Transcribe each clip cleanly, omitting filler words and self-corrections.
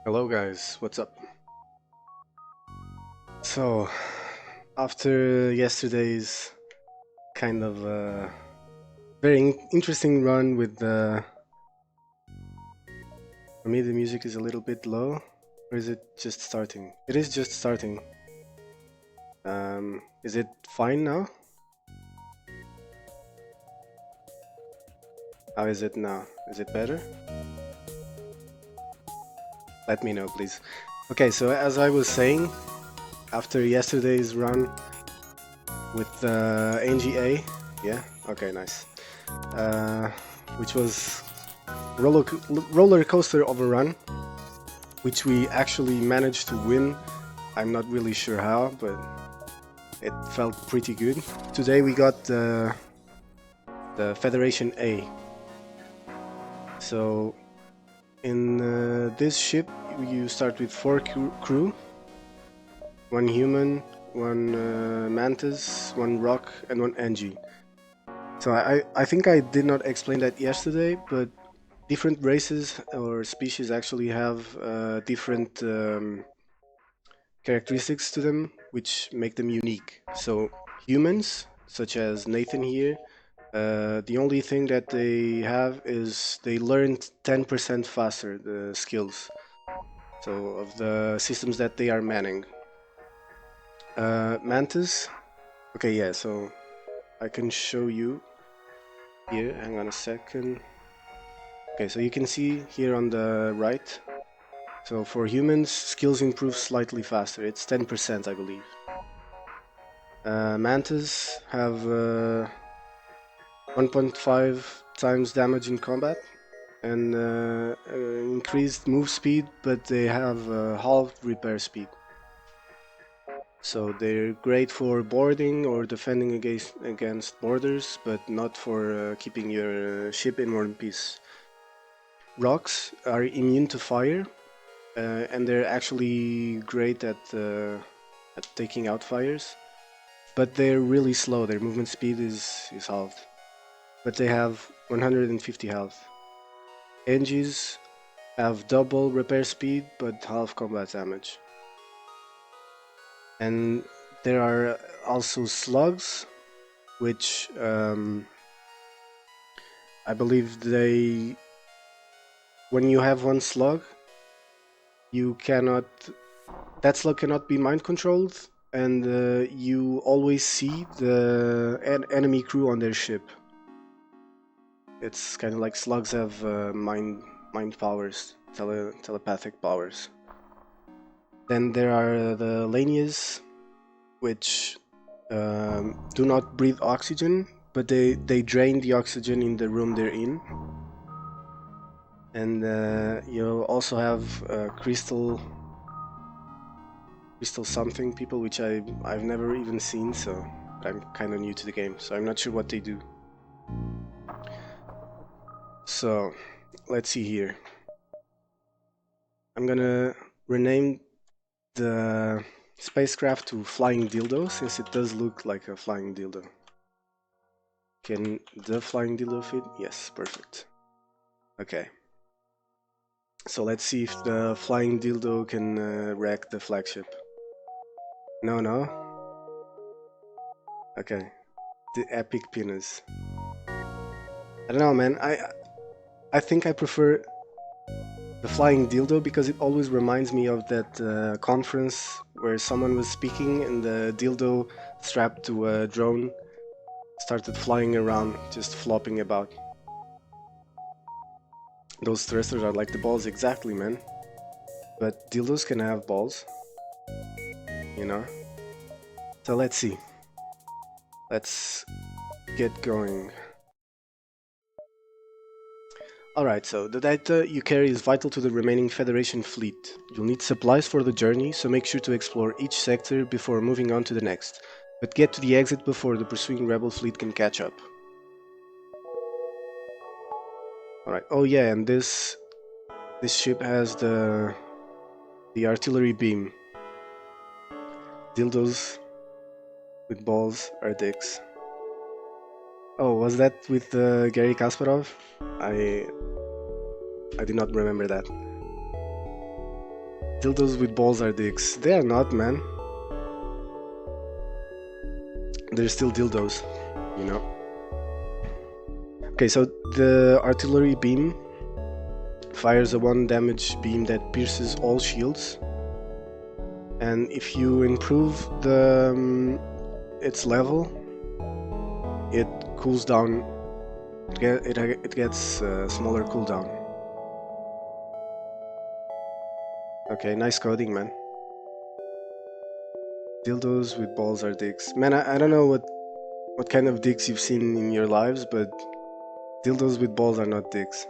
Hello guys, what's up? So, after yesterday's kind of very interesting run with for me the music is a little bit low, or is it just starting? It is just starting. Is it fine now? How is it now? Is it better? Let me know, please. Okay, so as I was saying, after yesterday's run with NGA, yeah, okay, nice. Which was roller roller coaster of a run, which we actually managed to win. I'm not really sure how, but it felt pretty good. Today we got the Federation A. So in this ship you start with 4 crew, 1 human, 1 mantis, 1 rock, and 1 NG. So I think I did not explain that yesterday, but different races or species actually have different characteristics to them which make them unique. So humans, such as Nathan here, the only thing that they have is they learned 10% faster the skills. So of the systems that they are manning. Mantis, okay, yeah. So I can show you here. Hang on a second. Okay, so you can see here on the right. So for humans, skills improve slightly faster. It's 10%, I believe. Mantis have 1.5 times damage in combat and increased move speed, but they have halved repair speed. So they're great for boarding or defending against borders, but not for keeping your ship in one piece. Rocks are immune to fire, and they're actually great at taking out fires. But they're really slow. Their movement speed is halved. But they have 150 health. Engis have double repair speed but half combat damage. And there are also slugs, which I believe they. When you have 1 slug, you cannot. That slug cannot be mind controlled, and you always see the enemy crew on their ship. It's kind of like slugs have mind powers, telepathic powers. Then there are the Lanias, which do not breathe oxygen, but they drain the oxygen in the room they're in. And you also have crystal something people, which I've never even seen, so I'm kind of new to the game, so I'm not sure what they do. So let's see here. I'm gonna rename the spacecraft to Flying Dildo, since it does look like a flying dildo. Can the flying dildo fit? Yes, perfect. Okay. So let's see if the flying dildo can wreck the flagship. No? Okay. The epic penis. I don't know, man. I think I prefer the flying dildo because it always reminds me of that conference where someone was speaking and the dildo strapped to a drone started flying around, just flopping about. Those thrusters are like the balls, exactly, man. But dildos can have balls, you know? So let's see. Let's get going. Alright, so the data you carry is vital to the remaining Federation fleet. You'll need supplies for the journey, so make sure to explore each sector before moving on to the next. But get to the exit before the pursuing rebel fleet can catch up. Alright, oh yeah, and this ship has the artillery beam. Dildos with balls are dicks. Oh, was that with Gary Kasparov? I did not remember that. Dildos with balls are dicks. They are not, man. They're still dildos, you know. Okay, so the artillery beam fires a 1 damage beam that pierces all shields, and if you improve the its level, it cools down. It gets a smaller cooldown. Okay, nice coding, man. Dildos with balls are dicks. Man, I don't know what kind of dicks you've seen in your lives, but dildos with balls are not dicks.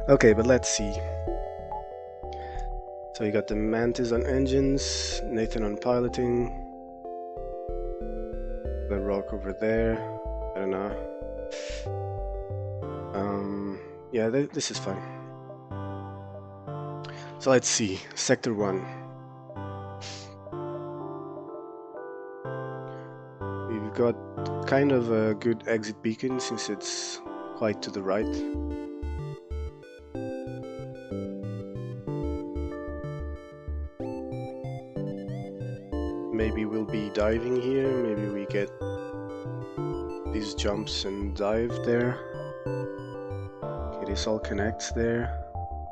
Okay, but let's see. So you got the Mantis on engines, Nathan on piloting, the Rock over there. I don't know. Yeah, this is fine. So let's see. Sector 1. We've got kind of a good exit beacon since it's quite to the right. Maybe we'll be diving here, maybe we get these jumps and dive there. Okay, this all connects there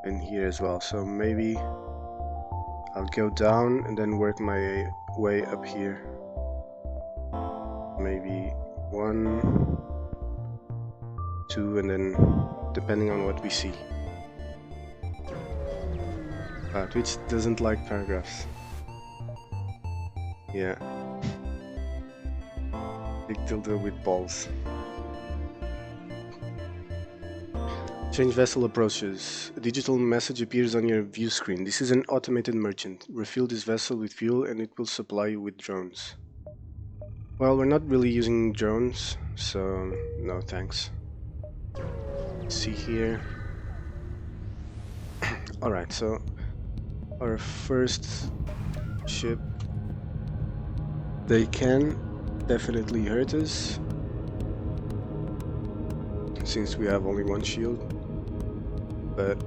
and here as well, so maybe I'll go down and then work my way up here. Maybe 1, 2, and then depending on what we see. Twitch doesn't like paragraphs. Yeah. Big dildo with balls. Change vessel approaches. A digital message appears on your view screen. This is an automated merchant. Refill this vessel with fuel and it will supply you with drones. Well, we're not really using drones, so no thanks. See here. Alright, so our first ship, they can definitely hurt us since we have only 1 shield, but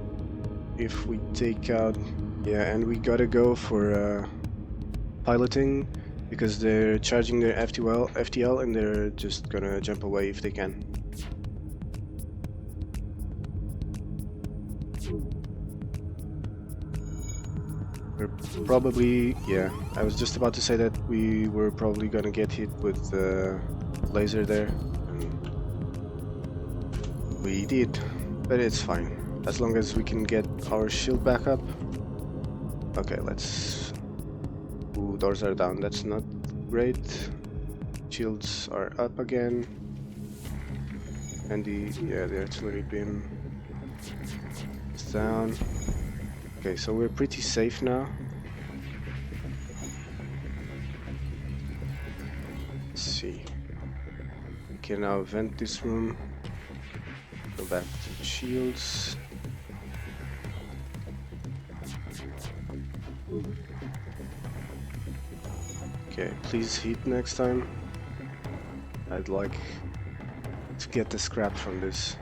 if we take out, yeah, and we gotta go for piloting because they're charging their FTL and they're just gonna jump away if they can. We're probably, yeah, I was just about to say that we were probably gonna get hit with the laser there, and we did, but it's fine, as long as we can get our shield back up. Okay, let's... Ooh, doors are down, that's not great. Shields are up again, and the artillery beam is down. Okay, so we're pretty safe now. Let's see. We can now vent this room. Go back to the shields. Okay, please hit next time. I'd like to get the scrap from this.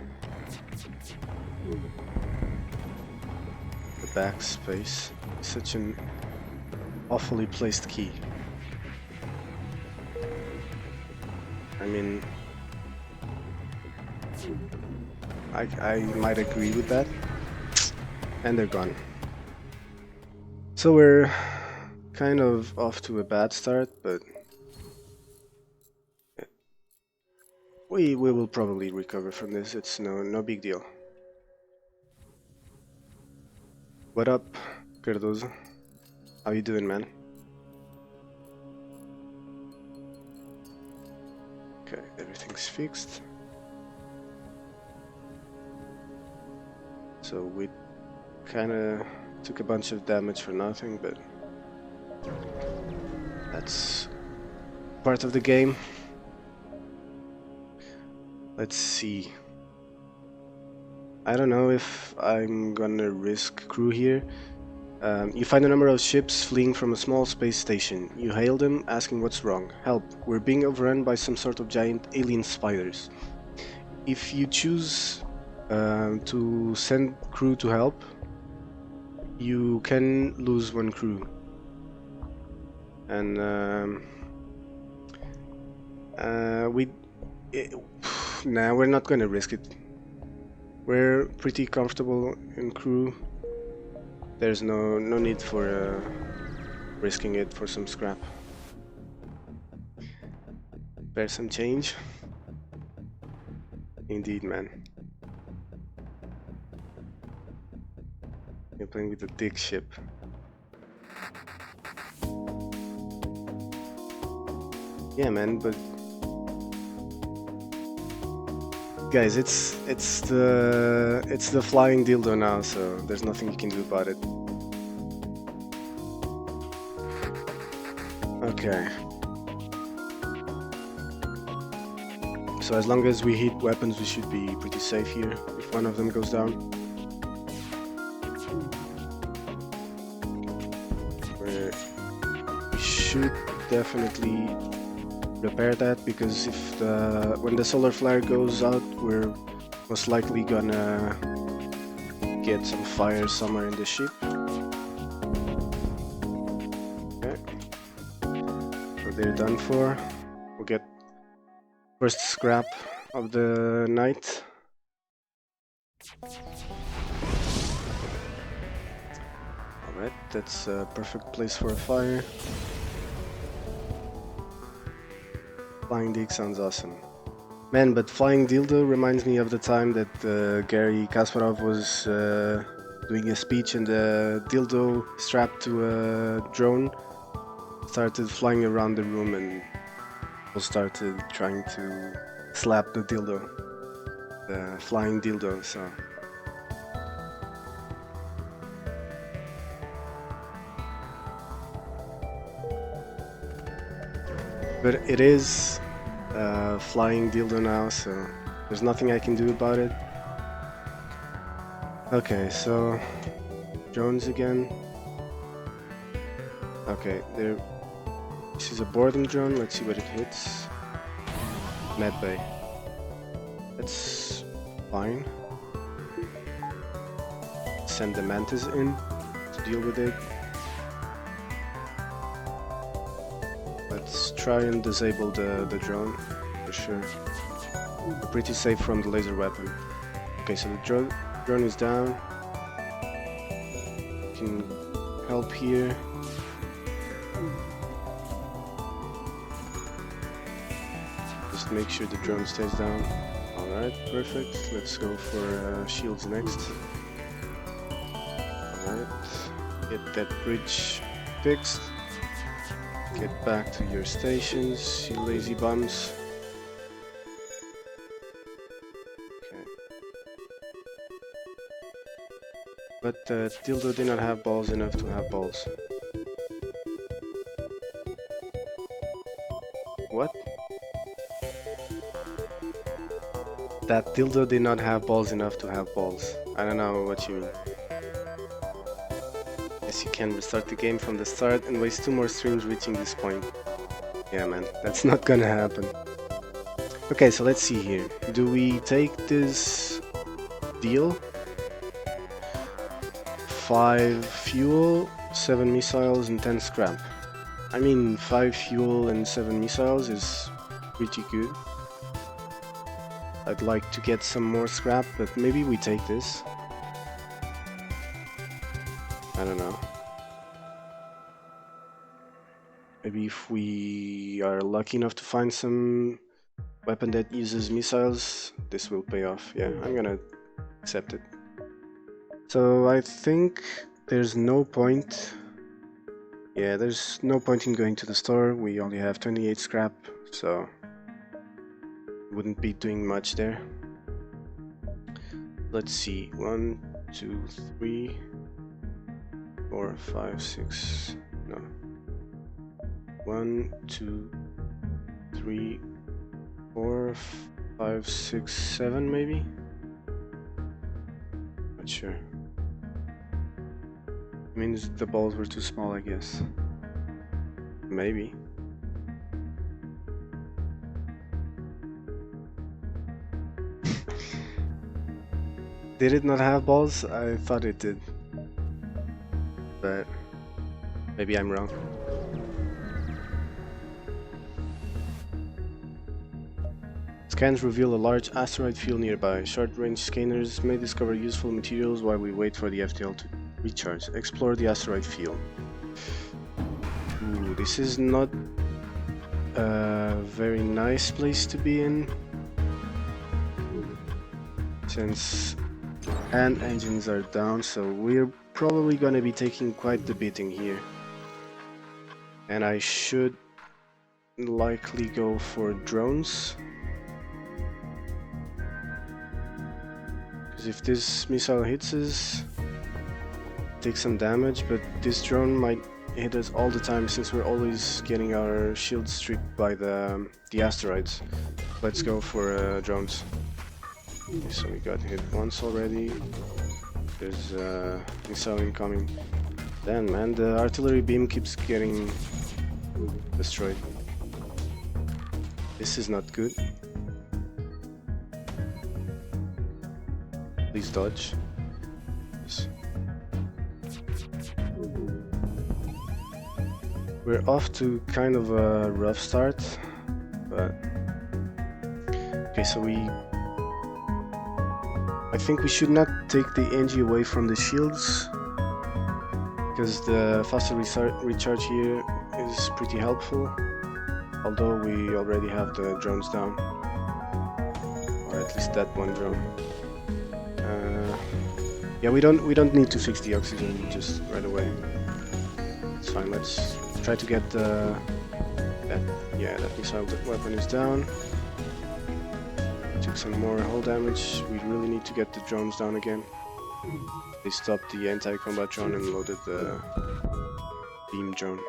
Backspace, such an awfully placed key. I mean, I might agree with that. And they're gone. So we're kind of off to a bad start, but we will probably recover from this. It's no big deal. What up, Cardozo? How you doing, man? Okay, everything's fixed. So we kinda took a bunch of damage for nothing, but that's part of the game. Let's see. I don't know if I'm gonna risk crew here. You find a number of ships fleeing from a small space station. You hail them, asking what's wrong. Help, we're being overrun by some sort of giant alien spiders. If you choose to send crew to help, you can lose one crew. And nah, we're not gonna risk it. We're pretty comfortable in crew. There's no need for risking it for some scrap. Spare some change. Indeed, man. You're playing with a dick ship. Yeah, man, but guys, it's the flying dildo now, so there's nothing you can do about it. Okay. So as long as we hit weapons, we should be pretty safe here if one of them goes down. We should definitely repair that, because if when the solar flare goes out, we're most likely gonna get some fire somewhere in the ship. Okay, so they're done for. We'll get first scrap of the night. Alright, that's a perfect place for a fire. Flying dick sounds awesome. Man, but flying dildo reminds me of the time that Gary Kasparov was doing a speech and the dildo strapped to a drone started flying around the room and people started trying to slap the dildo, the flying dildo, so... But it is flying dildo now, so there's nothing I can do about it. Okay, so drones again. Okay, there. This is a boredom drone. Let's see what it hits. Medbay. That's fine. Send the mantis in to deal with it. Let's try and disable the drone for sure. We're pretty safe from the laser weapon. Okay, so the drone is down. Can help here. Just make sure the drone stays down. Alright, perfect. Let's go for shields next. Alright, get that bridge fixed. Get back to your stations, you lazy bums. Okay. But Dildo did not have balls enough to have balls. What? That Dildo did not have balls enough to have balls. I don't know what you mean. Yes, you can restart the game from the start and waste 2 more streams reaching this point. Yeah, man, that's not gonna happen. Okay, so let's see here. Do we take this deal? 5 fuel, 7 missiles, and 10 scrap. I mean, 5 fuel and 7 missiles is pretty good. I'd like to get some more scrap, but maybe we take this. I don't know. Maybe if we are lucky enough to find some weapon that uses missiles, this will pay off. Yeah, I'm gonna accept it. So I think there's no point. Yeah, there's no point in going to the store. We only have 28 scrap, so wouldn't be doing much there. Let's see. 1, 2, 3, 4, 5, 6. No. 1, 2, 3, 4, 5, 6, 7 maybe? Not sure. Means the balls were too small, I guess. Maybe. Did it not have balls? I thought it did. but maybe I'm wrong. Scans reveal a large asteroid field nearby. Short-range scanners may discover useful materials while we wait for the FTL to recharge. Explore the asteroid field. Ooh, this is not a very nice place to be in, since hand engines are down, so we're probably gonna be taking quite the beating here. And I should likely go for drones, because if this missile hits us, take some damage, but this drone might hit us all the time since we're always getting our shields streaked by the asteroids. Let's go for drones. Okay, so we got hit once already. There's a missile incoming. Damn, man, the artillery beam keeps getting destroyed. This is not good. Please dodge. We're off to kind of a rough start, but okay, so I think we should not take the NG away from the shields, because the faster recharge here is pretty helpful, although we already have the drones down, or at least that one drone. Yeah, we don't need to fix the oxygen just right away. It's fine. Let's try to get that missile weapon is down. Took some more hull damage. We really need to get the drones down again. They stopped the anti-combat drone and loaded the beam drone.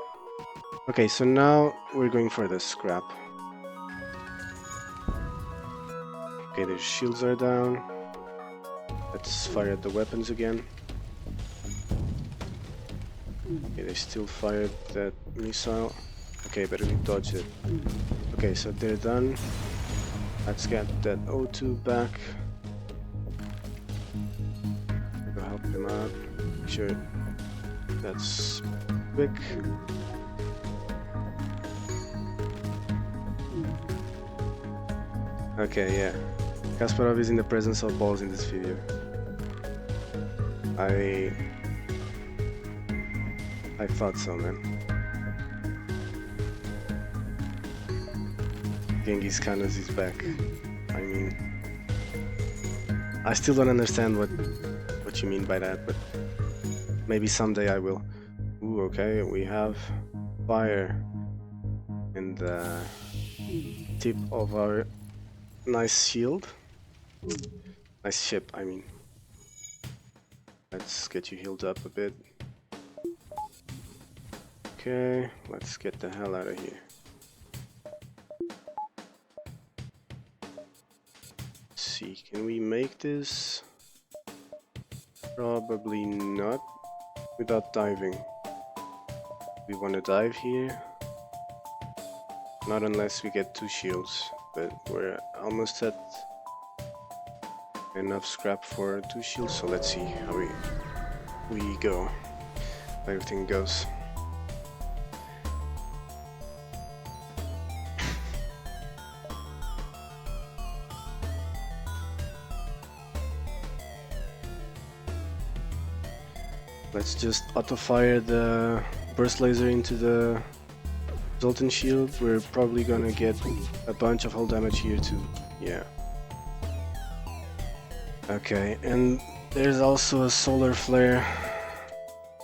Okay, so now we're going for the scrap. Okay, the shields are down. Let's fire at the weapons again. Okay, they still fired that missile. Okay, better dodge it. Okay, so they're done. Let's get that O2 back. Go help them out. Make sure that's quick. Okay, yeah. Kasparov is in the presence of balls in this video. I thought so, man. Genghis Khan is back. I mean, I still don't understand what you mean by that, but maybe someday I will. Ooh, okay, we have fire in the tip of our nice shield. Nice ship, I mean. Let's get you healed up a bit. Okay, let's get the hell out of here. Let's see, can we make this? Probably not without diving. We want to dive here. Not unless we get 2 shields, but we're almost at enough scrap for 2 shields, so let's see how we go. How everything goes. Let's just auto-fire the burst laser into the Zoltan shield. We're probably gonna get a bunch of hull damage here too. Yeah. Okay, and there's also a solar flare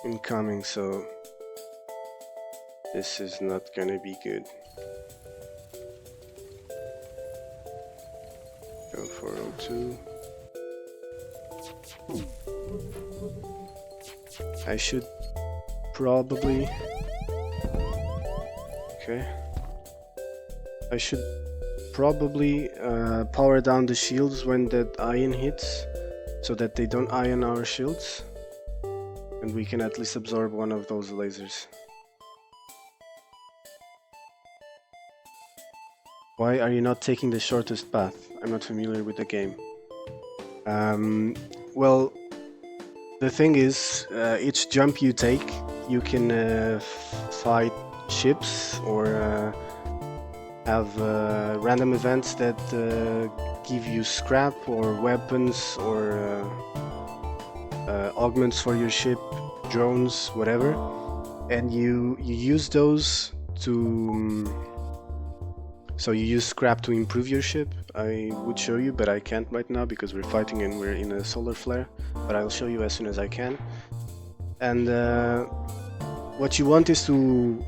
incoming, so this is not gonna be good. Go for O2. I should probably... Okay. I should probably power down the shields when that ion hits, so that they don't ion our shields, and we can at least absorb one of those lasers. Why are you not taking the shortest path? I'm not familiar with the game. Well, the thing is, each jump you take, you can fight ships or have random events that give you scrap or weapons or augments for your ship, drones, whatever, and you use those to so you use scrap to improve your ship. I would show you, but I can't right now because we're fighting and we're in a solar flare, but I'll show you as soon as I can. And what you want is to,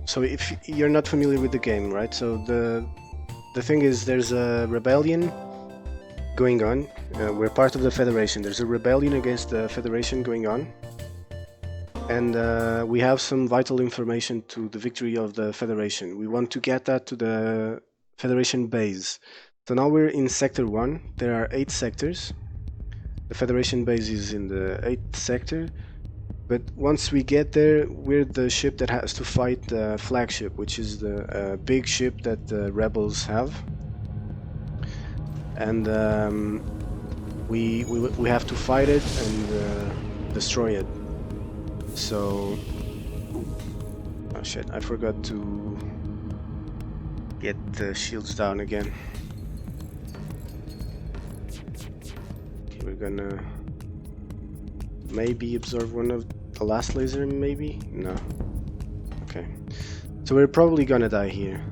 so if you're not familiar with the game, right, so the thing is, there's a rebellion going on. We're part of the Federation. There's a rebellion against the Federation going on, and we have some vital information to the victory of the Federation. We want to get that to the Federation base. So now we're in Sector 1. There are 8 sectors. The Federation base is in the 8th sector. But once we get there, we're the ship that has to fight the flagship, which is the big ship that the rebels have. And we have to fight it and destroy it. So, oh shit, I forgot to get the shields down again. Okay, we're gonna maybe absorb one of the last laser, maybe? No. Okay. So we're probably gonna die here.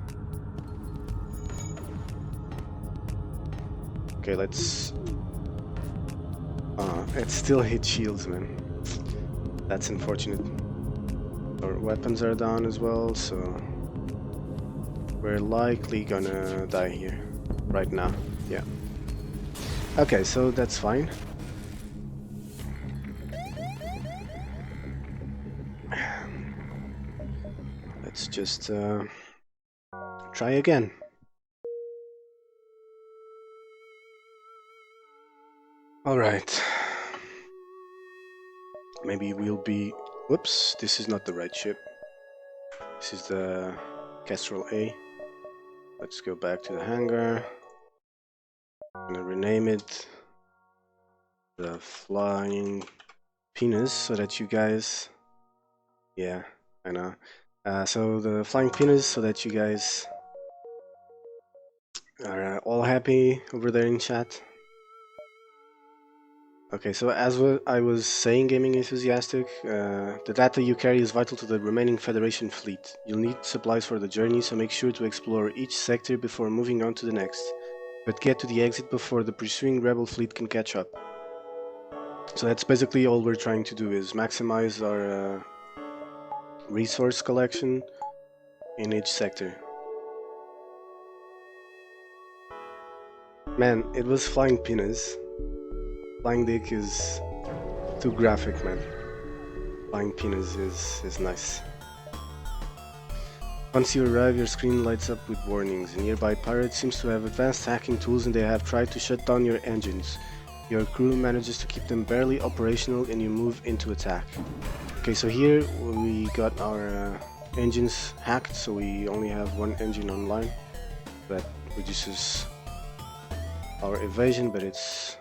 Okay, let's... it still hit shields, man. That's unfortunate. Our weapons are down as well, so we're likely gonna die here right now. Yeah. Okay, so that's fine. Let's just try again. All right. Maybe we'll be... Whoops, this is not the right ship. This is the Kestrel A. Let's go back to the hangar. I'm gonna rename it the Flying Penis so that you guys... Yeah, I know. So the Flying Penis so that you guys are all happy over there in chat. Okay, so as I was saying, Gaming Enthusiastic, the data you carry is vital to the remaining Federation fleet. You'll need supplies for the journey, so make sure to explore each sector before moving on to the next. But get to the exit before the pursuing rebel fleet can catch up. So that's basically all we're trying to do, is maximize our resource collection in each sector. Man, it was Flying Penis. Flying Dick is too graphic, man. Flying Penis is nice. Once you arrive, your screen lights up with warnings. A nearby pirate seems to have advanced hacking tools and they have tried to shut down your engines. Your crew manages to keep them barely operational and you move into attack. Okay, so here we got our engines hacked, so we only have one engine online. That reduces our evasion, but it's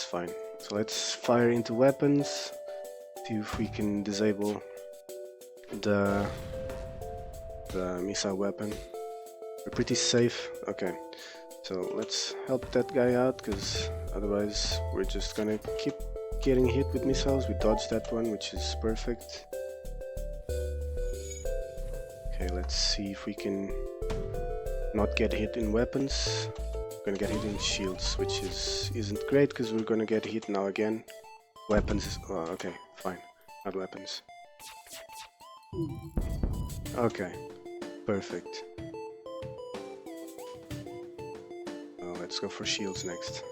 fine. So let's fire into weapons, see if we can disable the missile weapon. We're pretty safe. Okay, so let's help that guy out, because otherwise we're just gonna keep getting hit with missiles. We dodged that one, which is perfect. Okay, let's see if we can not get hit in weapons. Gonna get hit in shields, which isn't great because we're gonna get hit now again. Weapons is okay, fine, not weapons. Okay, perfect. Let's go for shields next.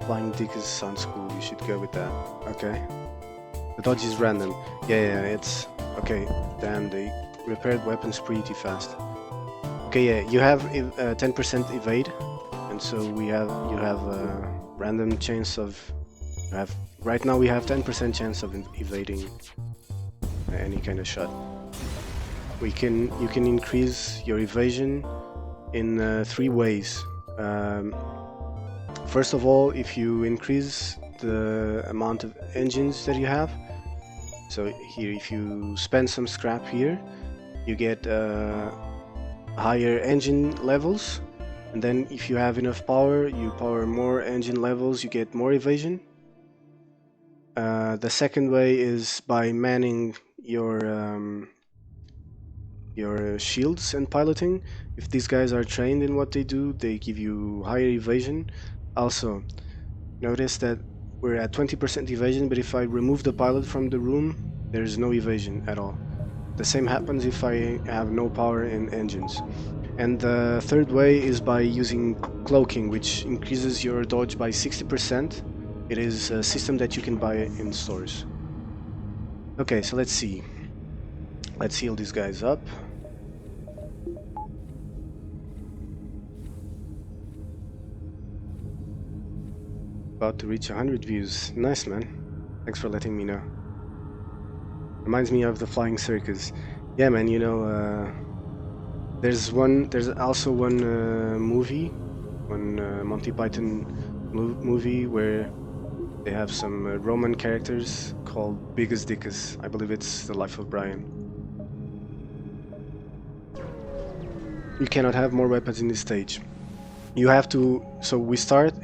Flying Dick sounds cool. You should go with that. Okay. The dodge is random. Yeah, it's okay. Damn, they repaired weapons pretty fast. Okay, yeah, you have 10% evade, and so you have a random chance of right now we have 10% chance of evading any kind of shot. You can increase your evasion in 3 ways. first of all, if you increase the amount of engines that you have, so here, if you spend some scrap here, you get higher engine levels, and then if you have enough power, you power more engine levels, you get more evasion. The second way is by manning your shields and piloting. If these guys are trained in what they do, they give you higher evasion. Also, notice that we're at 20% evasion, but if I remove the pilot from the room, there's no evasion at all. The same happens if I have no power in engines. And the third way is by using cloaking, which increases your dodge by 60%. It is a system that you can buy in stores. Okay, so let's see. Let's heal these guys up. About to reach 100 views. Nice, man. Thanks for letting me know. Reminds me of the Flying Circus. Yeah, man, you know, there's also one movie, one Monty Python movie where they have some Roman characters called Bigus Dickus. I believe it's The Life of Brian. You cannot have more weapons in this stage. You have to, so we start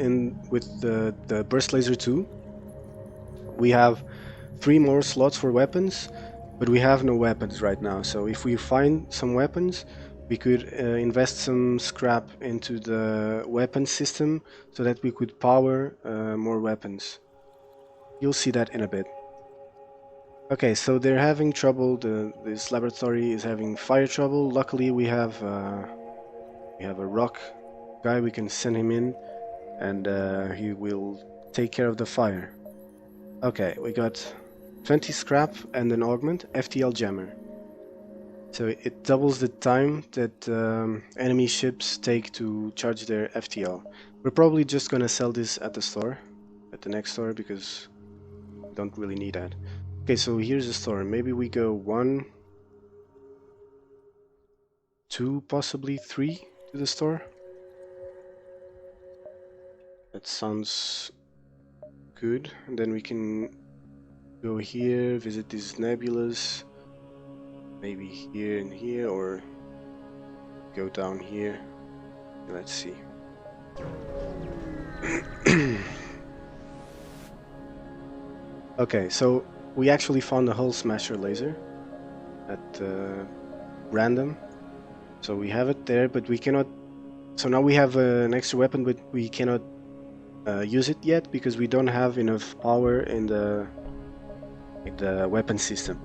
with the Burst Laser 2. We have 3 more slots for weapons, but we have no weapons right now. So if we find some weapons, we could invest some scrap into the weapon system so that we could power more weapons. You'll see that in a bit. Okay, so they're having trouble. This laboratory is having fire trouble. Luckily, we have a rock guy. We can send him in, and he will take care of the fire. Okay, we got 20 scrap and an augment, FTL jammer. So it doubles the time that enemy ships take to charge their FTL. We're probably just gonna sell this at the store, at the next store, because we don't really need that. Okay, so here's the store. Maybe we go 1, 2, possibly 3 to the store. That sounds good. And then we can go here, visit these nebulas. Maybe here and here, or go down here. Let's see. Okay, so we actually found a hull smasher laser at random. So we have it there, but we cannot. So now we have an extra weapon, but we cannot use it yet because we don't have enough power in the weapon system.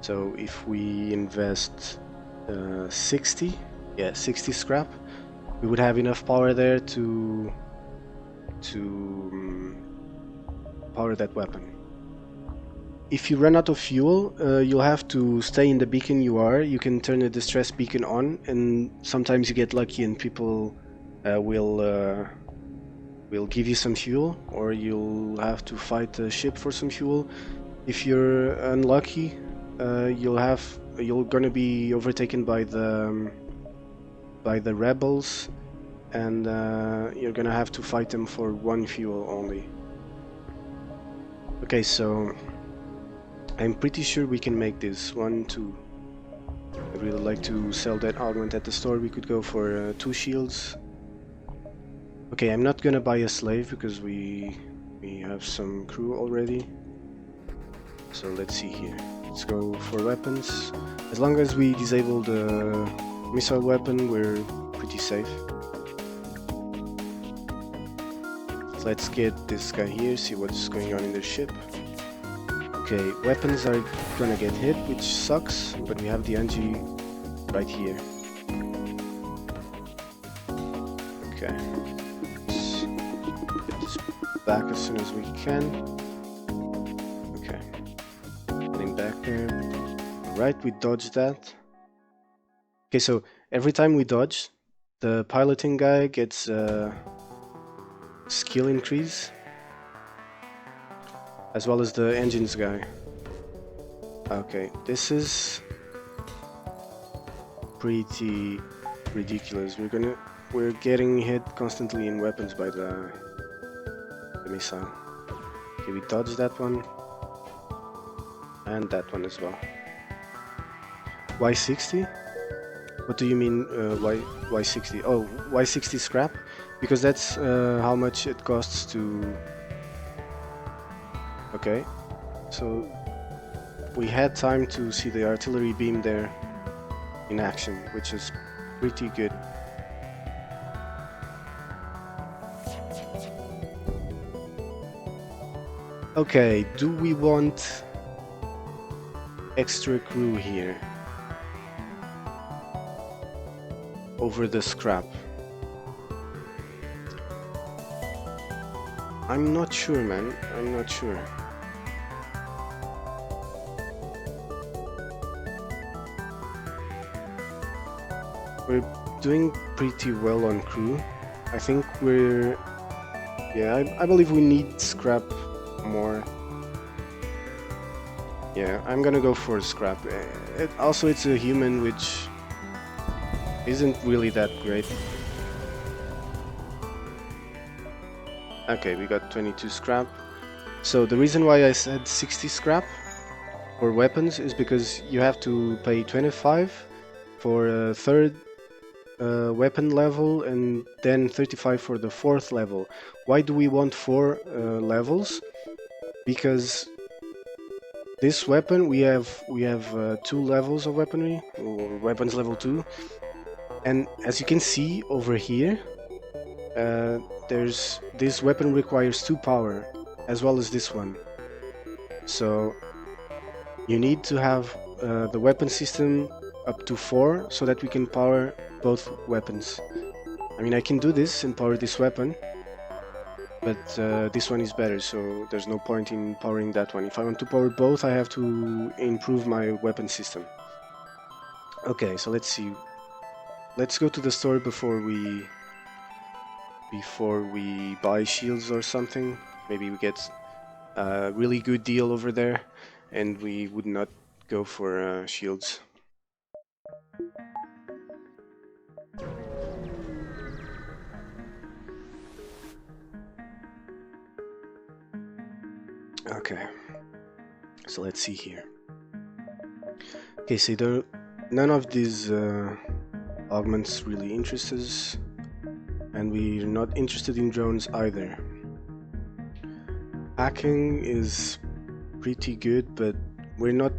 So if we invest 60 scrap, we would have enough power there to power that weapon. If you run out of fuel, you'll have to stay in the beacon you are. You can turn the distress beacon on, and sometimes you get lucky and people will give you some fuel, or you'll have to fight a ship for some fuel. If you're unlucky, you're gonna be overtaken by the rebels, and you're gonna have to fight them for 1 fuel only. Okay, so I'm pretty sure we can make this 1, 2. I'd really like to sell that augment at the store. We could go for 2 shields. Okay, I'm not gonna buy a slave because we have some crew already. So let's see here. Let's go for weapons. As long as we disable the missile weapon, we're pretty safe. Let's get this guy here, see what's going on in their ship. Okay, weapons are gonna get hit, which sucks, but we have the NG right here. Okay, let's get this back as soon as we can. Okay, getting back there. Alright, we dodged that. Okay, so every time we dodge, the piloting guy gets skill increase, as well as the engines guy. Okay, this is pretty ridiculous. We're we're getting hit constantly in weapons by the missile. Okay, we dodge that one. And that one as well. Y60? What do you mean Y60? Oh, Y60 scrap? Because that's how much it costs to... Okay, so we had time to see the artillery beam there in action, which is pretty good. Okay, do we want extra crew here over the scrap? I'm not sure, man. I'm not sure. We're doing pretty well on crew. I think we're... Yeah, I believe we need scrap more. Yeah, I'm gonna go for scrap. Also, it's a human, which isn't really that great. Okay, we got 22 scrap. So the reason why I said 60 scrap for weapons is because you have to pay 25 for a third weapon level and then 35 for the fourth level. Why do we want 4 levels? Because this weapon we have 2 levels of weaponry, or weapons level 2, and as you can see over here, there's this weapon requires 2 power as well as this one. So you need to have the weapon system up to 4 so that we can power both weapons. I mean, I can do this and power this weapon, but this one is better, so there's no point in powering that one. If I want to power both, I have to improve my weapon system. Okay, so let's see. Let's go to the store before we buy shields or something. Maybe we get a really good deal over there and we would not go for shields. Okay, so let's see here. Okay, so none of these augments really interest us, and we're not interested in drones either. Hacking is pretty good, but we're not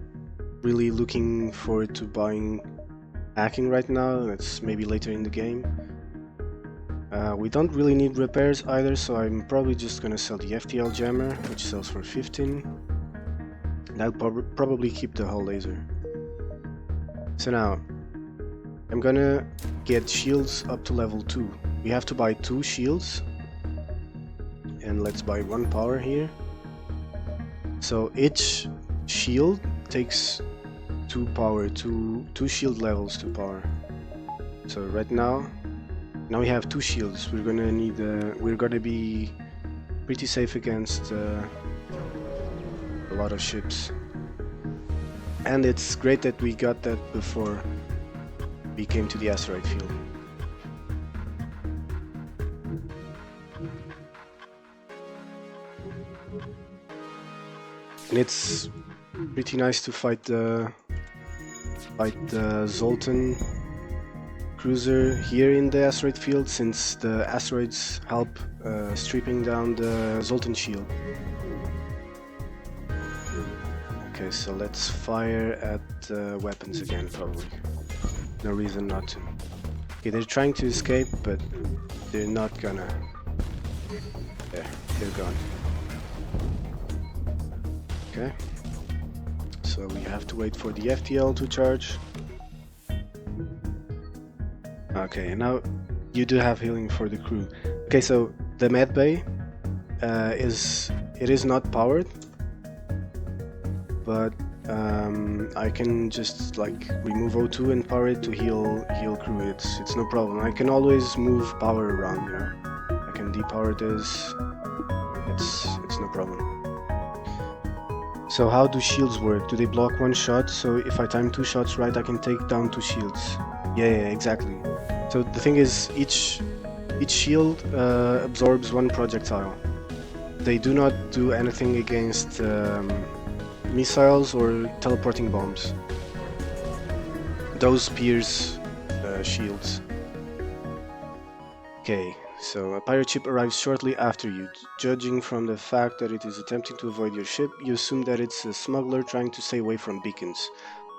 really looking forward to buying hacking right now. That's maybe later in the game. We don't really need repairs either, so I'm probably just gonna sell the FTL jammer, which sells for 15. That'll probably keep the hull laser. So now, I'm gonna get shields up to level 2. We have to buy 2 shields, and let's buy 1 power here. So each shield takes 2 power, 2 shield levels to power. So right now we have 2 shields. We're gonna need. We're gonna be pretty safe against a lot of ships. And it's great that we got that before we came to the asteroid field. And it's pretty nice to fight the Zoltan cruiser here in the asteroid field, since the asteroids help stripping down the Zoltan shield. Okay, so let's fire at weapons again, probably. No reason not to. Okay, they're trying to escape, but they're not gonna. There, they're gone. Okay. So we have to wait for the FTL to charge. Okay, and now you do have healing for the crew. Okay, so the med bay is not powered, but I can just like remove O2 and power it to heal crew. It's no problem. I can always move power around, you know. I can depower this. It's no problem. So how do shields work? Do they block 1 shot? So if I time 2 shots right, I can take down 2 shields. Yeah, exactly. So So the thing is, each shield absorbs one projectile. They do not do anything against missiles or teleporting bombs. Those pierce shields. Okay, so a pirate ship arrives shortly after you. Judging from the fact that it is attempting to avoid your ship, you assume that it's a smuggler trying to stay away from beacons.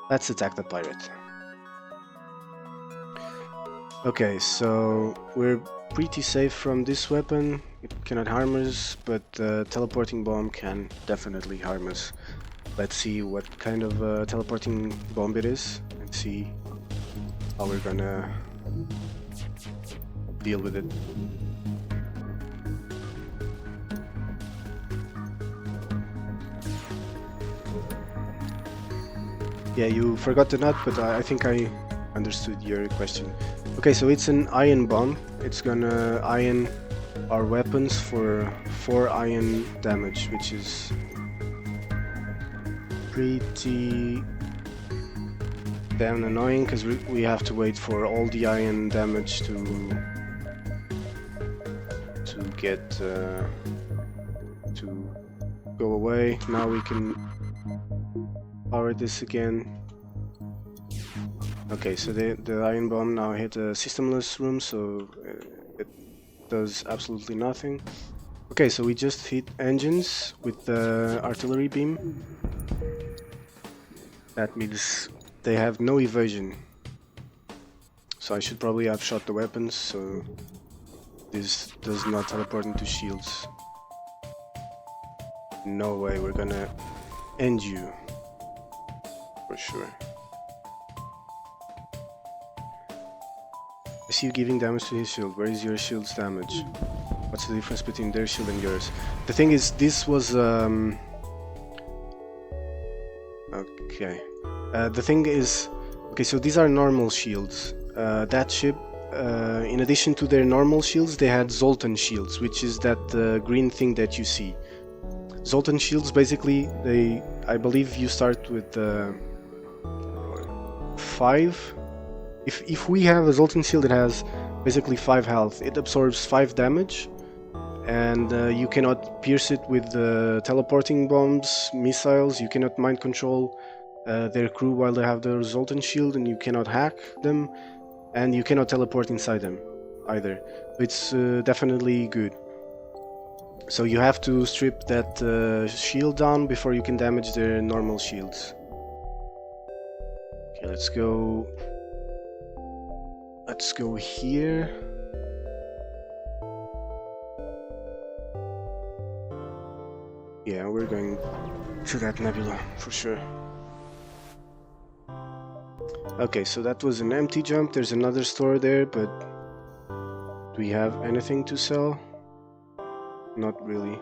Let's attack the pirate. Okay, so we're pretty safe from this weapon. It cannot harm us, but the teleporting bomb can definitely harm us. Let's see what kind of teleporting bomb it is and see how we're gonna deal with it. Yeah, you forgot the nut, but I think I understood your question. Okay, so it's an ion bomb. It's gonna ion our weapons for 4 ion damage, which is pretty damn annoying because we have to wait for all the ion damage to get to go away. Now we can power this again. Okay, so the ion bomb now hit a systemless room, so it does absolutely nothing. Okay, so we just hit engines with the artillery beam. That means they have no evasion. So I should probably have shot the weapons, so this does not teleport into shields. No way, we're gonna end you. For sure. I see you giving damage to his shield. Where is your shield's damage? What's the difference between their shield and yours? The thing is, this was okay. The thing is, okay, so these are normal shields. That ship, in addition to their normal shields, they had Zoltan shields, which is that green thing that you see. Zoltan shields, basically, I believe you start with 5. If we have a Zoltan shield, it has basically 5 health. It absorbs 5 damage, and you cannot pierce it with teleporting bombs, missiles. You cannot mind control their crew while they have the Zoltan shield, and you cannot hack them, and you cannot teleport inside them either. It's definitely good. So you have to strip that shield down before you can damage their normal shields. Okay, let's go. Let's go here. Yeah, we're going to that nebula for sure. Okay, so that was an empty jump. There's another store there, but do we have anything to sell? Not really.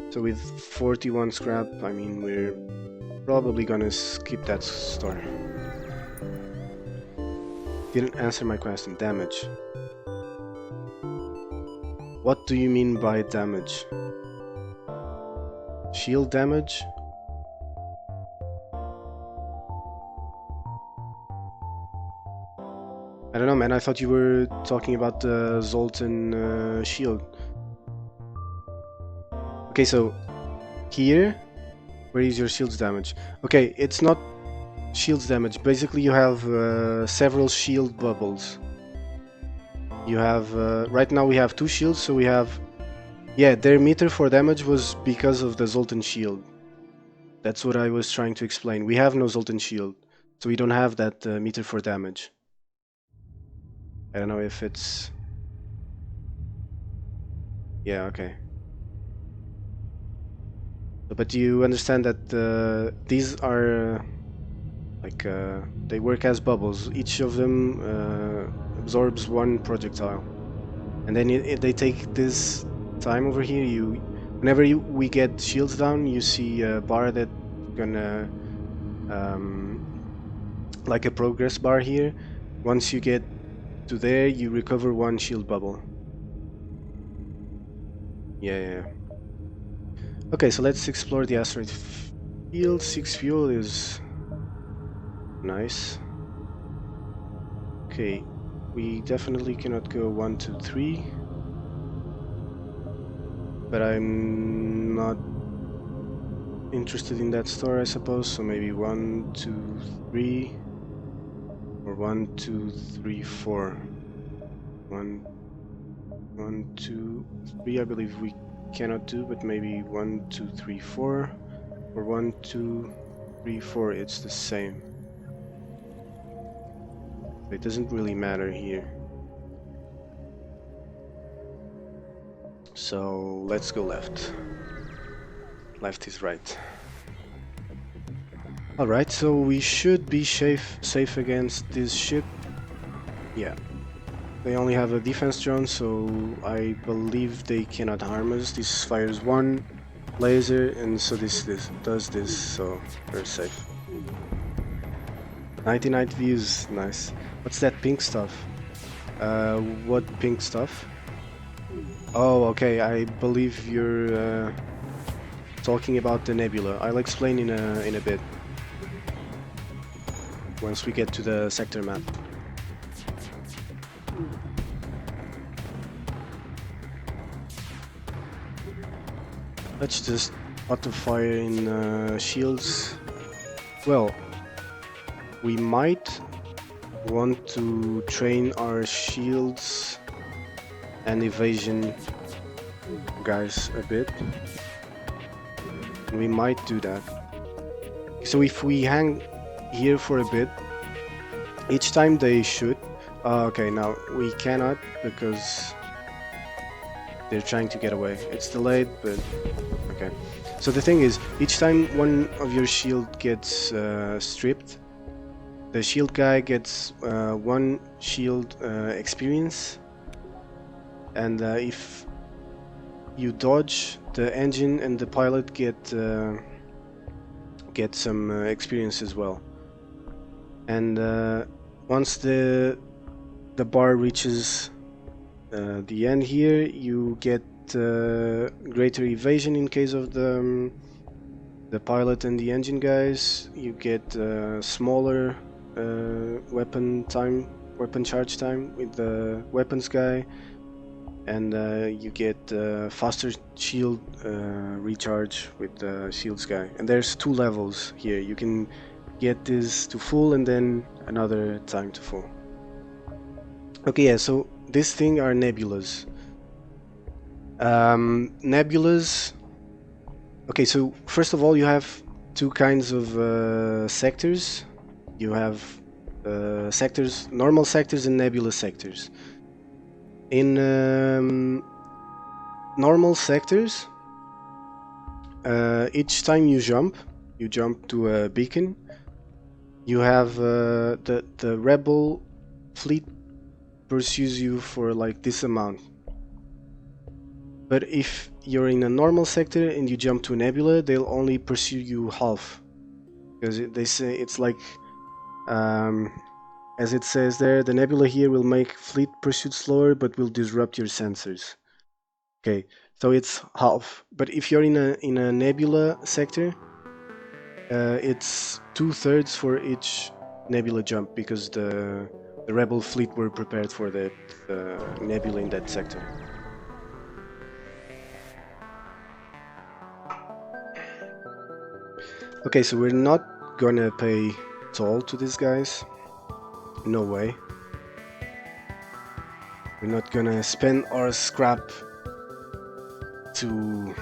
So with 41 scrap, I mean, we're probably gonna skip that store. Didn't answer my question. Damage. What do you mean by damage? Shield damage? I don't know, man. I thought you were talking about the Zoltan shield. Okay, so here, where is your shield's damage? Okay, it's not shield's damage. Basically, you have several shield bubbles. You have right now we have 2 shields, so we have, yeah, their meter for damage was because of the Zoltan shield. That's what I was trying to explain. We have no Zoltan shield, so we don't have that meter for damage. I don't know if it's, yeah, okay. But you understand that these are like they work as bubbles. Each of them absorbs 1 projectile, and then they take this time over here. Whenever we get shields down, you see a bar that gonna like a progress bar here. Once you get to there, you recover 1 shield bubble. Yeah. Okay, so let's explore the asteroid field. 6 fuel is nice. Okay, We definitely cannot go 1, 2, 3. But I'm not interested in that store, I suppose. So maybe 1, 2, 3, or 1, 2, 3, 4. 1, 1, 2, 3. I believe we cannot do, but maybe 1, 2, 3, 4, or 1, 2, 3, 4. It's the same. It doesn't really matter here. So let's go left. Left is right. Alright, so we should be safe against this ship. Yeah. They only have a defense drone, so I believe they cannot harm us. This fires one laser, and so this does this, so we're safe. 99 views, nice. What's that pink stuff? What pink stuff? Oh, okay, I believe you're talking about the nebula. I'll explain in a bit. Once we get to the sector map. Let's just auto fire in shields. Well, we might want to train our shields and evasion guys a bit. We might do that. So if we hang here for a bit, each time they shoot. Okay, now we cannot because they're trying to get away. It's delayed, but okay. So the thing is, each time one of your shield gets stripped, the shield guy gets one shield experience, and if you dodge, the engine and the pilot get some experience as well. And once the bar reaches the end here, you get greater evasion in case of the pilot and the engine guys. You get smaller weapon charge time with the weapons guy, and you get faster shield recharge with the shields guy. And there's 2 levels here. You can get this to full and then another time to full. Okay, yeah, so this thing are nebulas. Nebulas. Okay, so first of all, you have 2 kinds of sectors. You have sectors, normal sectors and nebula sectors. In normal sectors, each time you jump to a beacon. You have the rebel fleet pursues you for like this amount. But if you're in a normal sector and you jump to a nebula, they'll only pursue you half, because they say it's like, as it says there, the nebula here will make fleet pursuit slower, but will disrupt your sensors. Okay, so it's half. But if you're in a nebula sector, it's 2/3 for each nebula jump, because the rebel fleet were prepared for that nebula in that sector. Okay, so we're not gonna pay toll to these guys. No way. We're not gonna spend our scrap to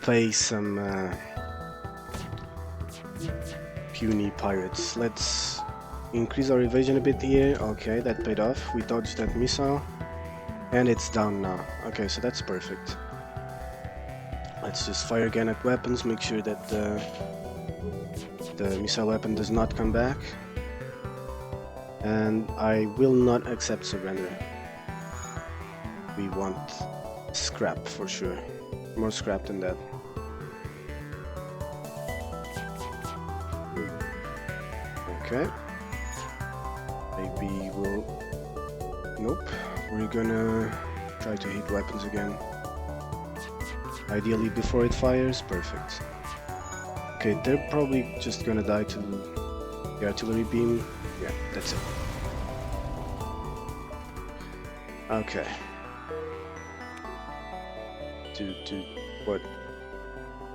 pay some puny pirates. Let's increase our evasion a bit here. Okay, that paid off. We dodged that missile, and it's down now. Okay, so that's perfect. Let's just fire again at weapons, make sure that the missile weapon does not come back. And I will not accept surrender. We want scrap for sure. More scrap than that. Okay. Maybe we'll... Nope. We're gonna try to hit weapons again. Ideally before it fires. Perfect. Okay, they're probably just gonna die to the artillery beam. Yeah, that's it. Okay. Dude, what?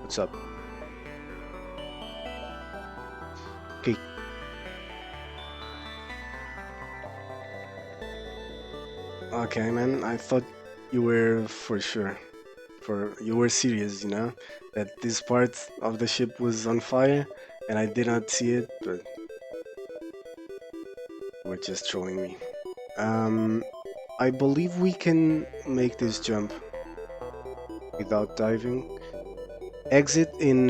What's up? Okay. Okay, man. I thought you were for sure. You were serious, you know, that this part of the ship was on fire, and I did not see it, but you were just trolling me. I believe we can make this jump without diving. Exit in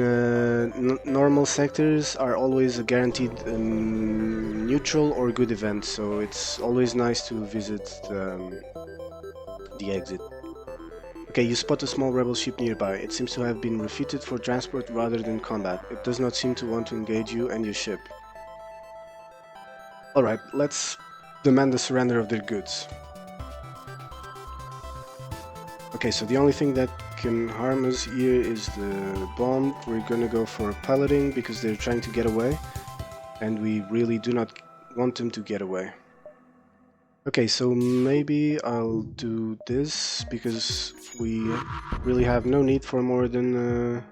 normal sectors are always a guaranteed neutral or good event, so it's always nice to visit the exit. Okay, you spot a small rebel ship nearby. It seems to have been refitted for transport rather than combat. It does not seem to want to engage you and your ship. Alright, let's demand the surrender of their goods. Okay, so the only thing that can harm us here is the bomb. We're gonna go for piloting because they're trying to get away, and we really do not want them to get away. Okay, so maybe I'll do this because we really have no need for more than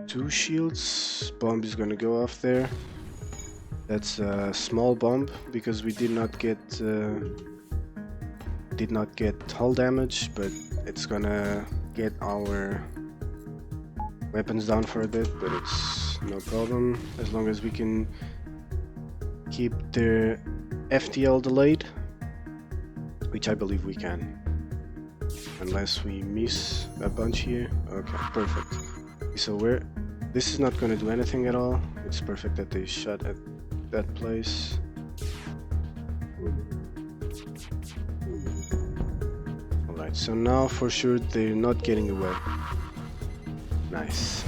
2 shields. Bomb is gonna go off there. That's a small bomb because we did not get hull damage, but it's gonna get our weapons down for a bit, but it's no problem as long as we can keep their FTL delayed, which I believe we can, unless we miss a bunch here. Okay, perfect. So this is not going to do anything at all. It's perfect that they shot at that place. Alright, so now for sure they're not getting away. Nice.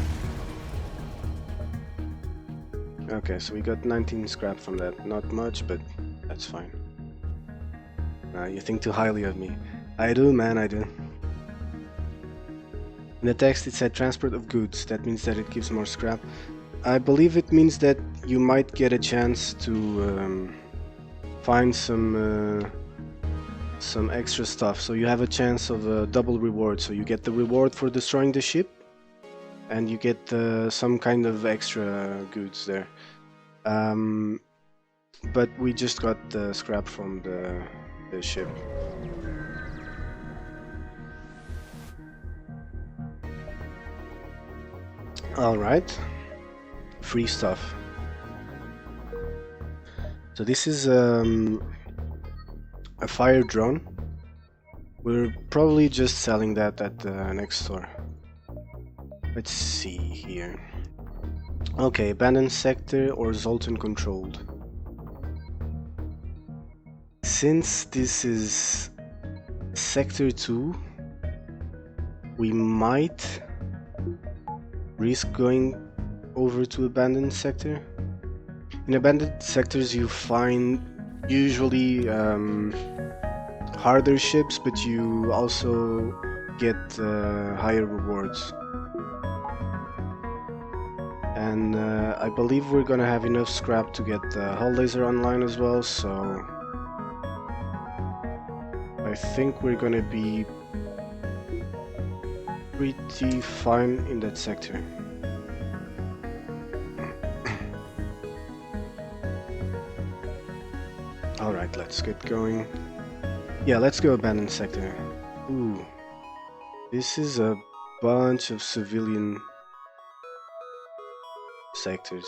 Okay, so we got 19 scrap from that. Not much, but that's fine. You think too highly of me. I do, man, I do. In the text it said transport of goods. That means that it gives more scrap. I believe it means that you might get a chance to find some extra stuff. So you have a chance of a double reward. So you get the reward for destroying the ship, and you get some kind of extra goods there. But we just got the scrap from the ship. Alright. Free stuff. So this is a fire drone. We're probably just selling that at the next store. Let's see here. Okay, abandoned sector or Zoltan controlled. Since this is sector 2, we might risk going over to abandoned sector. In abandoned sectors you find usually harder ships, but you also get higher rewards. And I believe we're gonna have enough scrap to get the hull laser online as well, so I think we're gonna be pretty fine in that sector. Alright, let's get going. Yeah, let's go abandoned sector. Ooh, this is a bunch of civilian sectors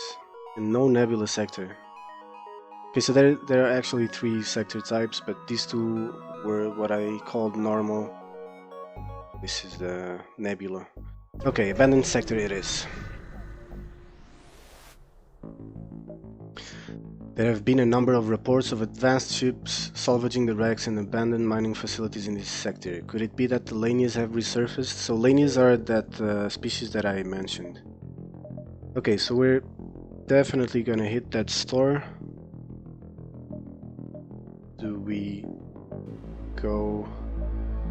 and no nebula sector. Okay, so there are actually 3 sector types, but these 2 were what I called normal. This is the nebula. Okay, abandoned sector it is. There have been a number of reports of advanced ships salvaging the wrecks and abandoned mining facilities in this sector. Could it be that the Lanias have resurfaced? So Lanias are that species that I mentioned. Okay, so we're definitely gonna hit that store. Do we go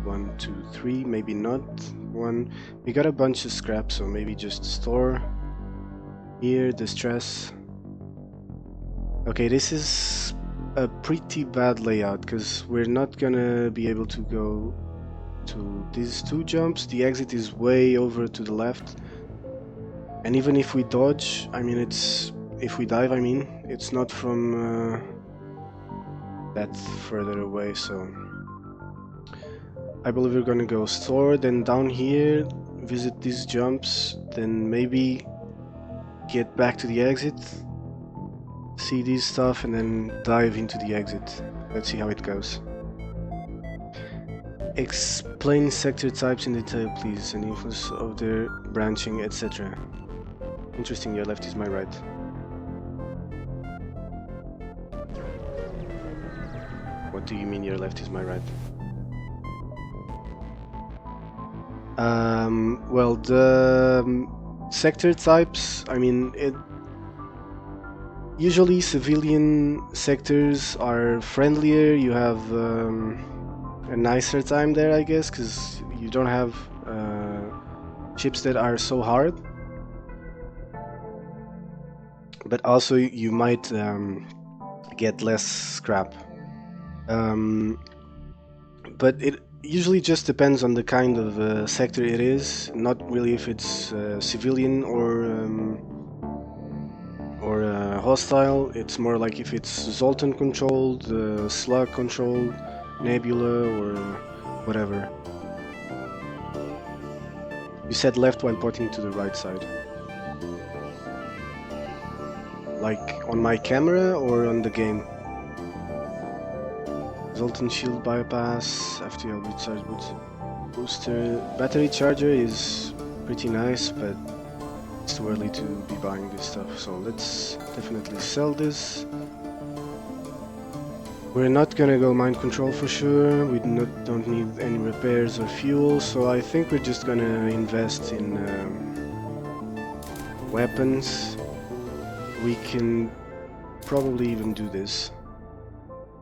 1, 2, 3? Maybe not 1. We got a bunch of scrap, so maybe just store. Here, distress. Okay, this is a pretty bad layout, because we're not gonna be able to go to these two jumps. The exit is way over to the left, and even if we dodge, I mean, if we dive, I mean, it's not from that further away. So I believe we're gonna go store, then down here, visit these jumps, then maybe get back to the exit, see these stuff, and then dive into the exit. Let's see how it goes. Explain sector types in detail, please, and influence of their branching, etc. Interesting, your left is my right. What do you mean your left is my right? Well, the sector types, I mean, usually civilian sectors are friendlier, you have a nicer time there, I guess, because you don't have ships that are so hard. But also you might get less scrap. But it usually just depends on the kind of sector it is, not really if it's civilian or hostile. It's more like if it's Zoltan controlled, Slug controlled, Nebula, or whatever. You said left while pointing to the right side. Like on my camera or on the game? Zoltan shield bypass, FTL recharge booster. Battery charger is pretty nice, but it's too early to be buying this stuff, so let's definitely sell this. We're not gonna go mind control for sure, we don't need any repairs or fuel, so I think we're just gonna invest in weapons. We can probably even do this.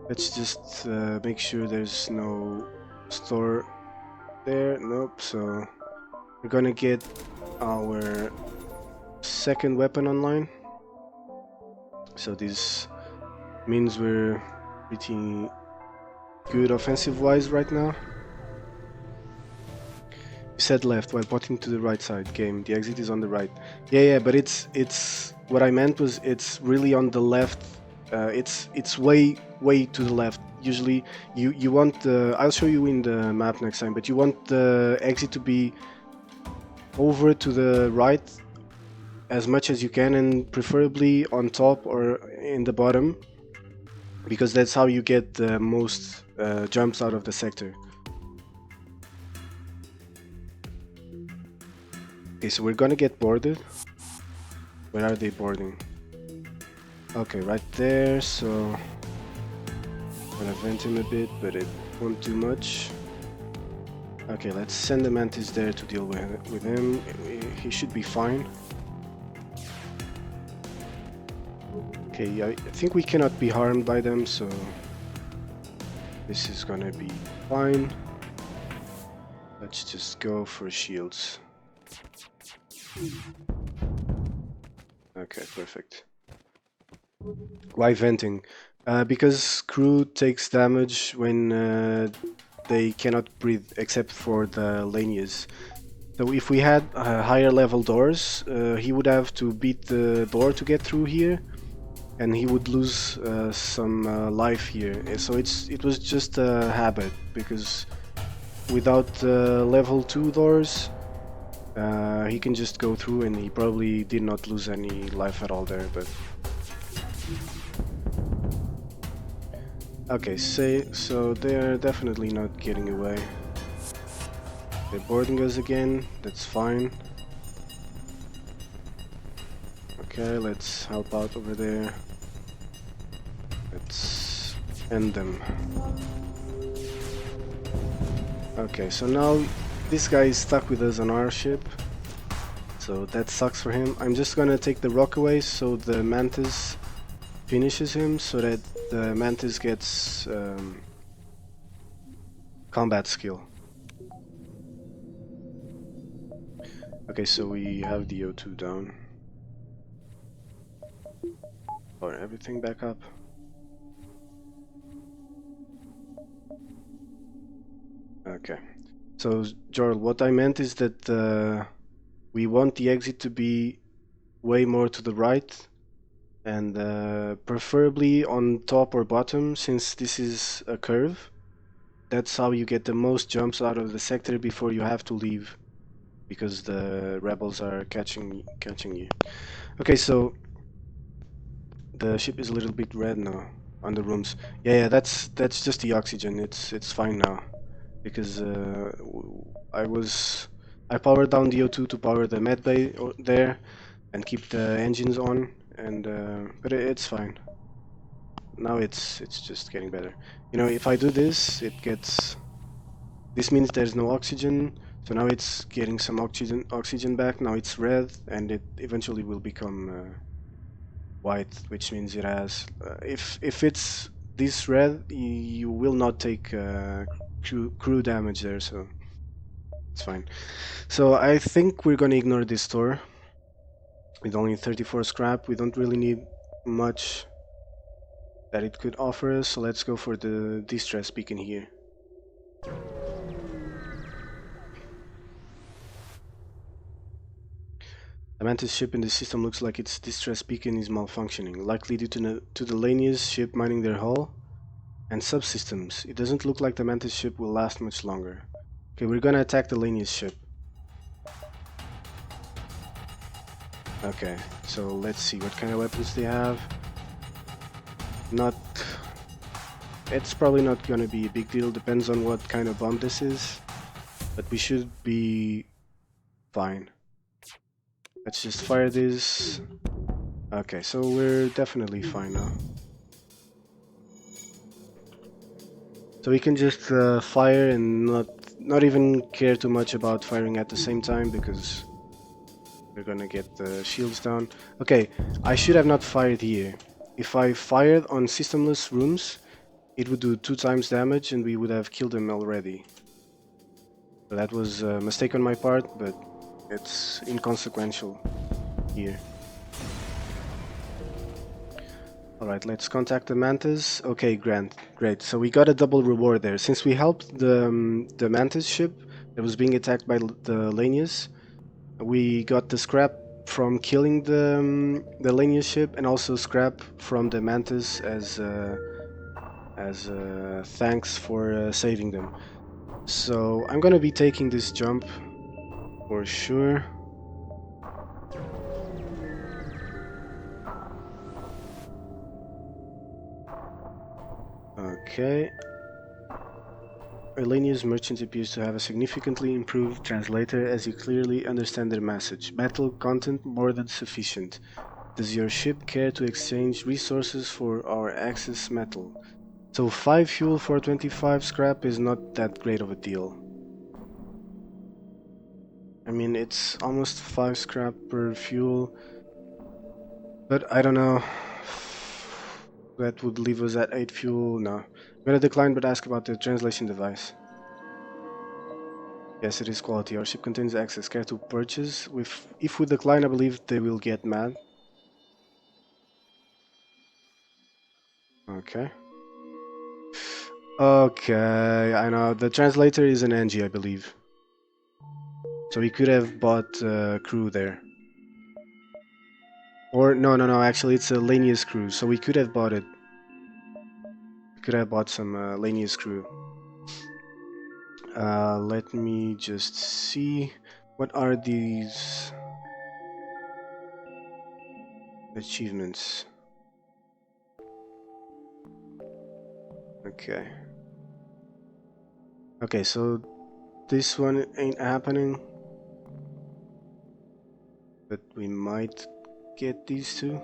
Let's just make sure there's no store there. Nope, so we're gonna get our second weapon online. So this means we're pretty good offensive wise right now. You said left while pointing to the right side. Game, the exit is on the right. Yeah, but it's what I meant was it's really on the left. It's way to the left. Usually you want the, I'll show you in the map next time, but you want the exit to be over to the right as much as you can, and preferably on top or in the bottom, because that's how you get the most jumps out of the sector. Okay, so we're gonna get boarded. Where are they boarding? Okay, right there, so I'm gonna vent him a bit, but it won't do much. Okay, let's send the Mantis there to deal with him. He should be fine. Okay, I think we cannot be harmed by them, so this is gonna be fine. Let's just go for shields. Okay, perfect. Why venting? Because crew takes damage when they cannot breathe, except for the lanias. So if we had higher level doors, he would have to beat the door to get through here, and he would lose some life here. So it was just a habit, because without level 2 doors, he can just go through, and he probably did not lose any life at all there. But okay, so they're definitely not getting away. They're boarding us again, that's fine. Okay, let's help out over there. Let's end them. Okay, so now this guy is stuck with us on our ship, so that sucks for him. I'm just gonna take the rock away so the Mantis finishes him, so that the Mantis gets combat skill. Okay, so we have the O2 down. Or everything back up. Okay. So, Jorl, what I meant is that we want the exit to be way more to the right, and preferably on top or bottom, since this is a curve. That's how you get the most jumps out of the sector before you have to leave, because the rebels are catching you. Okay, so the ship is a little bit red now on the rooms. Yeah, that's just the oxygen. It's fine now, because I powered down the O2 to power the med bay there and keep the engines on, and but it's fine. Now it's just getting better. You know, if I do this, this means there's no oxygen. So now it's getting some oxygen back. Now it's red, and it eventually will become white, which means it has. If it's this red, you will not take crew damage there, so it's fine. So I think we're gonna ignore this store. With only 34 scrap, we don't really need much that it could offer us, so let's go for the distress beacon here. The Mantis ship in the system looks like its distress beacon is malfunctioning, likely due to the Lanius ship mining their hull and subsystems. It doesn't look like the Mantis ship will last much longer. Okay, we're gonna attack the Lanius ship. Okay, so let's see what kind of weapons they have. It's probably not gonna be a big deal, depends on what kind of bomb this is, but we should be fine. Let's just fire this. Okay, so we're definitely fine now. So we can just fire and not even care too much about firing at the same time, because we're gonna get the shields down. Okay, I should have not fired here. If I fired on systemless rooms, it would do 2 times damage and we would have killed them already. So that was a mistake on my part, but it's inconsequential here. Alright, let's contact the Mantis. Okay, great. So we got a double reward there. Since we helped the Mantis ship that was being attacked by the Lanius, we got the scrap from killing the Lanius ship, and also scrap from the Mantis as thanks for saving them. So I'm gonna be taking this jump for sure. Okay. Elenia's merchant appears to have a significantly improved translator, as you clearly understand their message. Metal content more than sufficient. Does your ship care to exchange resources for our excess metal? So 5 fuel for 25 scrap is not that great of a deal. I mean, it's almost 5 scrap per fuel, but I don't know. That would leave us at 8 fuel. No. I'm gonna decline, but ask about the translation device. Yes, it is quality. Our ship contains access. Care to purchase? If we decline, I believe they will get mad. Okay. Okay, I know. The translator is an NG, I believe. So we could have bought crew there. Or, no, actually it's a Lanius crew, so we could have bought it. We could have bought some Lanius crew. Let me just see. What are these achievements? Okay. Okay, so this one ain't happening. But we might get these two.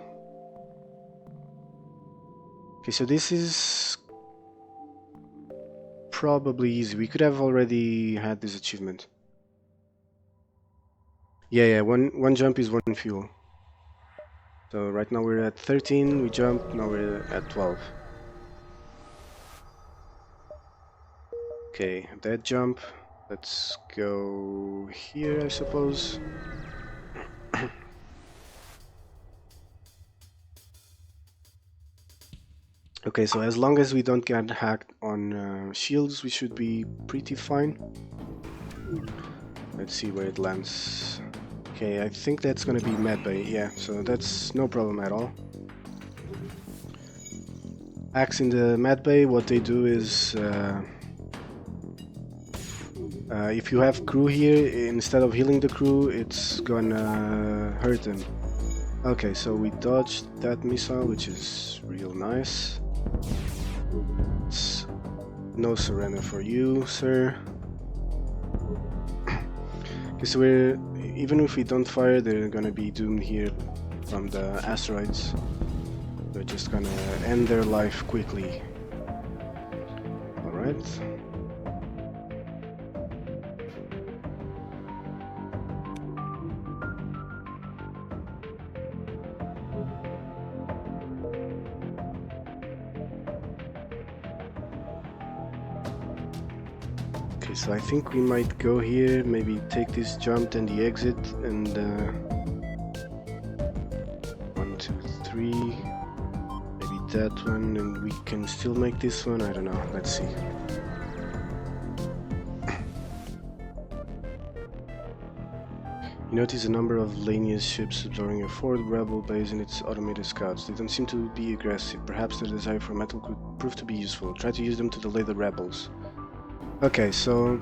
Okay, so this is probably easy. We could have already had this achievement. Yeah, one jump is 1 fuel. So right now we're at 13, we jumped, now we're at 12. Okay, that jump. Let's go here, I suppose. Okay, so as long as we don't get hacked on shields, we should be pretty fine. Let's see where it lands. Okay, I think that's gonna be medbay, yeah, so that's no problem at all. Hacks in the medbay, what they do is if you have crew here, instead of healing the crew, it's gonna hurt them. Okay, so we dodged that missile, which is real nice. It's no surrender for you, sir. Okay, so even if we don't fire, they're gonna be doomed here from the asteroids. They're just gonna end their life quickly. Alright. Okay, so I think we might go here, maybe take this jump and the exit, and 1, 2, 3, maybe that one, and we can still make this one, I don't know, let's see. You notice a number of Lanius ships observing a forward rebel base and its automated scouts. They don't seem to be aggressive, perhaps their desire for metal could prove to be useful. Try to use them to delay the rebels. Okay, so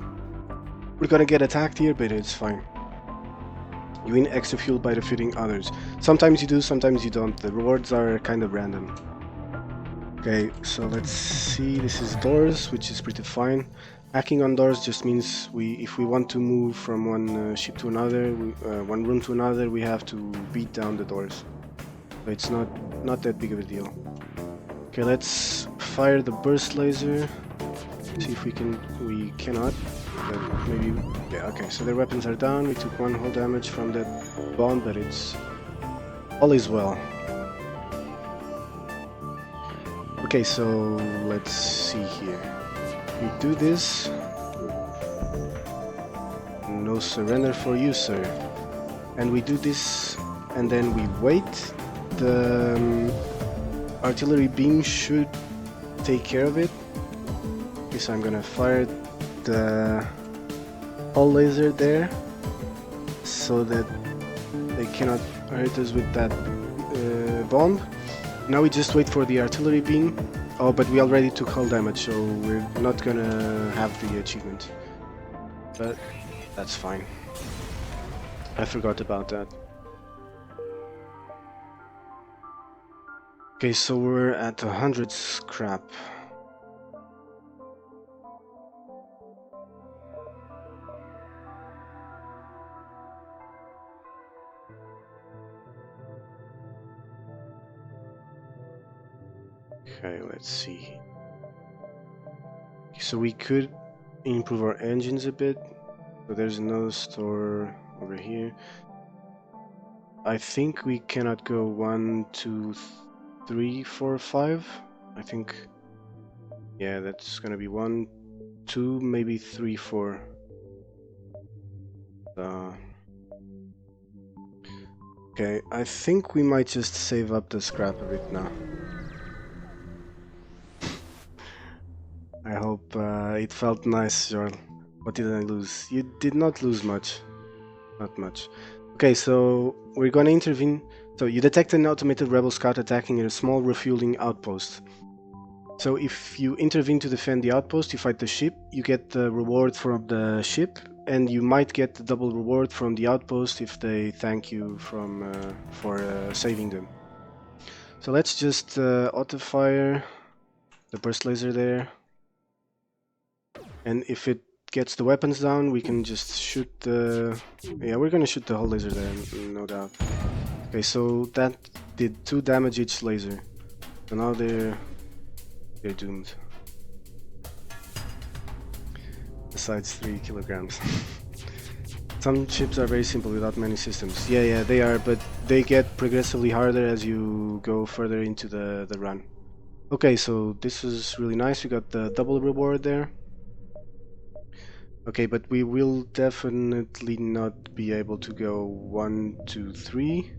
we're gonna get attacked here, but it's fine. You win extra fuel by defeating others. Sometimes you do, sometimes you don't. The rewards are kind of random. Okay, so let's see. This is doors, which is pretty fine. Hacking on doors just means if we want to move from one ship to another, one room to another, we have to beat down the doors. So it's not that big of a deal. Okay, let's fire the burst laser. See if we can. We cannot, but maybe. Yeah. Okay. So their weapons are down. We took 1 hull damage from that bomb, but it's all is well. Okay. So let's see here. We do this. No surrender for you, sir. And we do this, and then we wait. The artillery beam should take care of it. So I'm gonna fire the hull laser there so that they cannot hurt us with that bomb. Now we just wait for the artillery beam. Oh, but we already took hull damage, so we're not gonna have the achievement. But that's fine. I forgot about that. Okay, so we're at 100 scrap. Okay, let's see. So we could improve our engines a bit, but there's no store over here. I think we cannot go 1, 2, 3, 4, 5. I think, yeah, that's gonna be 1, 2, maybe 3, 4. Okay, I think we might just save up the scrap a bit now. I hope it felt nice, Jarl. What did I lose? You did not lose much. Not much. Okay, so we're gonna intervene. So you detect an automated rebel scout attacking a small refueling outpost. So if you intervene to defend the outpost, you fight the ship, you get the reward from the ship, and you might get the double reward from the outpost if they thank you for saving them. So let's just auto-fire the burst laser there. And if it gets the weapons down, we can just shoot the... Yeah, we're gonna shoot the whole laser there, no doubt. Okay, so that did 2 damage each laser. So now they're doomed. Besides 3 kilograms. Some ships are very simple without many systems. Yeah, they are, but they get progressively harder as you go further into the run. Okay, so this is really nice. We got the double reward there. Okay, but we will definitely not be able to go 1, 2, 3.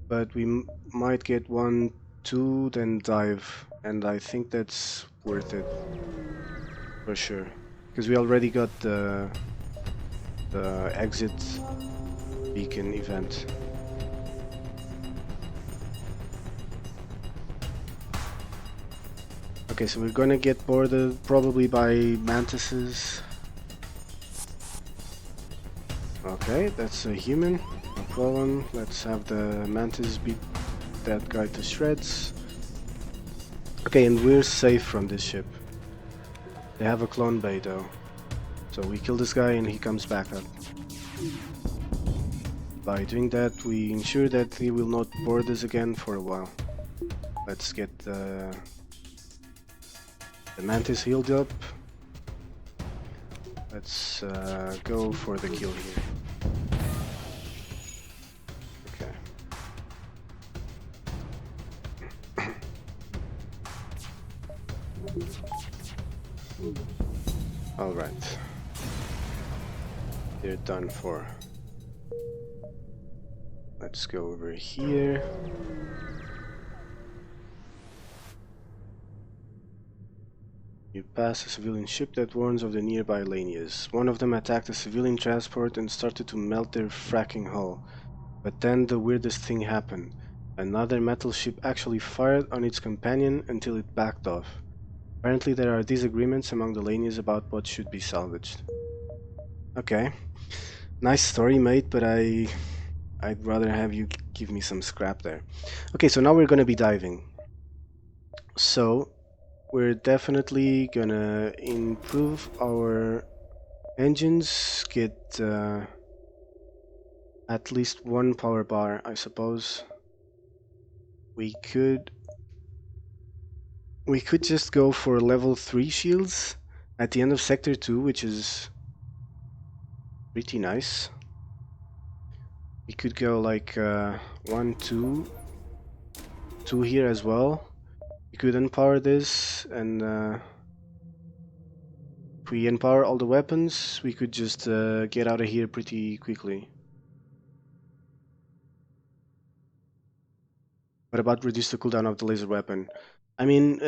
But we might get 1, 2, then dive. and I think that's worth it for sure, because we already got the exit beacon event. Okay, so we're gonna get boarded probably by mantises. Okay, that's a human, no problem. Let's have the mantis beat that guy to shreds. Okay, and we're safe from this ship. They have a clone bay though. So we kill this guy and he comes back up. By doing that, we ensure that he will not board us again for a while. Let's get the mantis healed up. Let's go for the kill here. Okay. Alright. They're done for. Let's go over here. You pass a civilian ship that warns of the nearby lanias. One of them attacked a civilian transport and started to melt their fracking hull. But then the weirdest thing happened. Another metal ship actually fired on its companion until it backed off. Apparently there are disagreements among the lanias about what should be salvaged. Okay. Nice story, mate, but I'd rather have you give me some scrap there. Okay, so now we're gonna be diving. So we're definitely gonna improve our engines, get at least one power bar, I suppose. We could just go for level 3 shields at the end of sector 2, which is pretty nice. We could go like 1, 2 here as well. We could empower this, and if we empower all the weapons, we could just get out of here pretty quickly. What about reduce the cooldown of the laser weapon? I mean,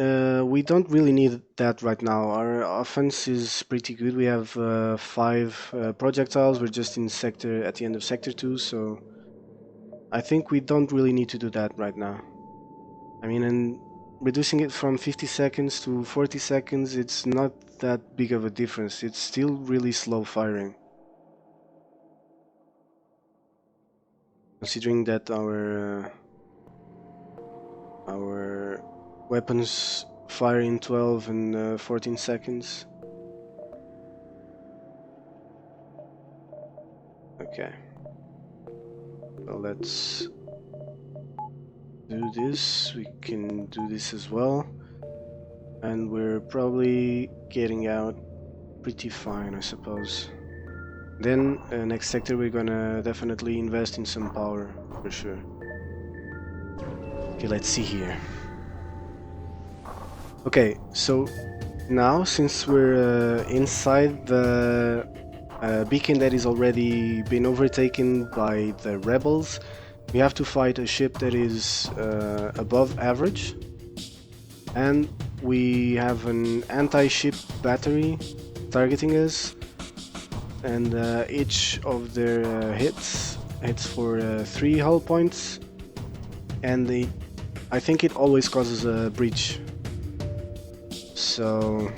we don't really need that right now. Our offense is pretty good. We have 5 projectiles. We're just in sector at the end of sector 2, so I think we don't really need to do that right now. I mean, and reducing it from 50 seconds to 40 seconds, it's not that big of a difference. It's still really slow firing. Considering that our weapons fire in 12 and 14 seconds. Okay. So let's do this. We can do this as well. And we're probably getting out pretty fine, I suppose. Then next sector we're gonna definitely invest in some power, for sure. Okay, let's see here. Okay, so now since we're inside the beacon that is already been overtaken by the rebels, we have to fight a ship that is above average, and we have an anti-ship battery targeting us, and each of their hits for 3 hull points, and I think it always causes a breach. So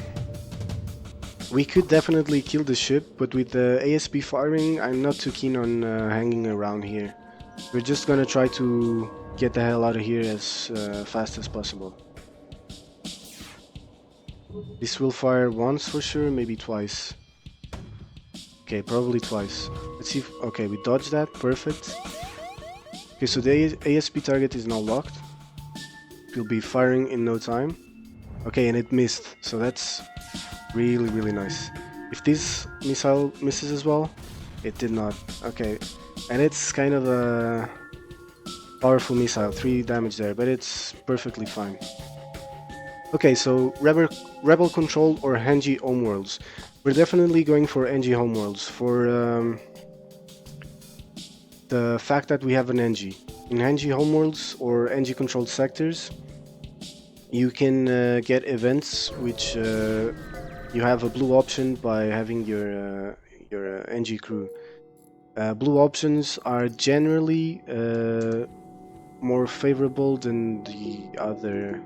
we could definitely kill the ship, but with the ASP firing, I'm not too keen on hanging around here. We're just gonna try to get the hell out of here as fast as possible. This will fire once for sure, maybe twice. Okay, probably twice. Let's see if... okay, we dodged that, perfect. Okay, so the ASP target is now locked. It will be firing in no time. Okay, and it missed, so that's really nice. If this missile misses as well, it did not. Okay, and it's kind of a powerful missile, 3 damage there, but it's perfectly fine. Okay, so Rebel Control or Hengi Homeworlds. We're definitely going for Hengi Homeworlds for the fact that we have an Hengi. In Hengi Homeworlds or Hengi controlled sectors, You can get events which you have a blue option by having your NG crew. Blue options are generally more favorable than the other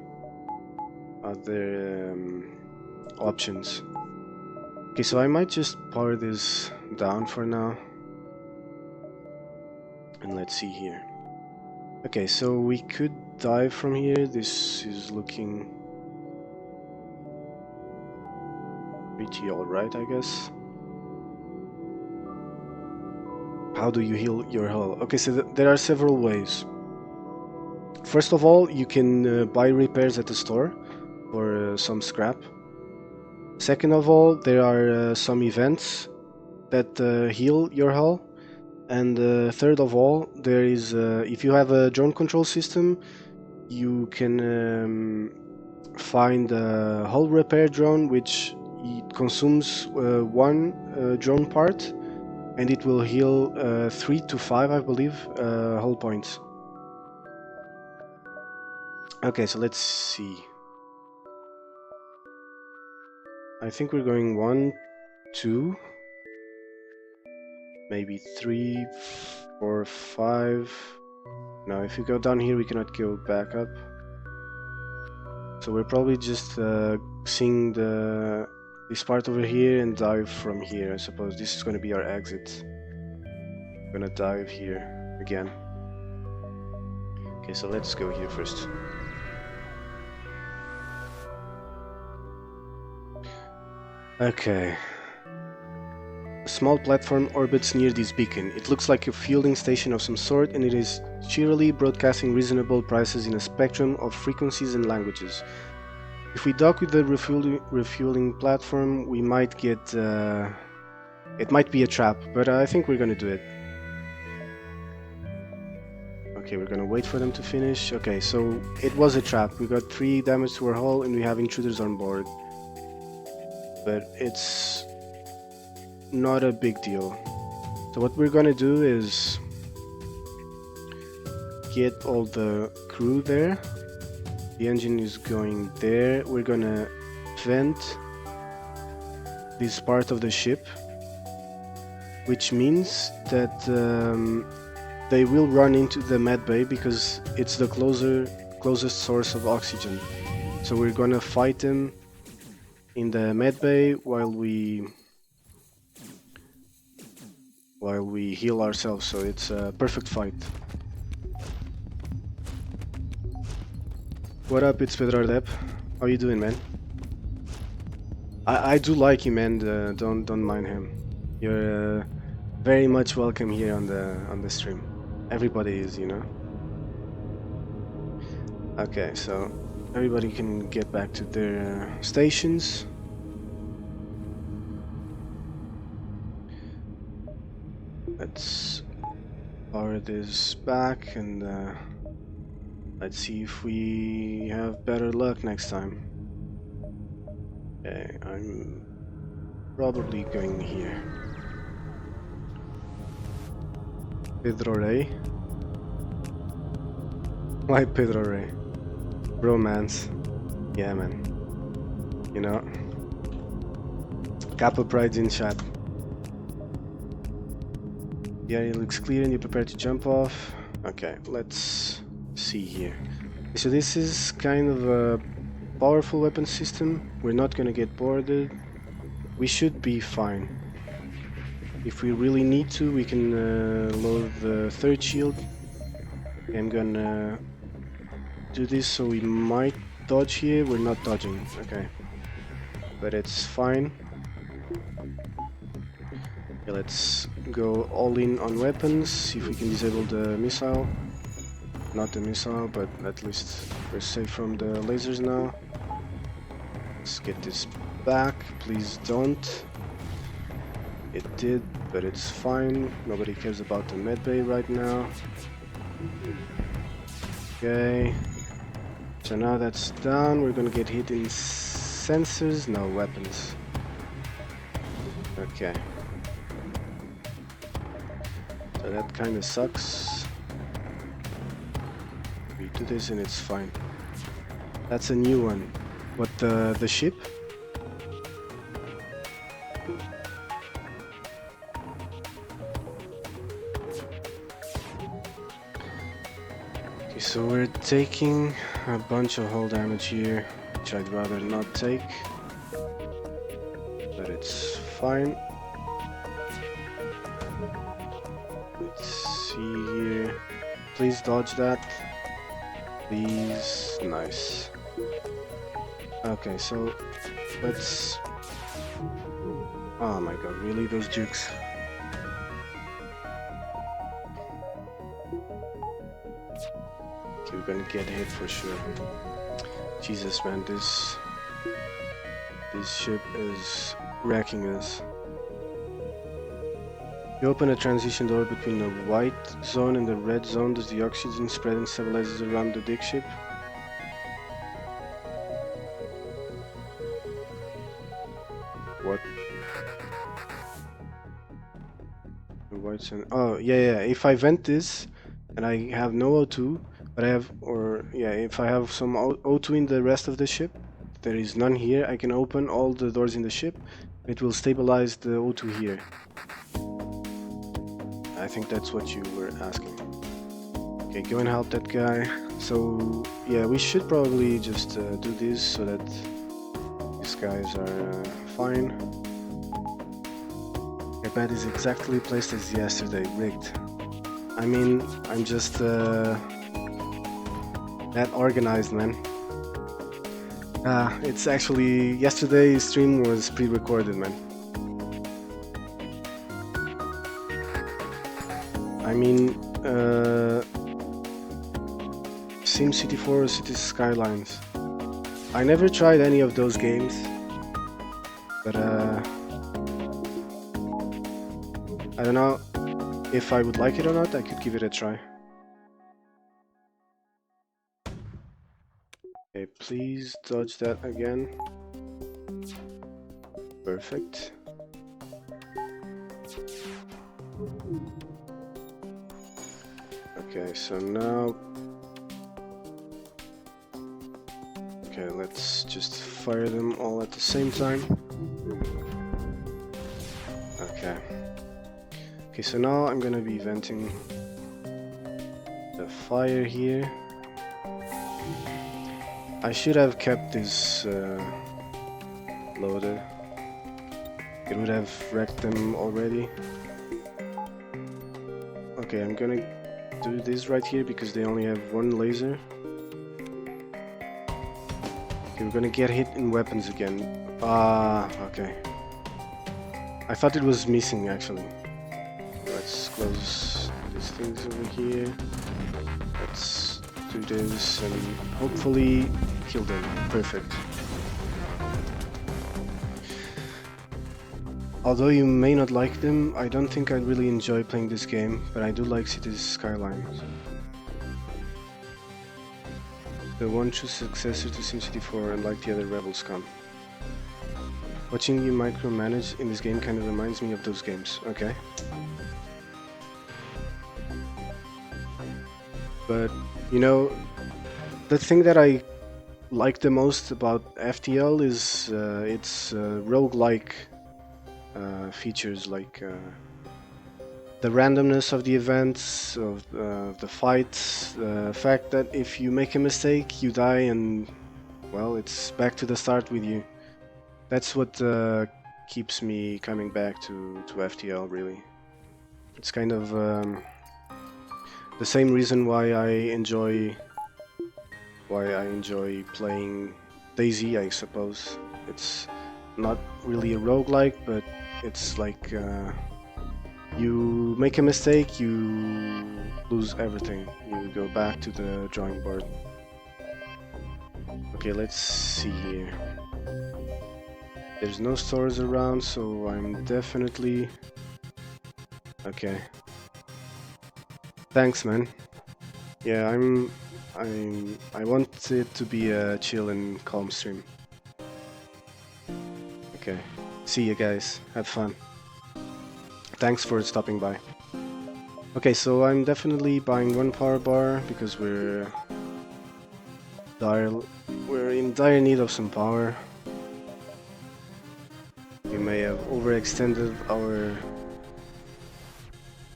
options. Okay, so I might just power this down for now. And let's see here. Okay, so we could dive from here. This is looking pretty alright, I guess. How do you heal your hull? Okay, so there are several ways. First of all, you can buy repairs at the store for some scrap. Second of all, there are some events that heal your hull. And third of all, there is if you have a drone control system, you can find a hull repair drone, which it consumes one drone part, and it will heal 3 to 5, I believe, hull points. Okay, so let's see. I think we're going 1, 2, maybe 3, 4, 5. Now, if you go down here, we cannot go back up. So we're probably just seeing this part over here and dive from here. I suppose this is going to be our exit. I'm gonna dive here again. Okay, so let's go here first. Okay. A small platform orbits near this beacon. It looks like a fueling station of some sort, and it is cheerily broadcasting reasonable prices in a spectrum of frequencies and languages. If we dock with the refueling platform, we might get... it might be a trap, but I think we're gonna do it. Okay, we're gonna wait for them to finish. Okay, so it was a trap. We got 3 damage to our hull and we have intruders on board. But it's not a big deal. So what we're gonna do is get all the crew there. The engine is going there. We're gonna vent this part of the ship, which means that they will run into the med bay because it's the closest source of oxygen. So we're gonna fight them in the med bay while we heal ourselves. So it's a perfect fight. What up? It's Pedro Ardep. How you doing, man? I do like him, man. Don't mind him. You're very much welcome here on the stream. Everybody is, you know. Okay, so everybody can get back to their stations. Let's power this back and let's see if we have better luck next time. Okay, I'm probably going here. Pedro Rey? Why Pedro Rey? Romance. Yeah, man. You know. Kappa Pride's in chat. The area looks clear and you're prepared to jump off. Okay, let's see here. So this is kind of a powerful weapon system. We're not gonna get boarded. We should be fine. If we really need to, we can load the third shield. I'm gonna do this, so we might dodge here. We're not dodging, okay. But it's fine. Okay, let's go all in on weapons, see if we can disable the missile. Not the missile, but at least we're safe from the lasers now. Let's get this back, please don't. It did, but it's fine. Nobody cares about the medbay right now. Okay. So now that's down, we're gonna get hit in sensors, no weapons. Okay. So that kinda sucks. We do this and it's fine. That's a new one. What, the ship? Okay, so we're taking a bunch of hull damage here, which I'd rather not take. But it's fine. Let's see here. Please dodge that. Please. Nice. Okay, so let's... Oh my god, really? Those jukes? Okay, we're gonna get hit for sure. Jesus, man, this ship is wrecking us. You open a transition door between the white zone and the red zone. Does the oxygen spread and stabilizes around the dig ship? What? The white zone. Oh, yeah. If I vent this and I have no O2, but I have, or yeah, if I have some O2 in the rest of the ship, there is none here. I can open all the doors in the ship. It will stabilize the O2 here. I think that's what you were asking. Okay, go and help that guy. So yeah, we should probably just do this so that these guys are fine. Your bed is exactly placed as yesterday, rigged. I mean, I'm just that organized, man. It's actually, yesterday's stream was pre-recorded, man. I mean, SimCity 4 or City Skylines. I never tried any of those games, but I don't know if I would like it or not. I could give it a try. Okay, please dodge that again. Perfect. Okay, so now... Okay, let's just fire them all at the same time. Okay. Okay, so now I'm gonna be venting the fire here. I should have kept this loaded. It would have wrecked them already. Okay, I'm gonna do this right here because they only have one laser. Okay, we're gonna get hit in weapons again. Okay. I thought it was missing actually. Let's close these things over here. Let's do this and hopefully kill them. Perfect. Although you may not like them, I don't think I really enjoy playing this game, but I do like Cities Skylines. The one true successor to SimCity 4, unlike the other Rebel scum. Watching you micromanage in this game kind of reminds me of those games, okay? But, you know, the thing that I like the most about FTL is its roguelike features, like the randomness of the events, of the fights, the fact that if you make a mistake you die and, well, it's back to the start with you. That's what keeps me coming back to FTL, really. It's kind of the same reason why I enjoy playing DayZ, I suppose. It's not really a roguelike, but it's like you make a mistake, you lose everything. You go back to the drawing board. Okay, let's see here. There's no stores around, so I'm definitely... Okay. Thanks, man. Yeah, I want it to be a chill and calm stream. Okay. See you guys. Have fun. Thanks for stopping by. Okay, so I'm definitely buying one power bar because we're We're in dire need of some power. We may have overextended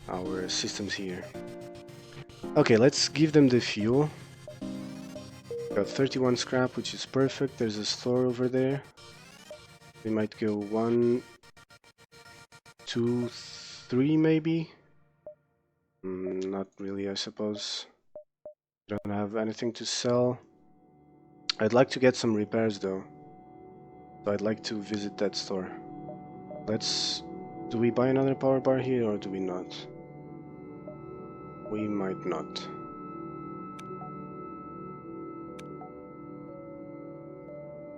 our systems here. Okay, let's give them the fuel. Got 31 scrap, which is perfect. There's a store over there. We might go 1, 2, 3 maybe. Not really, I suppose. Don't have anything to sell. I'd like to get some repairs though. So I'd like to visit that store. Do we buy another power bar here or do we not? We might not.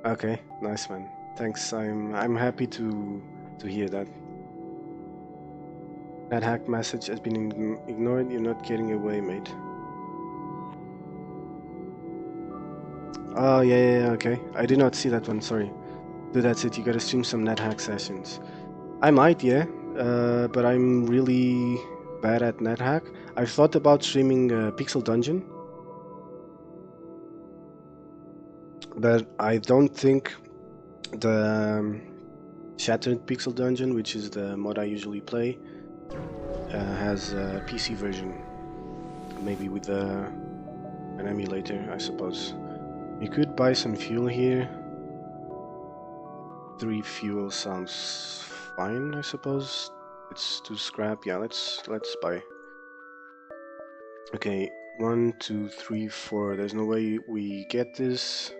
Okay, nice man. Thanks. I'm happy to hear that. That hack message has been ignored. You're not getting away, mate. Oh yeah, okay. I did not see that one. Sorry. Dude, that's it. You gotta stream some NetHack sessions. I might, yeah. But I'm really bad at NetHack. I've thought about streaming Pixel Dungeon, but I don't think the Shattered Pixel Dungeon, which is the mod I usually play, has a PC version. Maybe with an emulator, I suppose. We could buy some fuel here. 3 fuel sounds fine, I suppose. It's 2 scrap. Yeah, let's buy. Okay, 1, 2, 3, 4. There's no way we get this,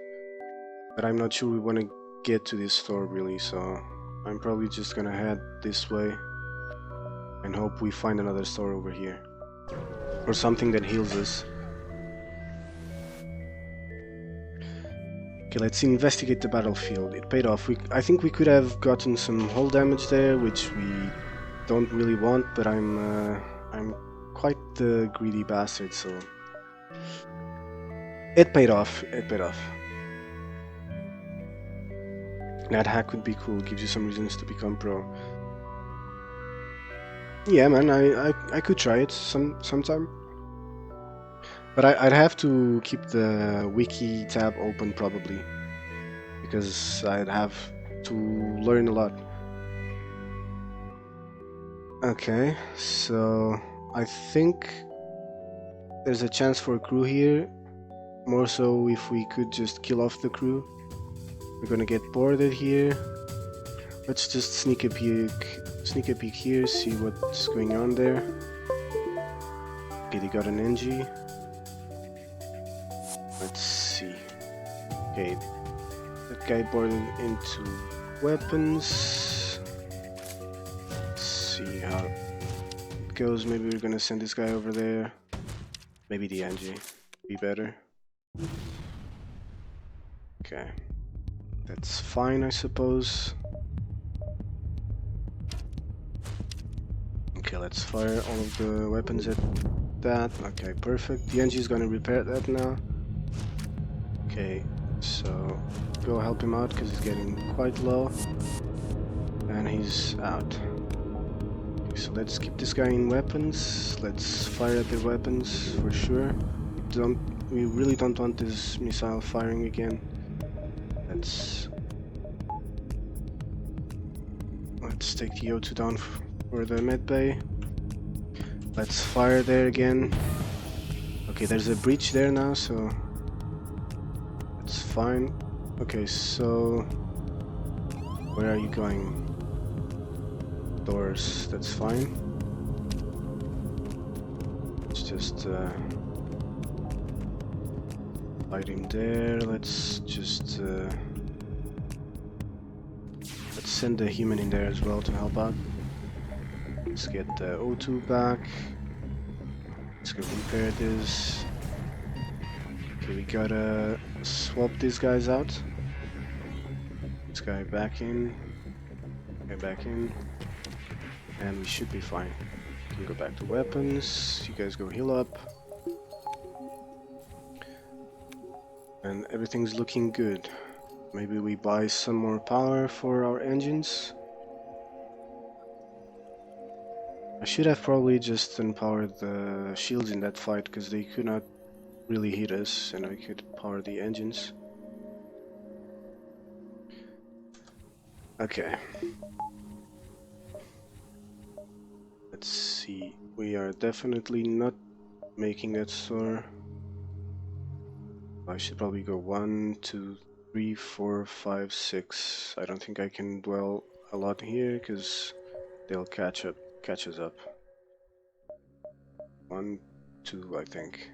but I'm not sure we want to get to this store really, so I'm probably just gonna head this way and hope we find another store over here or something that heals us. Okay, let's investigate the battlefield. It paid off. I think we could have gotten some hull damage there, which we don't really want, but I'm quite the greedy bastard, so it paid off. It paid off. That hack would be cool. Gives you some reasons to become pro. Yeah, man, I could try it sometime. But I'd have to keep the wiki tab open probably, because I'd have to learn a lot. Okay, so I think there's a chance for a crew here, more so if we could just kill off the crew. We're gonna get boarded here. Let's just sneak a peek here, see what's going on there. Okay, they got an NG. Let's see. Okay, that guy boarded into weapons. Let's see how it goes. Maybe we're gonna send this guy over there. Maybe the NG be better. Okay, that's fine, I suppose. Okay, let's fire all of the weapons at that. Okay, perfect. The NG is gonna repair that now. Okay, so go help him out because he's getting quite low. And he's out. Okay, so let's keep this guy in weapons. Let's fire at their weapons for sure. We really don't want this missile firing again. Let's take the O2 down for the med bay. Let's fire there again. Okay, there's a breach there now, so that's fine. Okay, so where are you going? Doors, that's fine. Let's just light him there. Let's just let's send the human in there as well to help out. Let's get the O2 back. Let's go repair this. Okay, we gotta swap these guys out. This guy back in. Guy back in. And we should be fine. We can go back to weapons. You guys go heal up. And everything's looking good. Maybe we buy some more power for our engines. I should have probably just empowered the shields in that fight because they could not really hit us, and I could power the engines. Okay. Let's see. We are definitely not making that store. I should probably go 1, 2, 3, 4, 5, 6. I don't think I can dwell a lot here because they'll catch us up. 1, 2, I think.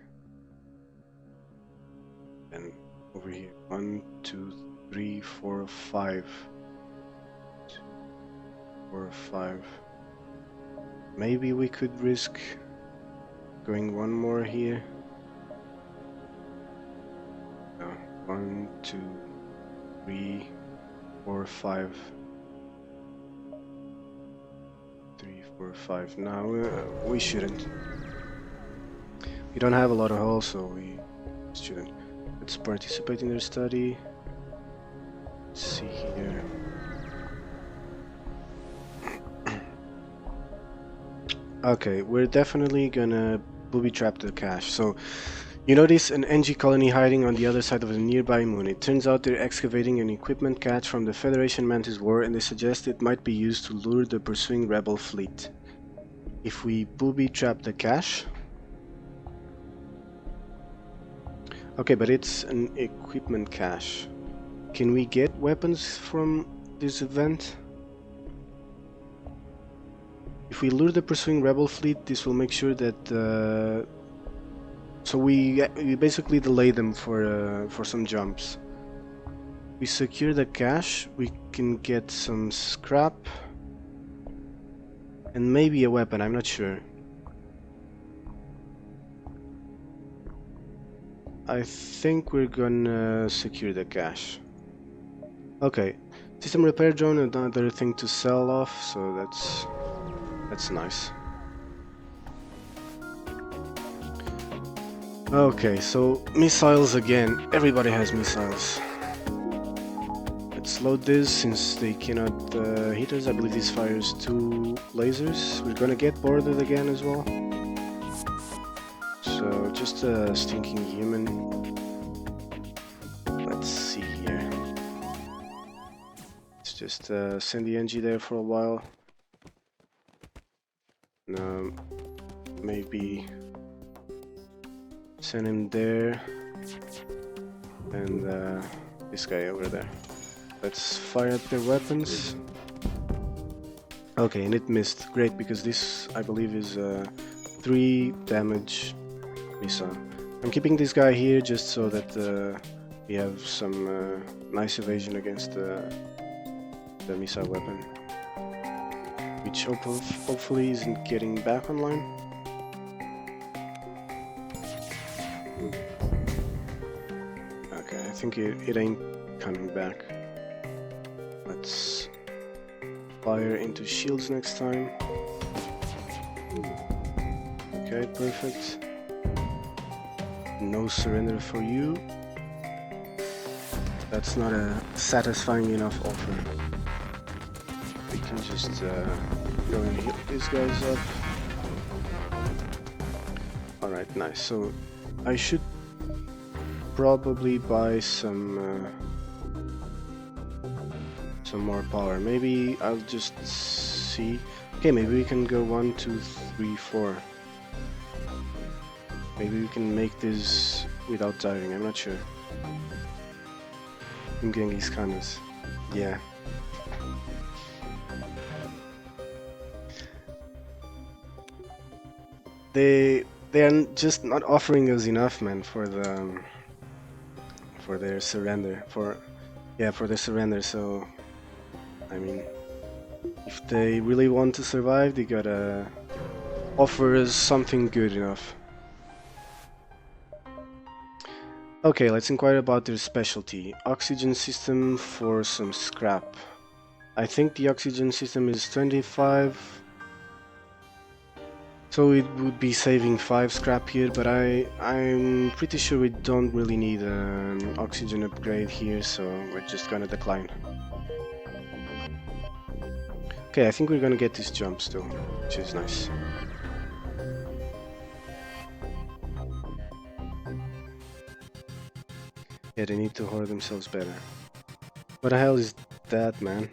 And over here, 1, 2, 3, 4, 5. 2, 4, 5. Maybe we could risk going one more here. No, 1, 2, 3, 4, 5. 3, 4, 5. No, we shouldn't. We don't have a lot of hull, so we shouldn't. Let's participate in their study. Let's see here. Okay, we're definitely gonna booby trap the cache. So you notice an NG colony hiding on the other side of a nearby moon. It turns out they're excavating an equipment cache from the Federation Mantis War, and they suggest it might be used to lure the pursuing rebel fleet. If we booby trap the cache... Okay, but it's an equipment cache. Can we get weapons from this event? If we lure the pursuing rebel fleet, this will make sure that so we basically delay them for some jumps. We secure the cache, we can get some scrap and maybe a weapon, I'm not sure. I think we're gonna secure the cache. Okay, system repair drone, another thing to sell off, so that's nice. Okay, so missiles again. Everybody has missiles. Let's load this since they cannot hit us. I believe this fires 2 lasers. We're gonna get boarded again as well. So just a stinking human. Let's see here. Let's just send the NG there for a while. Maybe send him there and this guy over there. Let's fire at their weapons. Okay, and it missed. Great, because this I believe is 3 damage missile. I'm keeping this guy here just so that we have some nice evasion against the missile weapon, which hopefully isn't getting back online. Okay, I think it ain't coming back. Let's fire into shields next time. Okay, perfect. No surrender for you. That's not a satisfying enough offer. We can just go and hit these guys up. Alright, nice. So I should probably buy some more power. Maybe I'll just see. Okay, maybe we can go 1, 2, 3, 4. Maybe we can make this without diving. I'm not sure. I'm getting these cannons. Yeah. They are just not offering us enough, man, for their surrender. For their surrender. So, I mean, if they really want to survive, they gotta offer us something good enough. Okay, let's inquire about their specialty. Oxygen system for some scrap. I think the oxygen system is 25. So it would be saving 5 scrap here, but I'm pretty sure we don't really need an oxygen upgrade here, so we're just gonna decline. Okay, I think we're gonna get these jumps though, which is nice. Yeah, they need to hold themselves better. What the hell is that, man?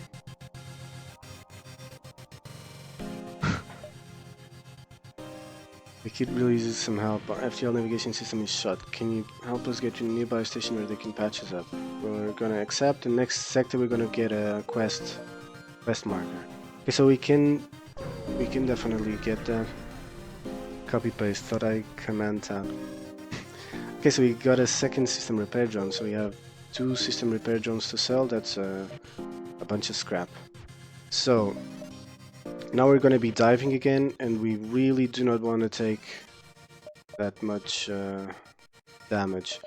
The kid really uses some help. Our FTL navigation system is shut. Can you help us get to a nearby station where they can patch us up? We're gonna accept. The next sector we're gonna get a quest marker. Okay, so we can definitely get that. Copy paste. Thought I command tab. Okay, so we got a second system repair drone. So we have 2 system repair drones to sell. That's a bunch of scrap. So now we're going to be diving again, and we really do not want to take that much damage.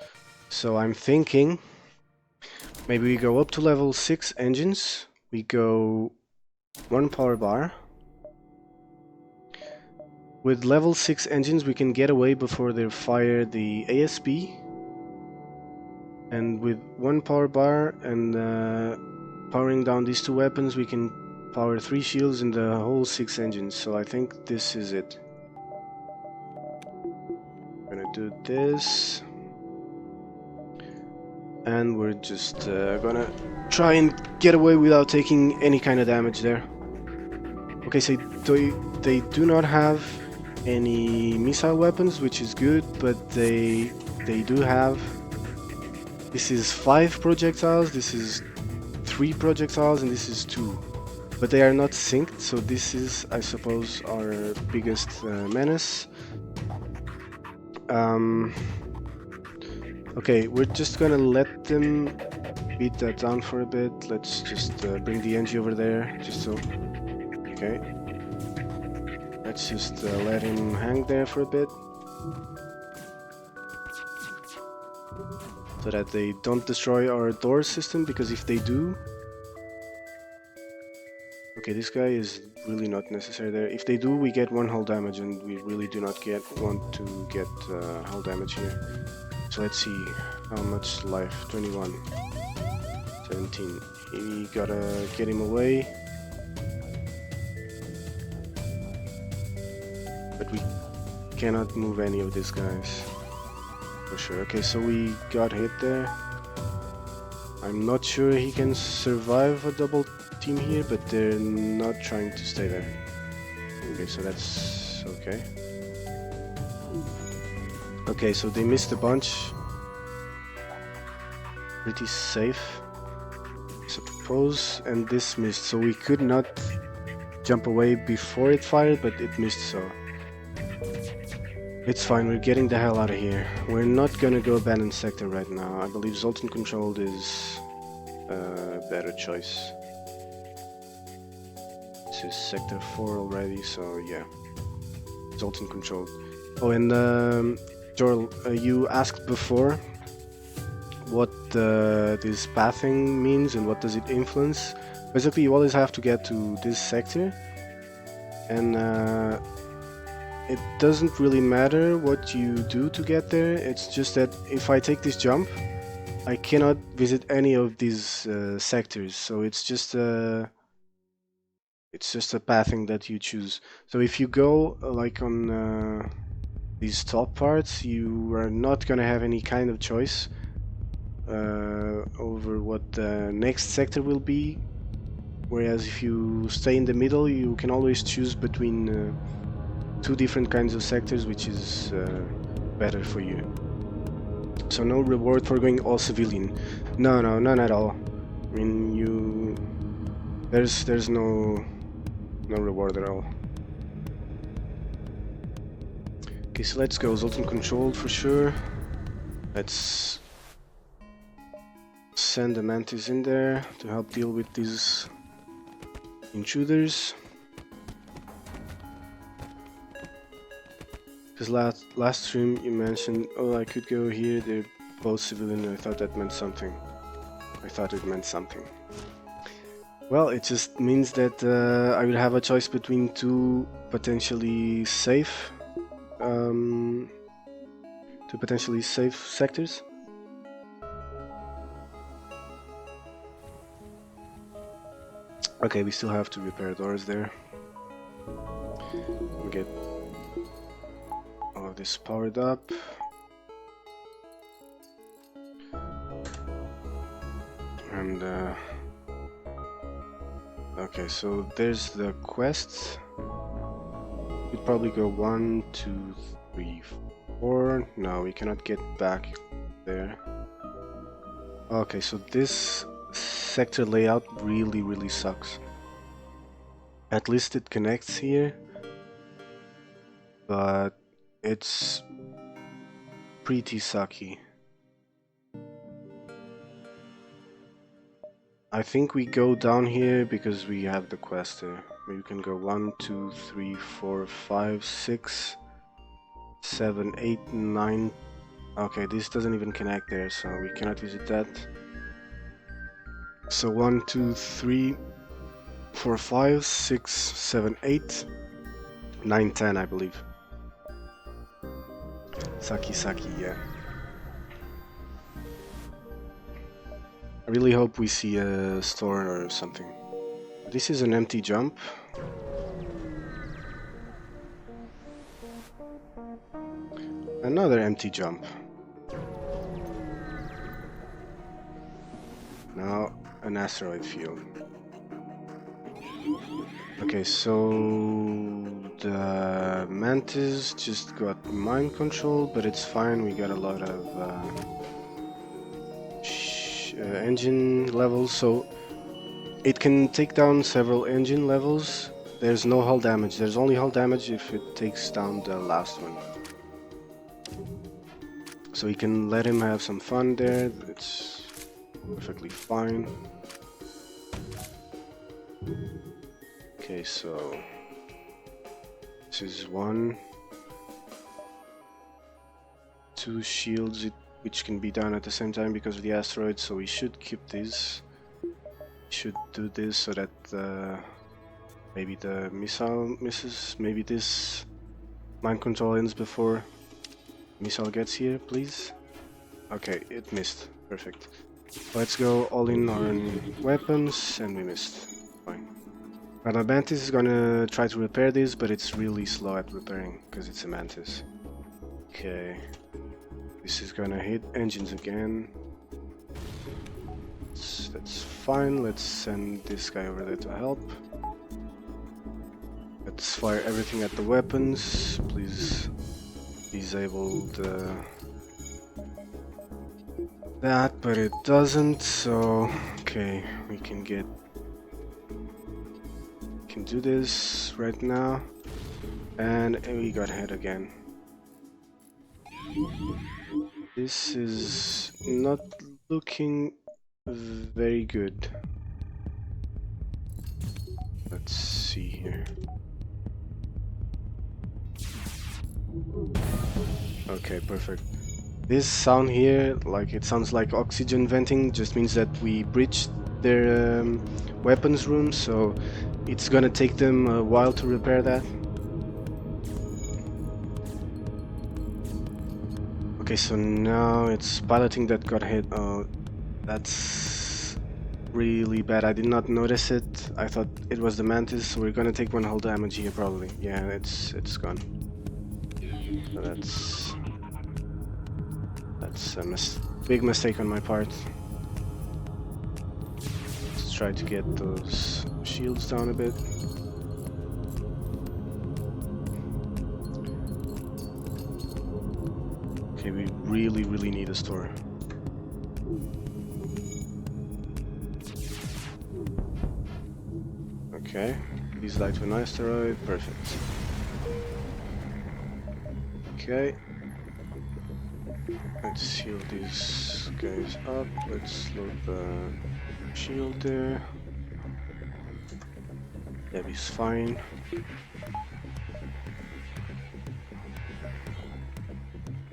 So I'm thinking maybe we go up to level 6 engines. We go 1 power bar. With level 6 engines we can get away before they fire the ASP. And with 1 power bar and powering down these 2 weapons we can power 3 shields in the whole 6 engines. So I think this is it. I'm gonna do this. And we're just gonna try and get away without taking any kind of damage there. Okay, so they do not have any missile weapons, which is good, but they do have... This is 5 projectiles, this is 3 projectiles, and this is 2. But they are not synced, so this is, I suppose, our biggest menace. Okay, we're just gonna let them beat that down for a bit. Let's just bring the NG over there, just so... Okay. Let's just let him hang there for a bit. So that they don't destroy our door system, because if they do... Okay, this guy is really not necessary there. If they do, we get 1 hull damage, and we really do not want to get hull damage here. So let's see, how much life? 21. 17. We gotta get him away. But we cannot move any of these guys. For sure. Okay, so we got hit there. I'm not sure he can survive a double team here, but they're not trying to stay there. Okay, so that's okay. Okay, so they missed a bunch. Pretty safe, I suppose, and this missed, so we could not jump away before it fired, but it missed, so it's fine. We're getting the hell out of here. We're not gonna go abandoned sector right now. I believe Zoltan controlled is a better choice. This is sector 4 already, so yeah, Zoltan controlled. Oh, and Jorl, you asked before what this pathing means and what does it influence. Basically, you always have to get to this sector, and it doesn't really matter what you do to get there. It's just that if I take this jump, I cannot visit any of these sectors, so it's just a pathing that you choose. So if you go like on these top parts, you are not gonna have any kind of choice over what the next sector will be, whereas if you stay in the middle you can always choose between 2 different kinds of sectors, which is better for you. So no reward for going all civilian. No, none at all. I mean, there's no reward at all. Okay, so let's go. Zoltan controlled for sure. Let's send the Mantis in there to help deal with these intruders. Because last stream you mentioned, oh, I could go here, they're both civilian, I thought that meant something. I thought it meant something. Well, it just means that I will have a choice between 2 potentially safe sectors. Okay, we still have to repair doors there. We get all of this powered up. I'm the... Okay, so there's the quests. We'd probably go 1, 2, 3, 4. No, we cannot get back there. Okay, so this sector layout really sucks. At least it connects here, but it's pretty sucky. I think we go down here because we have the quest here. We can go 1, 2, 3, 4, 5, 6, 7, 8, 9. Okay, this doesn't even connect there, so we cannot visit that. So 1, 2, 3, 4, 5, 6, 7, 8, 9, 10, I believe. Saki, yeah. I really hope we see a store or something. This is an empty jump. Another empty jump. Now an asteroid field. Okay, so the mantis just got mind control, but it's fine. We got a lot of engine levels, so it can take down several engine levels. There's no hull damage. There's only hull damage if it takes down the last one. So we can let him have some fun there. It's perfectly fine. Okay, so this is 1, 2 shields, which can be done at the same time because of the asteroid, so we should keep these. Should do this so that maybe the missile misses. Maybe this mind control ends before missile gets here, please. Okay, it missed. Perfect. Let's go all in on weapons, and we missed. Fine. Now the mantis is gonna try to repair this, but it's really slow at repairing because it's a mantis. Okay. This is gonna hit engines again. That's fine. Let's send this guy over there to help. Let's fire everything at the weapons. Please disable that, but it doesn't. So okay, we can do this right now, and we got hit again. This is not looking very good. Let's see here. Okay, perfect. This sound here, like it sounds like oxygen venting, just means that we breached their weapons room, so it's gonna take them a while to repair that. Okay, so now it's piloting that got hit. Oh, that's really bad. I did not notice it. I thought it was the mantis, so we're gonna take one hull damage here probably. Yeah, it's gone. So that's a big mistake on my part. Let's try to get those shields down a bit. Okay, we really need a store. Okay, please die to an asteroid. Perfect. Okay. Let's heal these guys up. Let's load the shield there. Debbie's fine.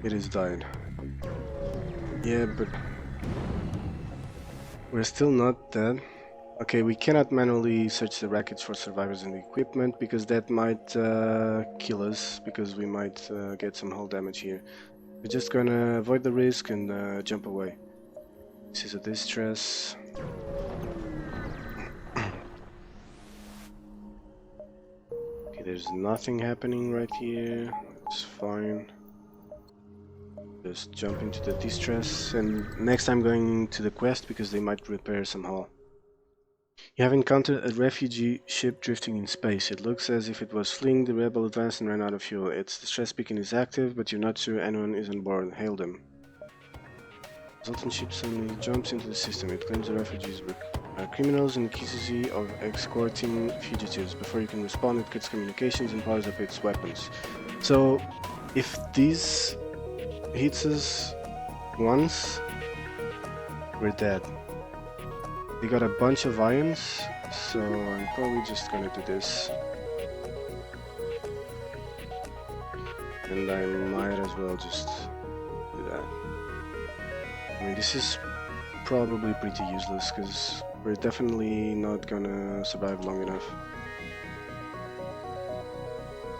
It is died. Yeah, but we're still not dead. Okay, we cannot manually search the wreckage for survivors and equipment because that might kill us, because we might get some hull damage here. We're just gonna avoid the risk and jump away. This is a distress. Okay, there's nothing happening right here. It's fine. Just jump into the distress, and next I'm going to the quest because they might repair some hull. You have encountered a refugee ship drifting in space. It looks as if it was fleeing the rebel advance and ran out of fuel. Its distress beacon is active, but you're not sure anyone is on board. Hail them. Resultant ship suddenly jumps into the system. It claims the refugees are criminals and accuses you of escorting fugitives. Before you can respond, it cuts communications and powers up its weapons. So, if this hits us once, we're dead. They got a bunch of ions, so I'm probably just gonna do this. And I might as well just do that. I mean, this is probably pretty useless because we're definitely not gonna survive long enough.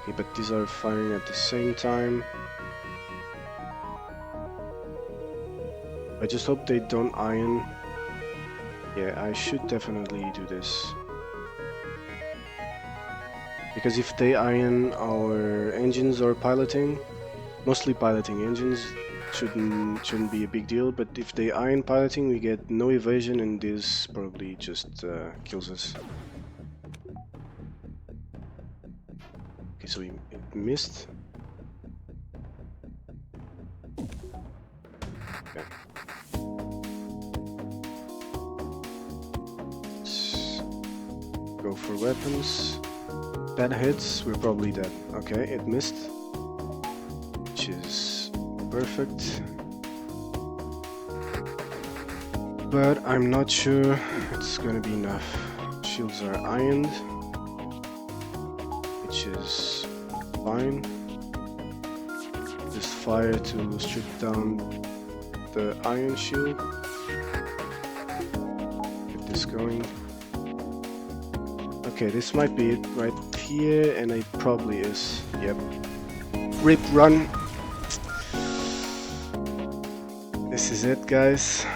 Okay, but these are firing at the same time. I just hope they don't iron. Yeah, I should definitely do this. Because if they iron our engines or piloting, mostly piloting engines, shouldn't be a big deal, but if they iron piloting we get no evasion and this probably just kills us. Okay, so it missed. Okay. Let's go for weapons. That hits, we're probably dead. Okay, it missed, which is perfect. But I'm not sure it's gonna be enough. Shields are ironed, which is fine. Just fire to strip down the iron shield. Get this going. Okay, this might be it right here, and it probably is. Yep. Rip, run! This is it, guys.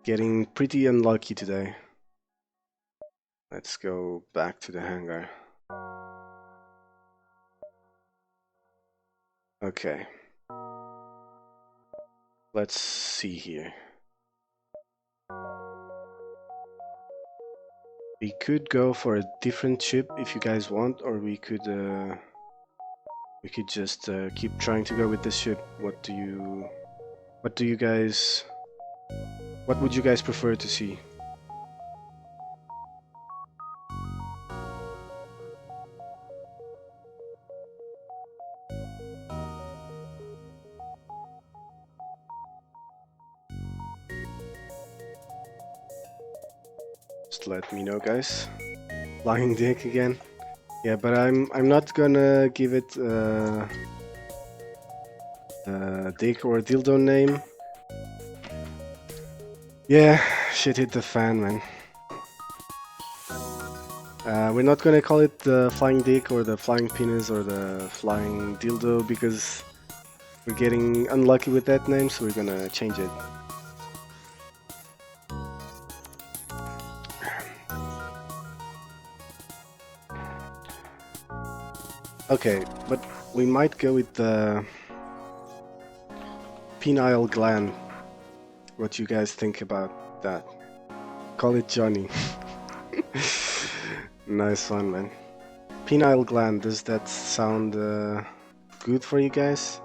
Getting pretty unlucky today. Let's go back to the hangar. Okay. Let's see here. We could go for a different ship if you guys want, or we could just keep trying to go with this ship. What would you guys prefer to see? Just let me know, guys. Flying dick again. Yeah, but I'm not gonna give it a dick or a dildo name. Yeah, shit hit the fan, man. We're not gonna call it the flying dick or the flying penis or the flying dildo because we're getting unlucky with that name, so we're gonna change it. Okay, but we might go with the penile gland. What do you guys think about that? Call it Johnny. Nice one, man. Penile gland, does that sound good for you guys?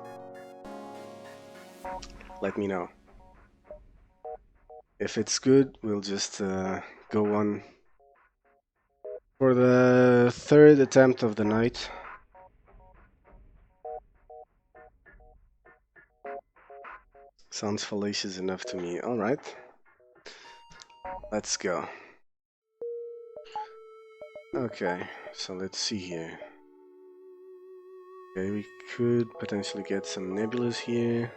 Let me know. If it's good, we'll just go on for the third attempt of the night. Sounds fallacious enough to me. Alright. Let's go. Okay, so let's see here. Okay, we could potentially get some nebulas here.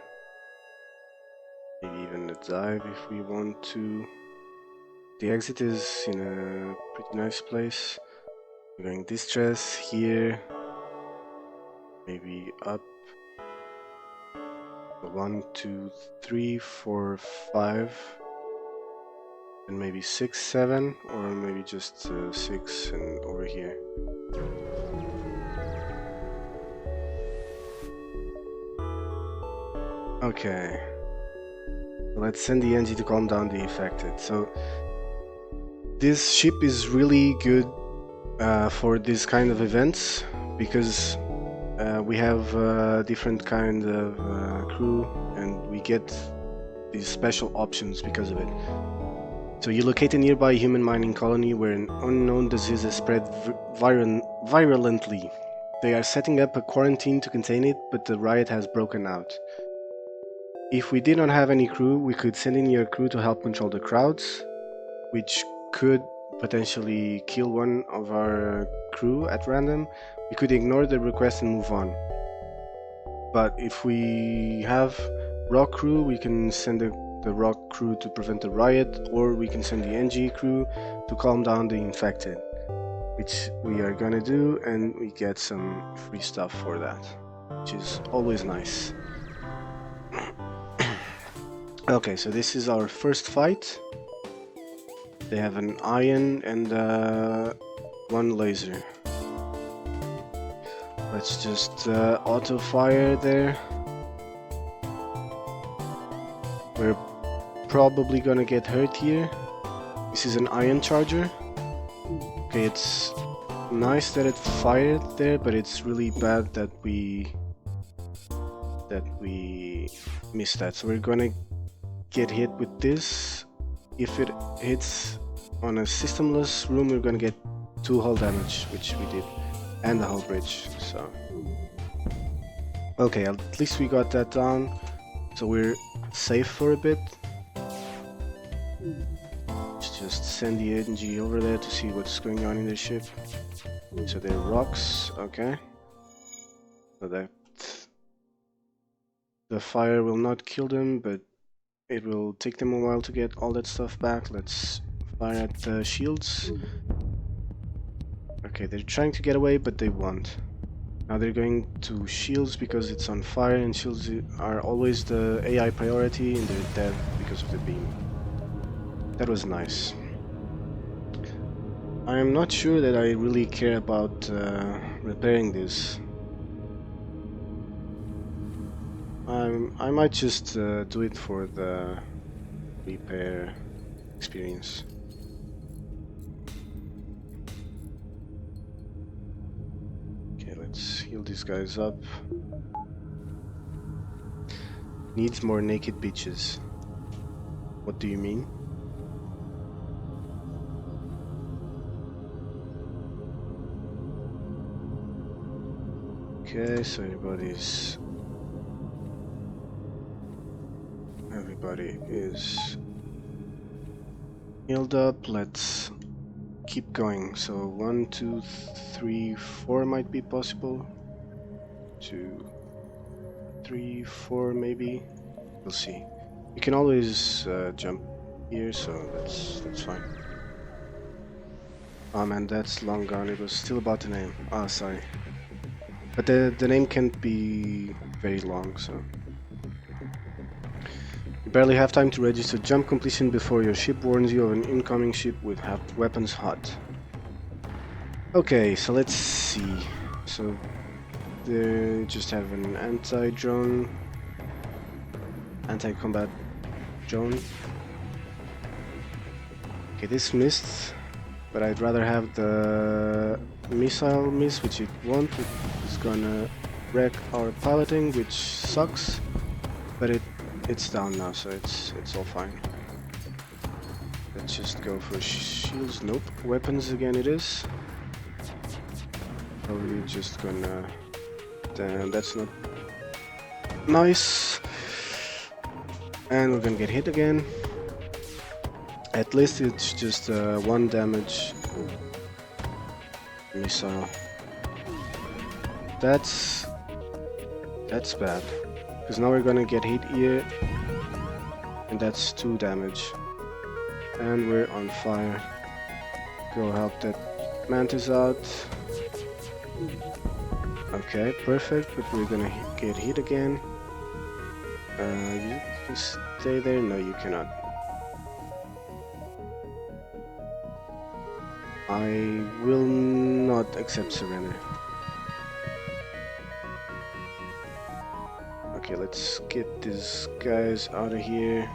Maybe even a dive if we want to. The exit is in a pretty nice place. We're going distress here. Maybe up. 1, 2, 3, 4, 5. And maybe 6, 7. Or maybe just 6 and over here. Okay. Let's send the NG to calm down the affected. So this ship is really good for this kind of events because we have different kind of crew and we get these special options because of it. So you locate a nearby human mining colony where an unknown disease has spread virulently. They are setting up a quarantine to contain it, but the riot has broken out. If we did not have any crew, we could send in your crew to help control the crowds, which could potentially kill one of our crew at random. We could ignore the request and move on. But if we have rock crew, we can send the rock crew to prevent the riot, or we can send the NG crew to calm down the infected, which we are gonna do, and we get some free stuff for that, which is always nice. Okay, so this is our first fight. They have an iron and one laser. Let's just auto fire there. We're probably gonna get hurt here. This is an iron charger. Okay, it's nice that it fired there, but it's really bad that we missed that. So we're gonna get hit with this. If it hits on a systemless room, we're gonna get 2 hull damage, which we did, and the hull bridge. So okay, at least we got that down, so we're safe for a bit. Let's just send the NG over there to see what's going on in their ship. So they're rocks, okay. So that the fire will not kill them, but it will take them a while to get all that stuff back. Let's fire at the shields. Okay, they're trying to get away, but they won't. Now they're going to shields because it's on fire, and shields are always the AI priority, and they're dead because of the beam. That was nice. I am not sure that I really care about repairing this. I might just do it for the repair experience. Okay, let's heal these guys up. Needs more naked beaches. What do you mean? Okay, so everybody is healed up. Let's keep going. So 1, 2, 3, 4 might be possible. 2, 3, 4 maybe. We'll see. You can always jump here, so that's fine. Oh man, that's long gone. It was still about the name. Ah, sorry. But the name can't be very long, so. You barely have time to register jump completion before your ship warns you of an incoming ship with weapons hot. Okay, so let's see. So they just have an anti-drone, anti-combat drone. Okay, this missed, but I'd rather have the missile miss, which it won't. It's gonna wreck our piloting, which sucks, but it's down now, so it's all fine. Let's just go for shields. Nope, weapons again it is. Probably just gonna... Damn, that's not nice. And we're gonna get hit again. At least it's just 1 damage missile. That's bad, because now we're gonna get hit here, and that's 2 damage. And we're on fire. Go help that mantis out. Okay, perfect, but we're gonna get hit again. You can stay there? No, you cannot. I will not accept surrender. Okay, Okay, let's get these guys out of here.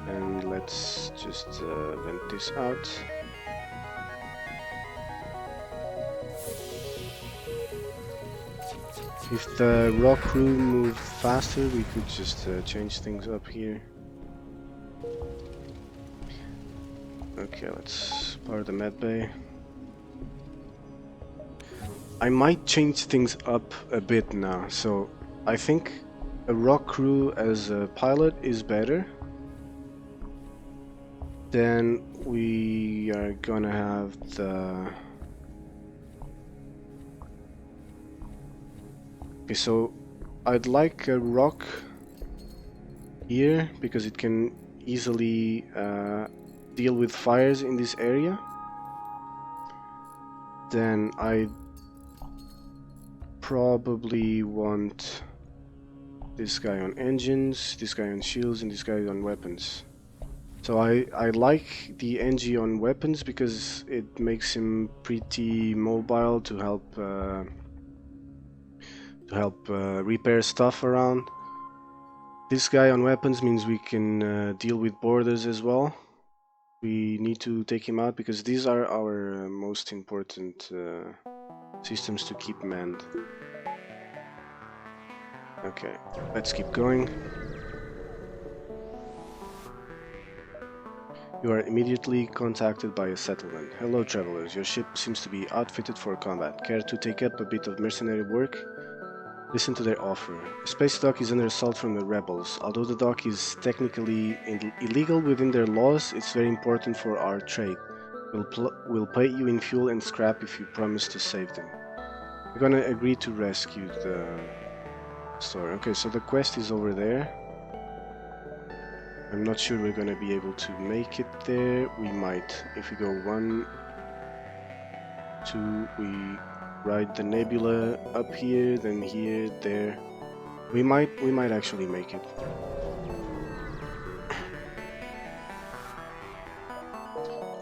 And let's just vent this out. If the rock crew moved faster, we could just change things up here. Okay, let's power the med bay. I might change things up a bit now, so I think a rock crew as a pilot is better. Then we are gonna have the... Okay, so I'd like a rock here because it can easily deal with fires in this area. Then I probably want this guy on engines, this guy on shields, and this guy on weapons. So I like the NG on weapons because it makes him pretty mobile to help repair stuff around. This guy on weapons means we can deal with borders as well. We need to take him out because these are our most important systems to keep manned. Okay, let's keep going. You are immediately contacted by a settlement. Hello travelers, your ship seems to be outfitted for combat. Care to take up a bit of mercenary work? Listen to their offer. The space dock is under assault from the rebels. Although the dock is technically illegal within their laws, it's very important for our trade. We'll pay you in fuel and scrap if you promise to save them. We're gonna agree to rescue the store. Okay, so the quest is over there. I'm not sure we're gonna be able to make it there. We might. If we go 1, 2, we ride the nebula up here, then here, there. We might actually make it.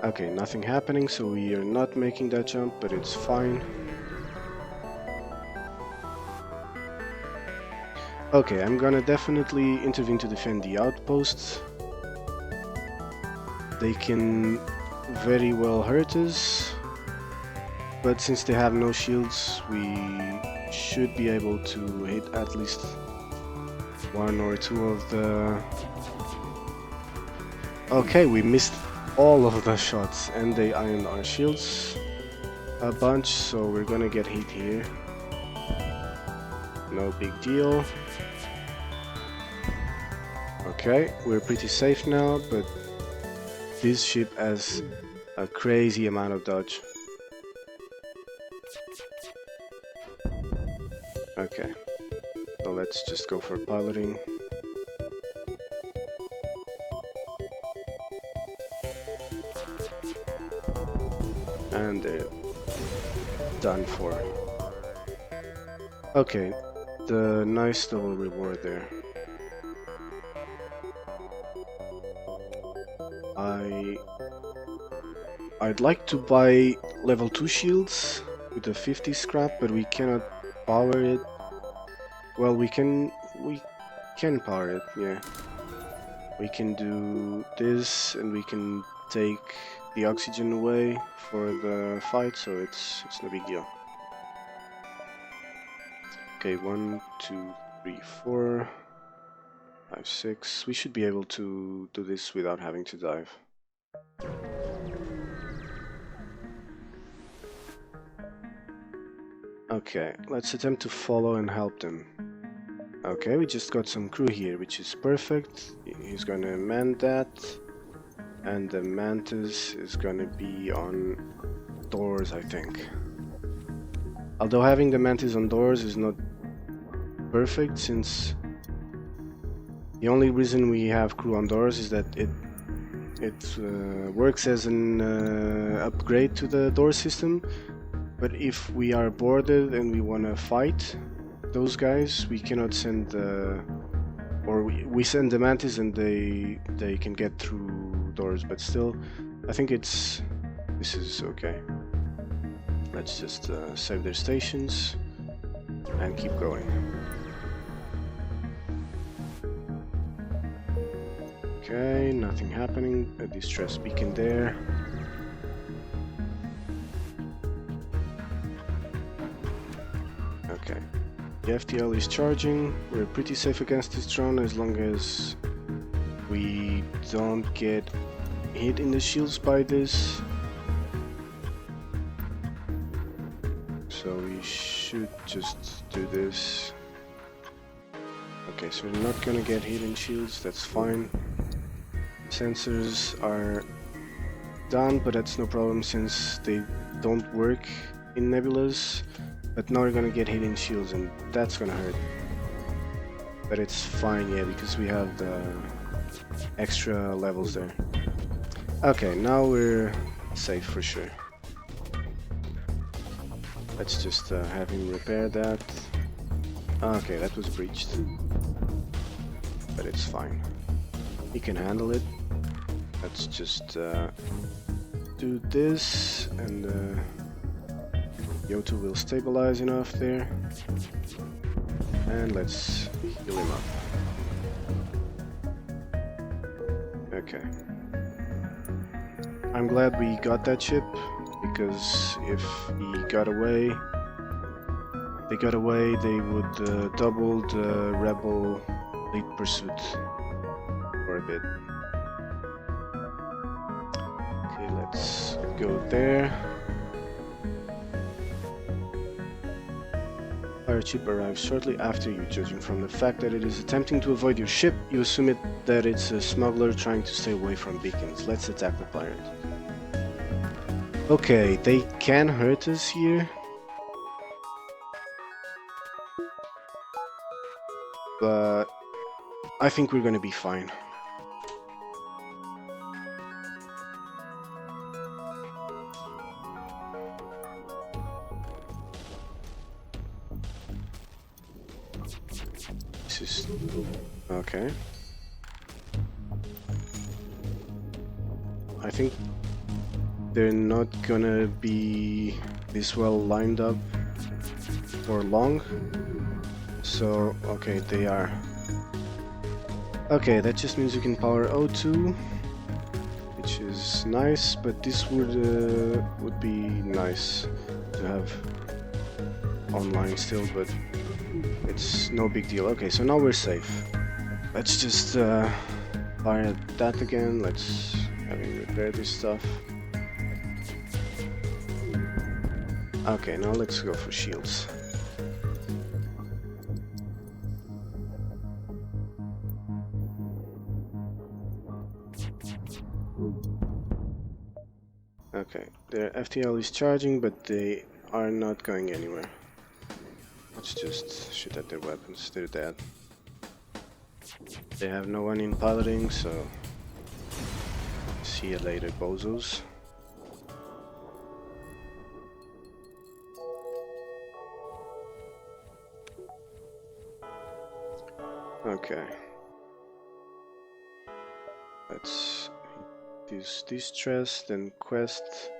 Okay, nothing happening, so we are not making that jump, but it's fine. Okay, I'm gonna definitely intervene to defend the outposts. They can very well hurt us, but since they have no shields, we should be able to hit at least 1 or 2 of the... Okay, we missed all of the shots and they ironed our shields a bunch, so we're gonna get hit here. No big deal. Okay, we're pretty safe now, but this ship has a crazy amount of dodge. Okay, so let's just go for piloting. And they're done for. Okay, the nice double reward there. I'd like to buy level 2 shields with a 50 scrap, but we cannot power it. Well, we can power it, yeah. We can do this and we can take the oxygen away for the fight, so it's no big deal. Okay, 1, 2, 3, 4, 5, 6. We should be able to do this without having to dive. Okay, let's attempt to follow and help them. Okay, we just got some crew here, which is perfect. He's gonna man that. And the mantis is gonna be on doors, I think. Although having the mantis on doors is not perfect, since the only reason we have crew on doors is that it works as an upgrade to the door system. But if we are boarded and we want to fight those guys, we cannot send or we send the mantis and they can get through doors. But still, I think this is okay. Let's just save their stations and keep going. Okay, nothing happening. A distress beacon there. Okay. The FTL is charging. We're pretty safe against this drone as long as we don't get hit in the shields by this. So we should just do this. Okay, so we're not gonna get hit in shields, that's fine. Sensors are down, but that's no problem since they don't work in nebulas. But now we're gonna get hit in shields and that's gonna hurt. But it's fine, yeah, because we have the extra levels there. Okay, now we're safe for sure. Let's just have him repair that. Okay, that was breached. But it's fine. He can handle it. Let's just do this and Yoto will stabilize enough there. And let's heal him up. Okay. I'm glad we got that ship, because if he got away, they would double the rebel lead pursuit for a bit. Okay, let's go there. Fire ship arrives shortly after you. Judging from the fact that it is attempting to avoid your ship, you assume that it's a smuggler trying to stay away from beacons. Let's attack the pirate. Okay, they can hurt us here. But I think we're gonna be fine. This is okay. I think they're not gonna be this well lined up for long. So, okay, they are. Okay, that just means you can power O2, which is nice, but this would be nice to have online still, but it's no big deal. Okay, so now we're safe. Let's just fire that again. Let's have him repair this stuff. Okay, now let's go for shields. Okay, their FTL is charging, but they are not going anywhere. Let's just shoot at their weapons, they're dead. They have no one in piloting, so see you later, bozos. Okay. Let's use distress, then quest.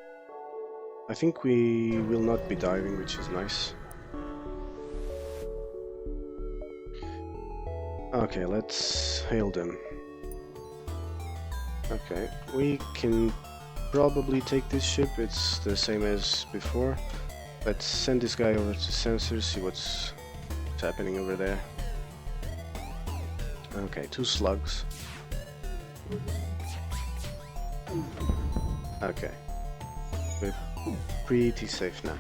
I think we will not be diving, which is nice. Okay, let's hail them. Okay, we can probably take this ship, it's the same as before. Let's send this guy over to sensors, see what's happening over there. Okay, 2 slugs. Okay, we're pretty safe now.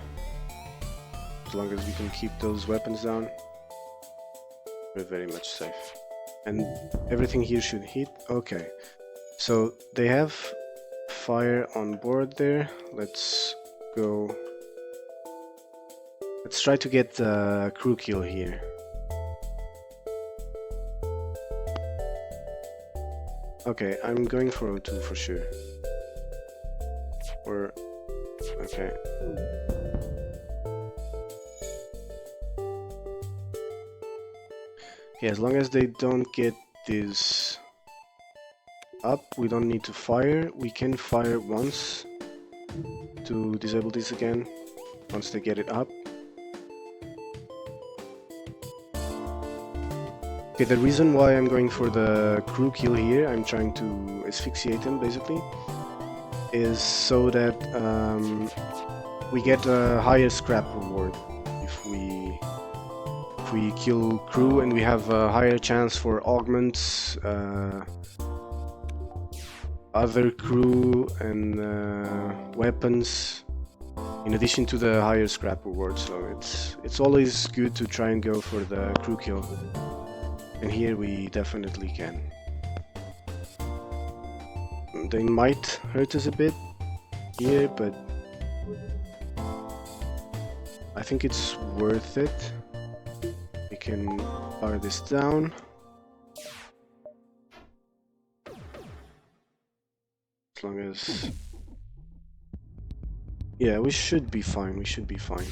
As long as we can keep those weapons down, we're very much safe. And everything here should hit. Okay, so they have fire on board there. Let's go. Let's try to get the crew kill here. Okay, I'm going for O2 for sure. Or okay. Yeah, as long as they don't get this up, we don't need to fire. We can fire once to disable this again, once they get it up. Okay, the reason why I'm going for the crew kill here, I'm trying to asphyxiate him basically, is so that we get a higher scrap reward if we kill crew, and we have a higher chance for augments, other crew, and weapons, in addition to the higher scrap reward. So it's always good to try and go for the crew kill, and here we definitely can. They might hurt us a bit here, but I think it's worth it. We can power this down. As long as... yeah, we should be fine, we should be fine.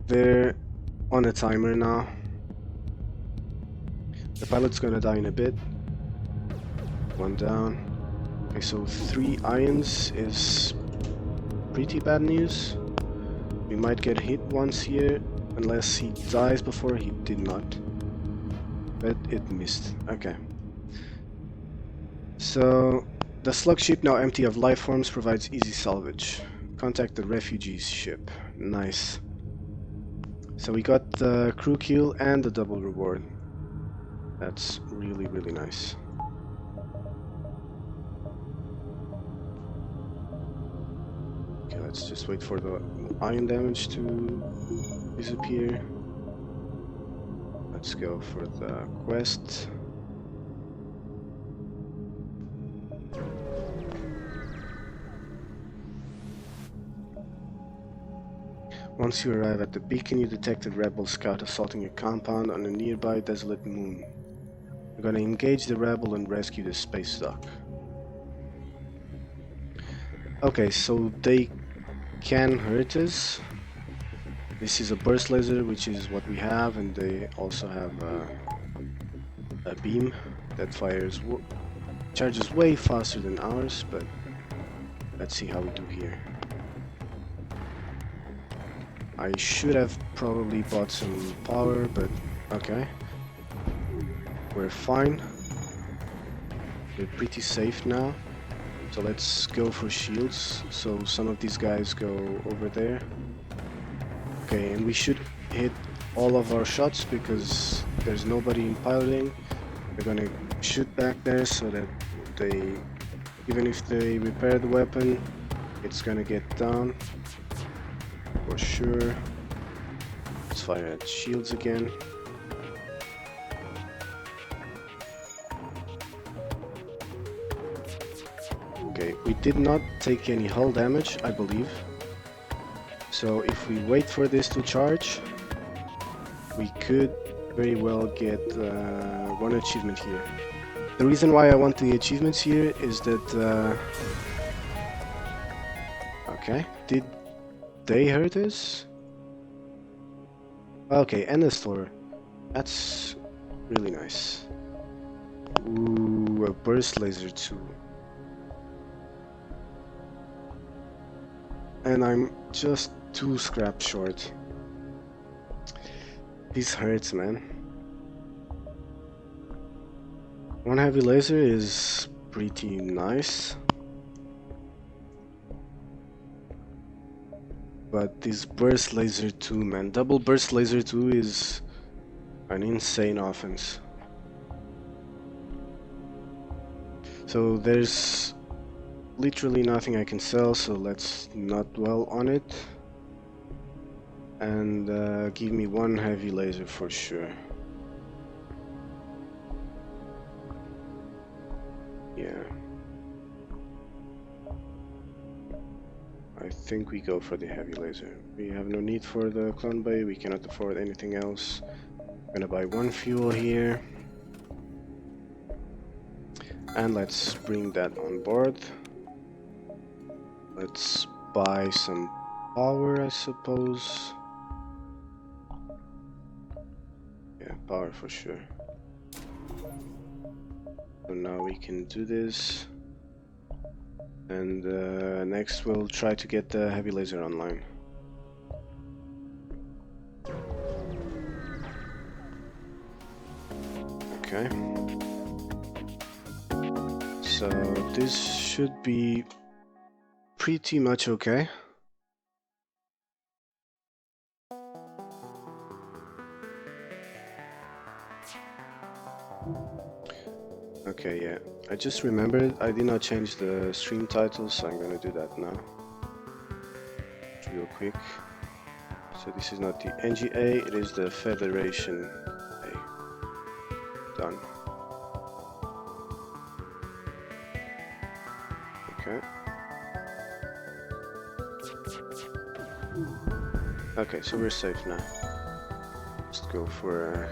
They're on a timer now. The pilot's gonna die in a bit. One down. Okay, so 3 ions is pretty bad news. We might get hit once here, unless he dies before. He did not. But it missed. Okay. So, the slug ship, now empty of life forms, provides easy salvage. Contact the refugees ship. Nice. So we got the crew kill and the double reward. That's really, really nice. Okay, let's just wait for the ion damage to disappear. Let's go for the quest. Once you arrive at the beacon, you detect a rebel scout assaulting a compound on a nearby desolate moon. You're gonna engage the rebel and rescue the space dock. Okay, so they can hurt us. This is a burst laser, which is what we have, and they also have a beam that charges way faster than ours, but let's see how we do here. I should have probably bought some power, but okay. We're fine. We're pretty safe now. So let's go for shields. So some of these guys go over there. Okay, and we should hit all of our shots because there's nobody in piloting. They're gonna shoot back there so that they, even if they repair the weapon, it's gonna get down for sure. Let's fire at shields again. Okay, we did not take any hull damage, I believe. So if we wait for this to charge, we could very well get one achievement here. The reason why I want the achievements here is that... okay, did they hurt us? Okay, and a store. That's really nice. Ooh, a burst laser too. And I'm just 2 scrap short. This hurts, man. 1 heavy laser is pretty nice. But this burst laser 2, man. Double burst laser 2 is an insane offense. So there's literally nothing I can sell, so let's not dwell on it. And give me 1 heavy laser for sure. Yeah. I think we go for the heavy laser. We have no need for the clone bay, we cannot afford anything else. I'm gonna buy 1 fuel here. And let's bring that on board. Let's buy some power, I suppose. Yeah, power for sure. So now we can do this. And next we'll try to get the heavy laser online. Okay. So this should be pretty much okay. Okay, yeah. I just remembered I did not change the stream title, so I'm gonna do that now. Real quick. So this is not the NGA, it is the Federation A. Done. Okay. Okay, so we're safe now. Just go for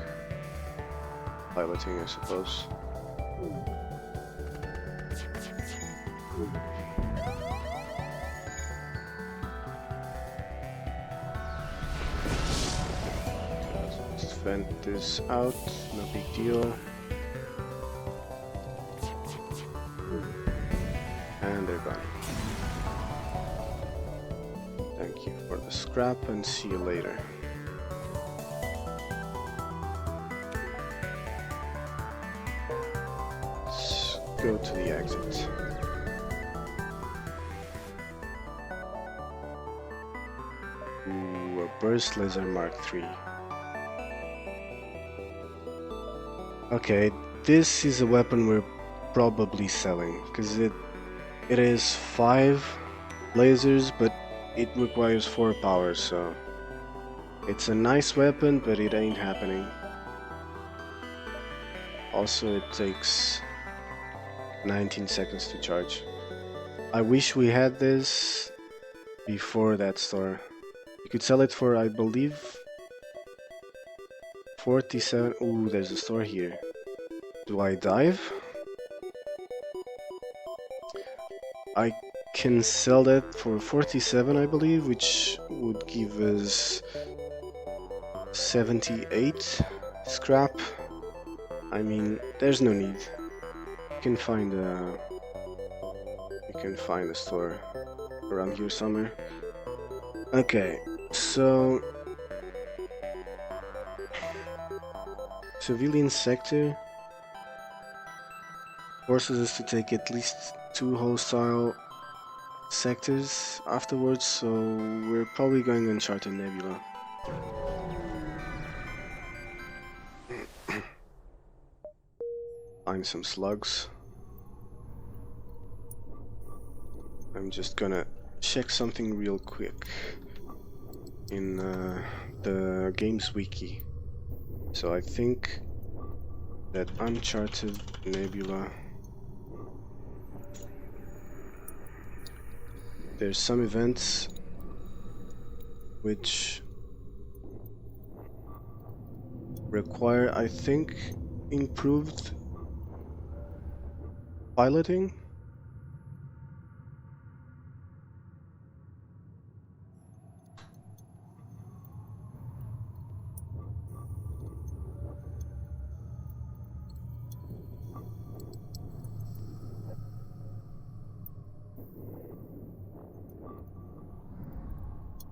piloting, I suppose. Let's vent this out, no big deal. And they're gone. Thank you for the scrap and see you later. Let's go to the exit. Ooh, a burst laser Mark III. Okay, this is a weapon we're probably selling, because it is 5 lasers, but it requires 4 power, so it's a nice weapon, but it ain't happening. Also, it takes 19 seconds to charge. I wish we had this before that store. You could sell it for, I believe, 47. Ooh, there's a store here. Do I dive? I can sell that for 47, I believe, which would give us 78 scrap. I mean, there's no need. You can find a store around here somewhere. Okay, so civilian sector forces us to take at least 2 hostile sectors afterwards, so we're probably going Uncharted Nebula. Find some slugs. I'm just gonna check something real quick in the games wiki. So I think that Uncharted Nebula, there's some events which require, I think, improved piloting.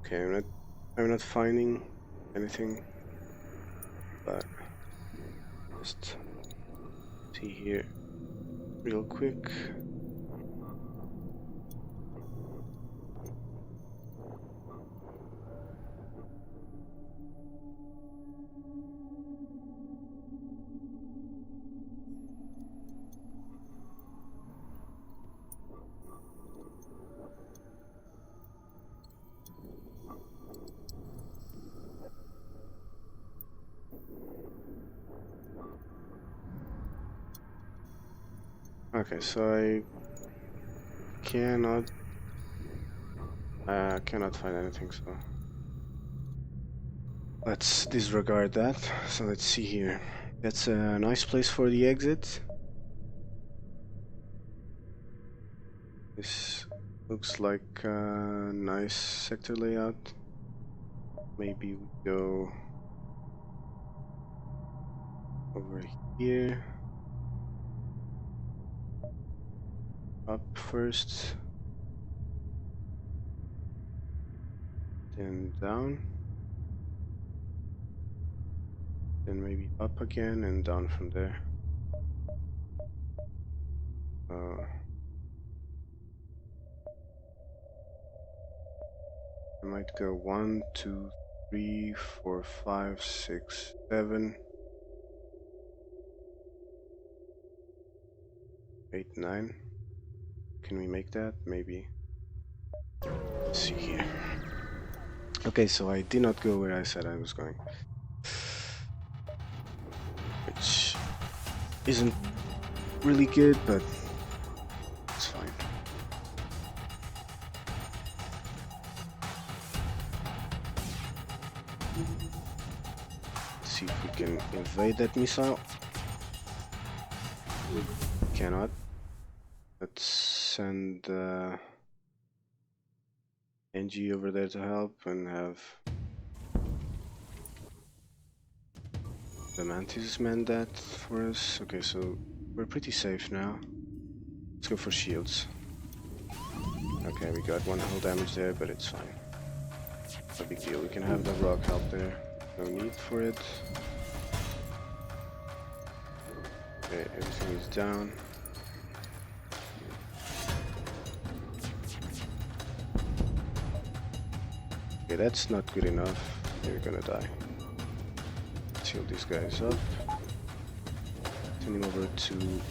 Okay, I'm not finding anything, but just see here real quick. Okay, so I cannot find anything, so let's disregard that. So let's see here. That's a nice place for the exit. This looks like a nice sector layout. Maybe we go over here. Up first. Then down. Then maybe up again and down from there. I might go 1, 2, 3, 4, 5, 6, 7, 8, 9. Can we make that? Maybe. Let's see here. Okay, so I did not go where I said I was going. Which isn't really good, but it's fine. Let's see if we can invade that missile. Cannot. Let's send NG over there to help and have the Mantis man that for us. Okay, so we're pretty safe now. Let's go for shields. Okay, we got 1 hull damage there, but it's fine. No big deal. We can have the rock help there. No need for it. Okay, everything is down. Okay, that's not good enough. You're gonna die. Let's heal these guys up. Send him over to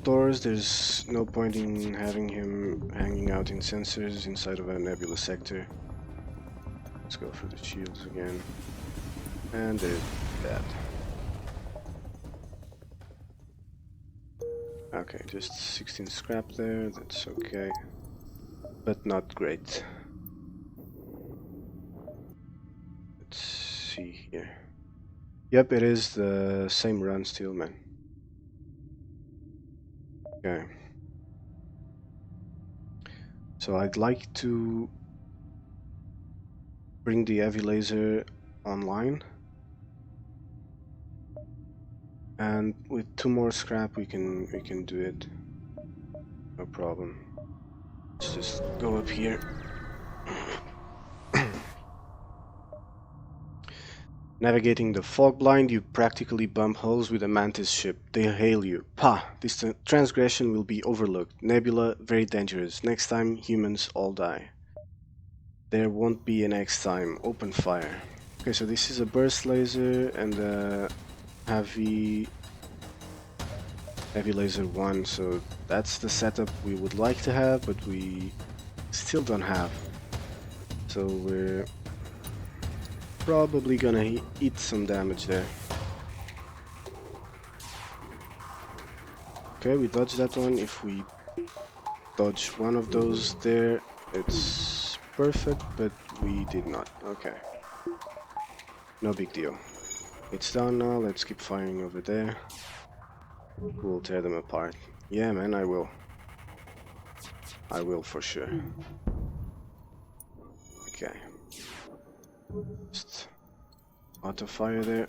doors. There's no point in having him hanging out in sensors inside of a nebula sector. Let's go for the shields again. And they're dead. Okay, just 16 scrap there, that's okay. But not great. Let's see here. Yep, it is the same run still, man. Okay. So I'd like to bring the heavy laser online. And with 2 more scrap we can do it. No problem. Let's just go up here. Navigating the fog blind, you practically bump holes with a Mantis ship. They hail you. Pah! This transgression will be overlooked. Nebula, very dangerous. Next time, humans all die. There won't be a next time. Open fire. Okay, so this is a burst laser and a heavy laser 1, so that's the setup we would like to have, but we still don't have. So we're probably gonna eat some damage there. Okay, we dodged that one. If we dodge one of those there, it's perfect, but we did not. Okay. No big deal. It's down now, let's keep firing over there. We'll tear them apart. Yeah, man, I will. I will for sure. Okay. Just auto fire there.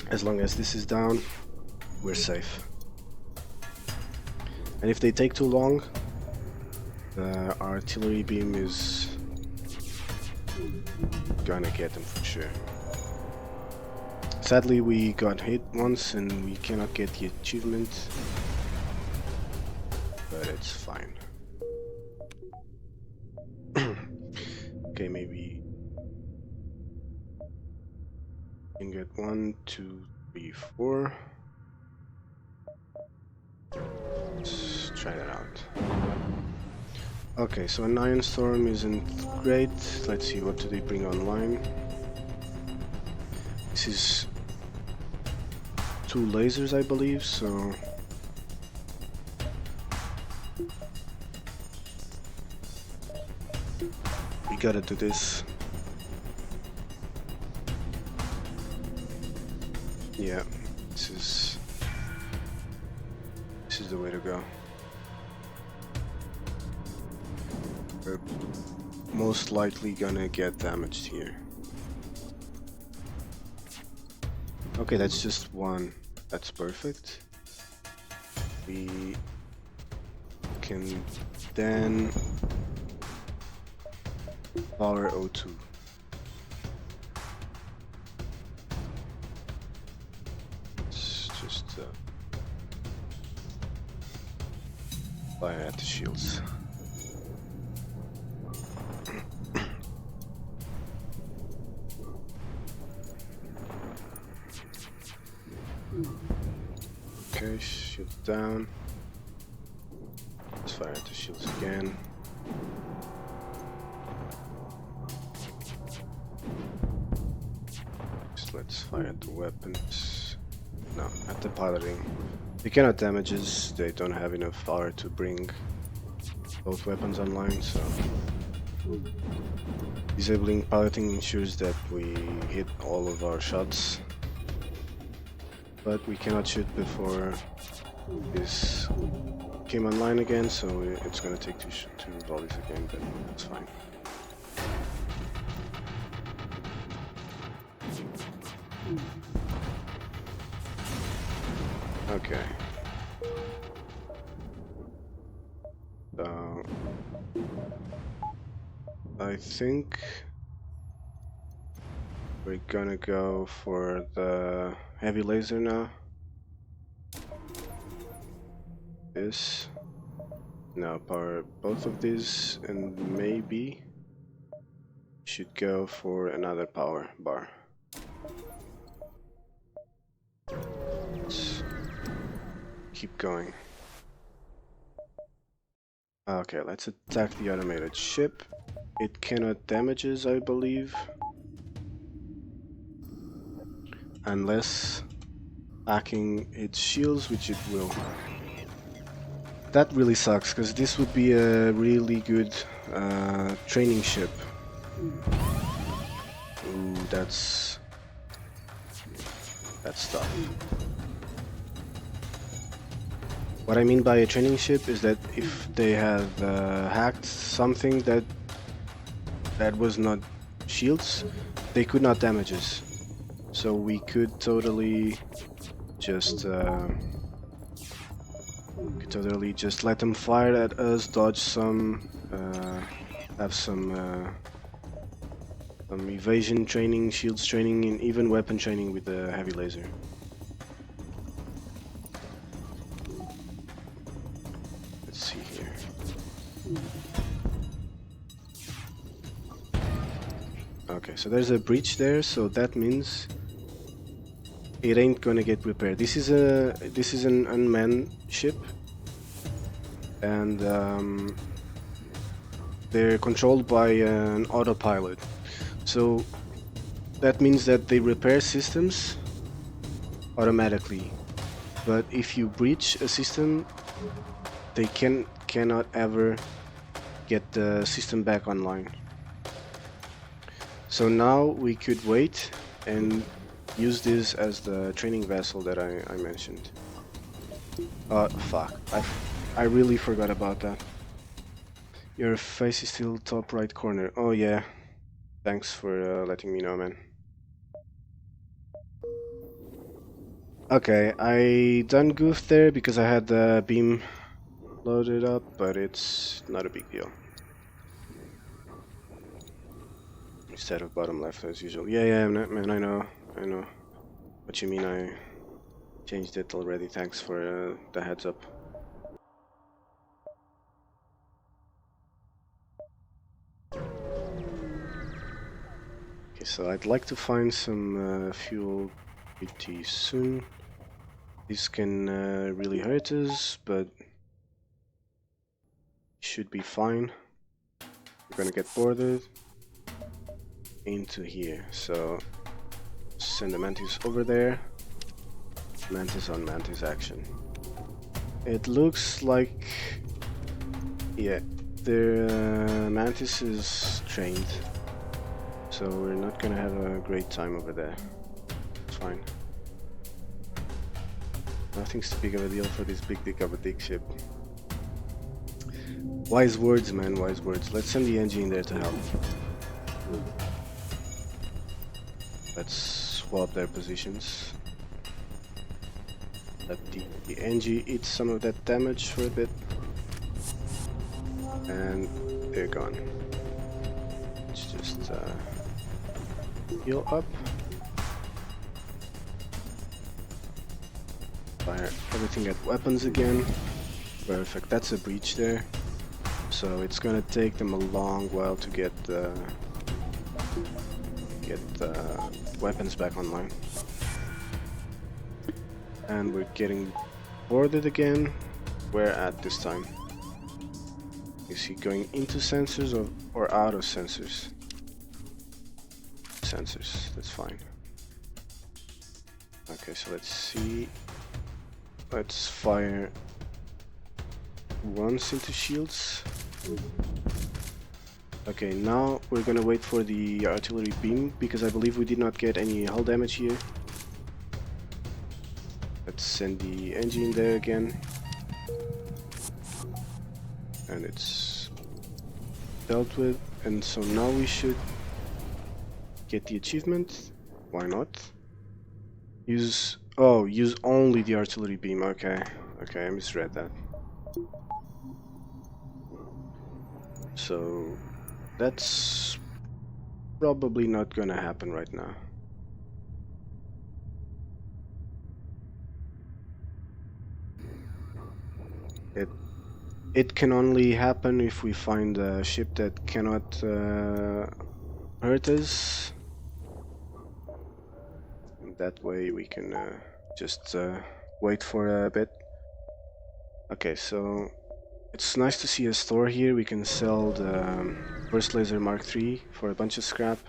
As long as this is down, we're safe. And if they take too long, the artillery beam is gonna get them for sure. Sadly, we got hit once and we cannot get the achievement, but it's fine. Okay, maybe we can get 1, 2, 3, 4. Let's try that out. Okay, so an Iron Storm isn't great. Let's see, what do they bring online? This is 2 lasers, I believe, so we gotta do this. Yeah, this is the way to go. We're most likely gonna get damaged here. Okay, that's just 1. That's perfect. We can then power O2. Let's just So fire at the shields. Okay, shield down. Let's fire at the shields again. Just let's fire at the weapons. No, at the piloting. They cannot damage us, they don't have enough power to bring both weapons online, so disabling piloting ensures that we hit all of our shots. But we cannot shoot before this came online again, so it's gonna take two volleys again, but that's fine. Okay. So I think we're gonna go for the heavy laser now. This. Now power both of these, and maybe should go for another power bar. Let's keep going. Okay, let's attack the automated ship. It cannot damage us, I believe, unless hacking its shields, which it will. That really sucks, because this would be a really good training ship. Ooh, that's tough. What I mean by a training ship is that if they have hacked something that was not shields, they could not damage us. So we could totally just let them fire at us, dodge some, have some evasion training, shields training, and even weapon training with the heavy laser. Let's see here. Okay, so there's a breach there, so that means it ain't gonna get repaired. This is an unmanned ship, and they're controlled by an autopilot. So that means that they repair systems automatically. But if you breach a system, they cannot ever get the system back online. So now we could wait and use this as the training vessel that I mentioned. Fuck. I really forgot about that. Your face is still top right corner. Oh yeah. Thanks for letting me know, man. Okay, I done goofed there because I had the beam loaded up, but it's not a big deal. Instead of bottom left as usual. Yeah, man, I know what you mean. I changed it already. Thanks for the heads up. Okay, so I'd like to find some fuel pretty soon. This can really hurt us, but should be fine. We're gonna get boarded into here, so send the Mantis over there. Mantis on Mantis action. It looks like, yeah, their Mantis is trained, so we're not gonna have a great time over there. It's fine. Nothing's too big of a deal for this big of a dick ship. Wise words, man, wise words. Let's send the NG in there to help. Let's swap their positions. Let the NG eat some of that damage for a bit. And they're gone. Let's just heal up. Fire fire everything at weapons again. Perfect, that's a breach there. So it's gonna take them a long while to get weapons back online. And we're getting boarded again. Where at this time? Is he going into sensors or out of sensors? Sensors, that's fine. Okay, so let's see. Let's fire once into shields. Okay, now we're gonna wait for the artillery beam because I believe we did not get any hull damage here. Let's send the engine there again. And it's dealt with, and so now we should get the achievement. Why not? Use only the artillery beam. Okay, I misread that. So that's probably not gonna happen right now. It can only happen if we find a ship that cannot hurt us. And that way we can just wait for a bit. Okay, so it's nice to see a store here. We can sell the Burst Laser Mark III for a bunch of scrap.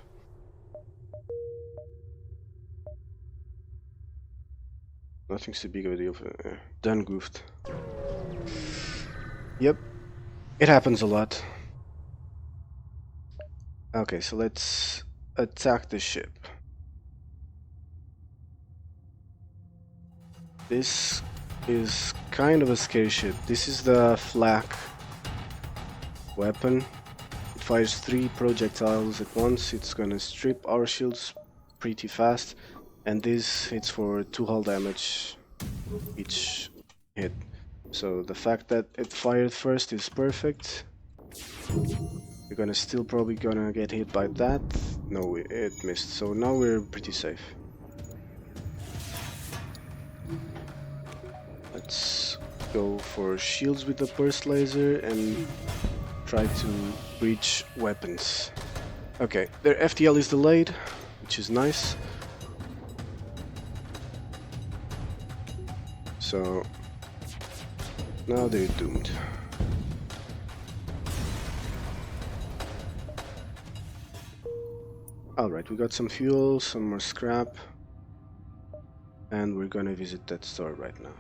Nothing's too big of a deal for done goofed. Yep, it happens a lot. Okay, so let's attack the ship. This is kind of a scary ship. This is the flak weapon. It fires 3 projectiles at once. It's gonna strip our shields pretty fast, and this hits for 2 hull damage each hit. So the fact that it fired first is perfect. We're gonna still probably gonna get hit by that. No, it missed. So now we're pretty safe. Let's go for shields with the burst laser and try to breach weapons. Okay, their FTL is delayed, which is nice. So now they're doomed. Alright, we got some fuel, some more scrap, and we're gonna visit that store right now.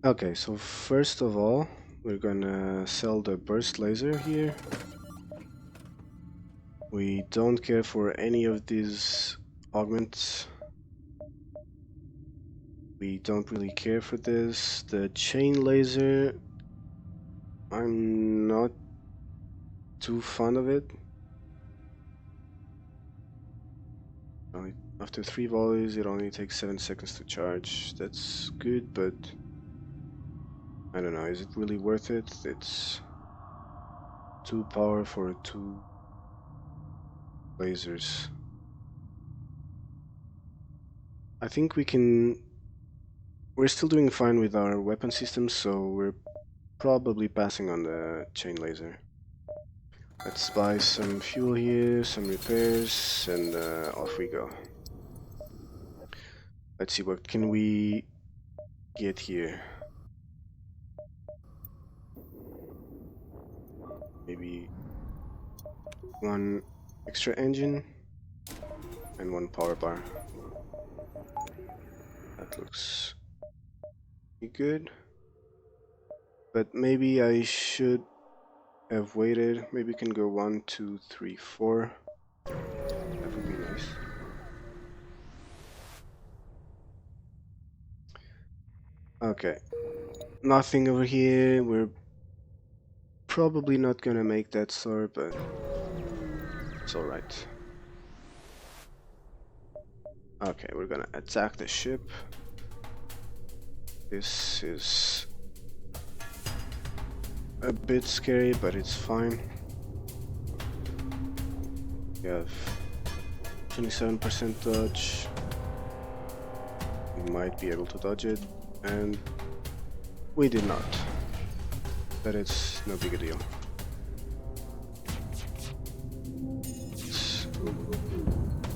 Okay, so first of all, we're gonna sell the burst laser here. We don't care for any of these augments. We don't really care for this. The chain laser, I'm not too fond of it. After 3 volleys, it only takes 7 seconds to charge. That's good, but I don't know, is it really worth it? It's 2 power for 2 lasers. I think we're still doing fine with our weapon systems, so we're probably passing on the chain laser. Let's buy some fuel here, some repairs, and off we go. Let's see, what can we get here? Maybe 1 extra engine and 1 power bar. That looks pretty good. But maybe I should have waited. Maybe we can go 1, 2, 3, 4. That would be nice. Okay. Nothing over here. We're probably not gonna make that store, but it's alright. Okay, we're gonna attack the ship. This is a bit scary, but it's fine. We have 27% dodge. We might be able to dodge it, and we did not. But it's no big a deal.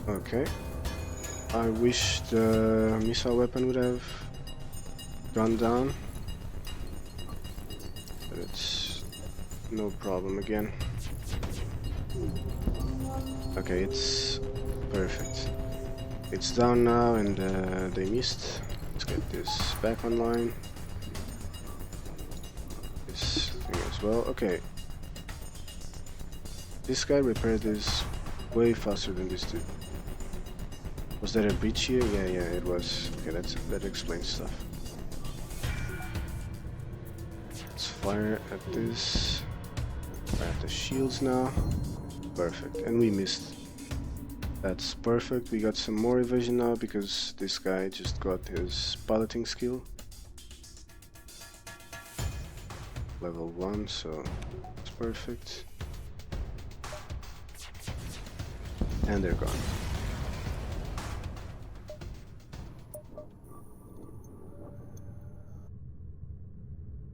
Okay. I wish the missile weapon would have gone down, but it's no problem again. Okay, it's perfect. It's down now, and they missed. Let's get this back online. This thing as well. Okay. This guy repaired this way faster than this dude. Was there a breach here? Yeah, it was. Okay, that explains stuff. Let's fire at this. Fire at the shields now. Perfect. And we missed. That's perfect. We got some more evasion now because this guy just got his piloting skill. Level 1, so it's perfect. And they're gone.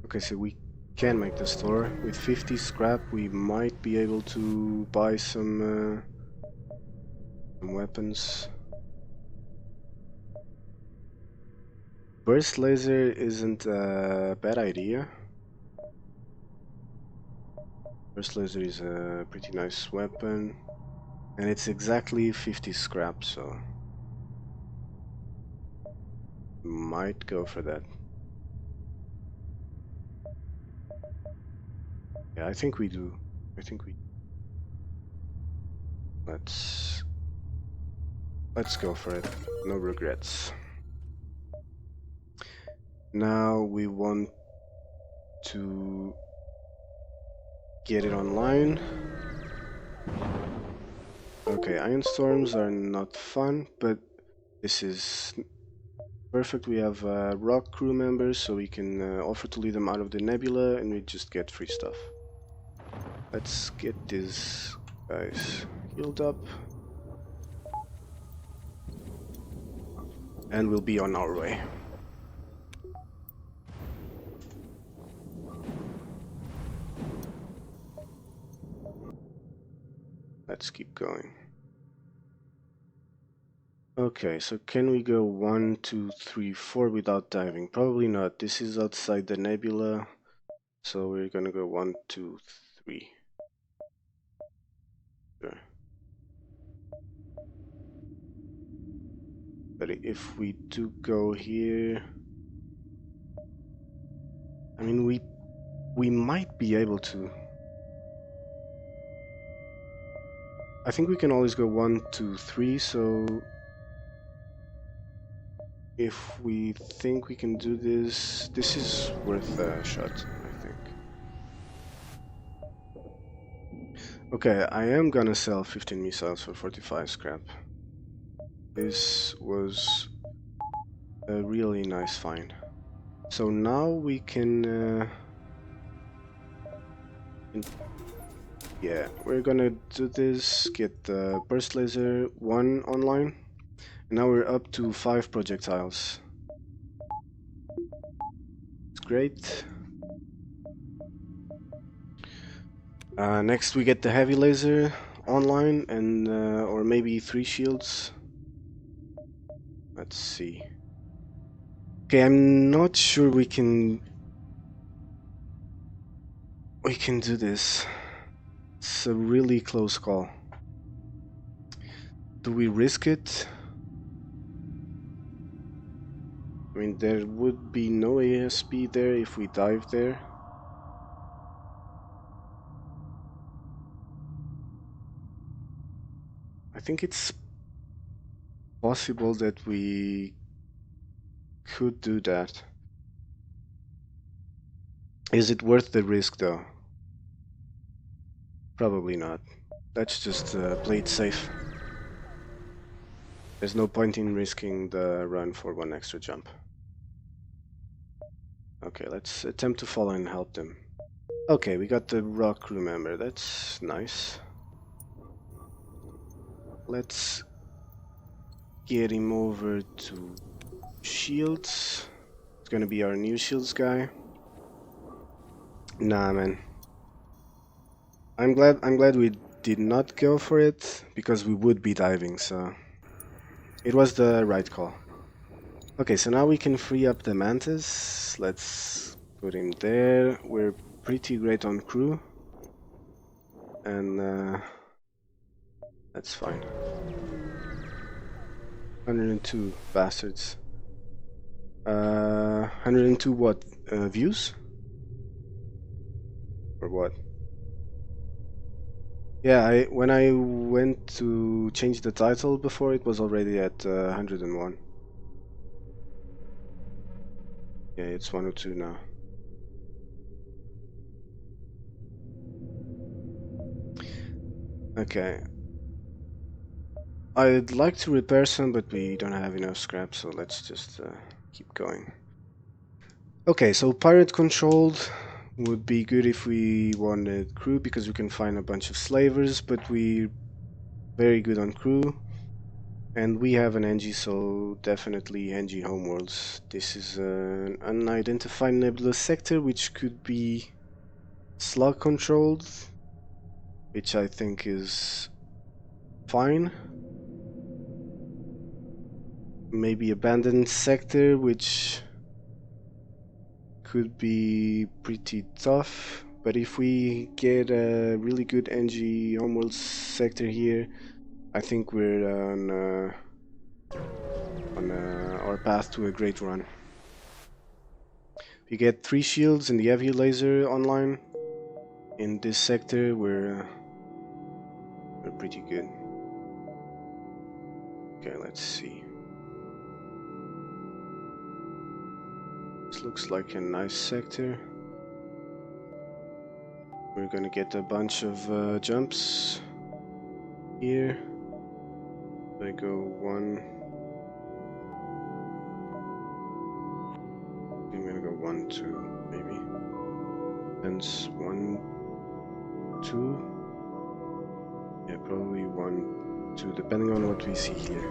Okay, so we can make the store. With 50 scrap, we might be able to buy some weapons. Burst laser isn't a bad idea. Burst laser is a pretty nice weapon, and it's exactly 50 scrap, so might go for that. Yeah, I think we do. Let's go for it. No regrets. Now we want to get it online. Okay, iron storms are not fun, but this is perfect. We have rock crew members, so we can offer to lead them out of the nebula, and we just get free stuff. Let's get these guys healed up, and we'll be on our way. Let's keep going. Okay, so can we go 1, 2, 3, 4 without diving? Probably not. This is outside the nebula, so we're gonna go 1, 2, 3. Sure. But if we do go here, I mean, we might be able to. I think we can always go 1, 2, 3, so if we think we can do this, this is worth a shot, I think. Okay, I am gonna sell 15 missiles for 45 scrap. This was a really nice find. So now we can... yeah, we're gonna do this, get the burst laser 1 online. And now we're up to 5 projectiles. It's great. Next we get the heavy laser online, and or maybe 3 shields. Let's see. Okay, I'm not sure we can do this. It's a really close call. Do we risk it? I mean, there would be no ASP there if we dive there. I think it's possible that we could do that. Is it worth the risk though? Probably not. Let's just play it safe. There's no point in risking the run for 1 extra jump. Okay, let's attempt to follow and help them. Okay, we got the rock crew member. That's nice. Let's get him over to shields. It's gonna be our new shields guy. Nah, man. I'm glad we did not go for it, because we would be diving, so it was the right call. Okay, so now we can free up the mantis. Let's put him there. We're pretty great on crew, and that's fine. 102 bastards. 102 what? Views? Or what? Yeah, when I went to change the title before, it was already at 101. Yeah, it's 102 now. Okay. I'd like to repair some, but we don't have enough scrap, so let's just keep going. Okay, so pirate controlled would be good if we wanted crew, because we can find a bunch of slavers, but we're very good on crew. And we have an NG, so definitely NG homeworlds. This is an unidentified nebulous sector, which could be slug controlled, which I think is fine. Maybe abandoned sector, which could be pretty tough. But if we get a really good NG homeworlds sector here, I think we're on our path to a great run. If you get 3 shields and the heavy laser online in this sector, we're pretty good. Okay, let's see. This looks like a nice sector. We're gonna get a bunch of jumps here. I go 1. I'm gonna go 1, 2, maybe. Hence 1, 2. Yeah, probably 1, 2, depending on what we see here.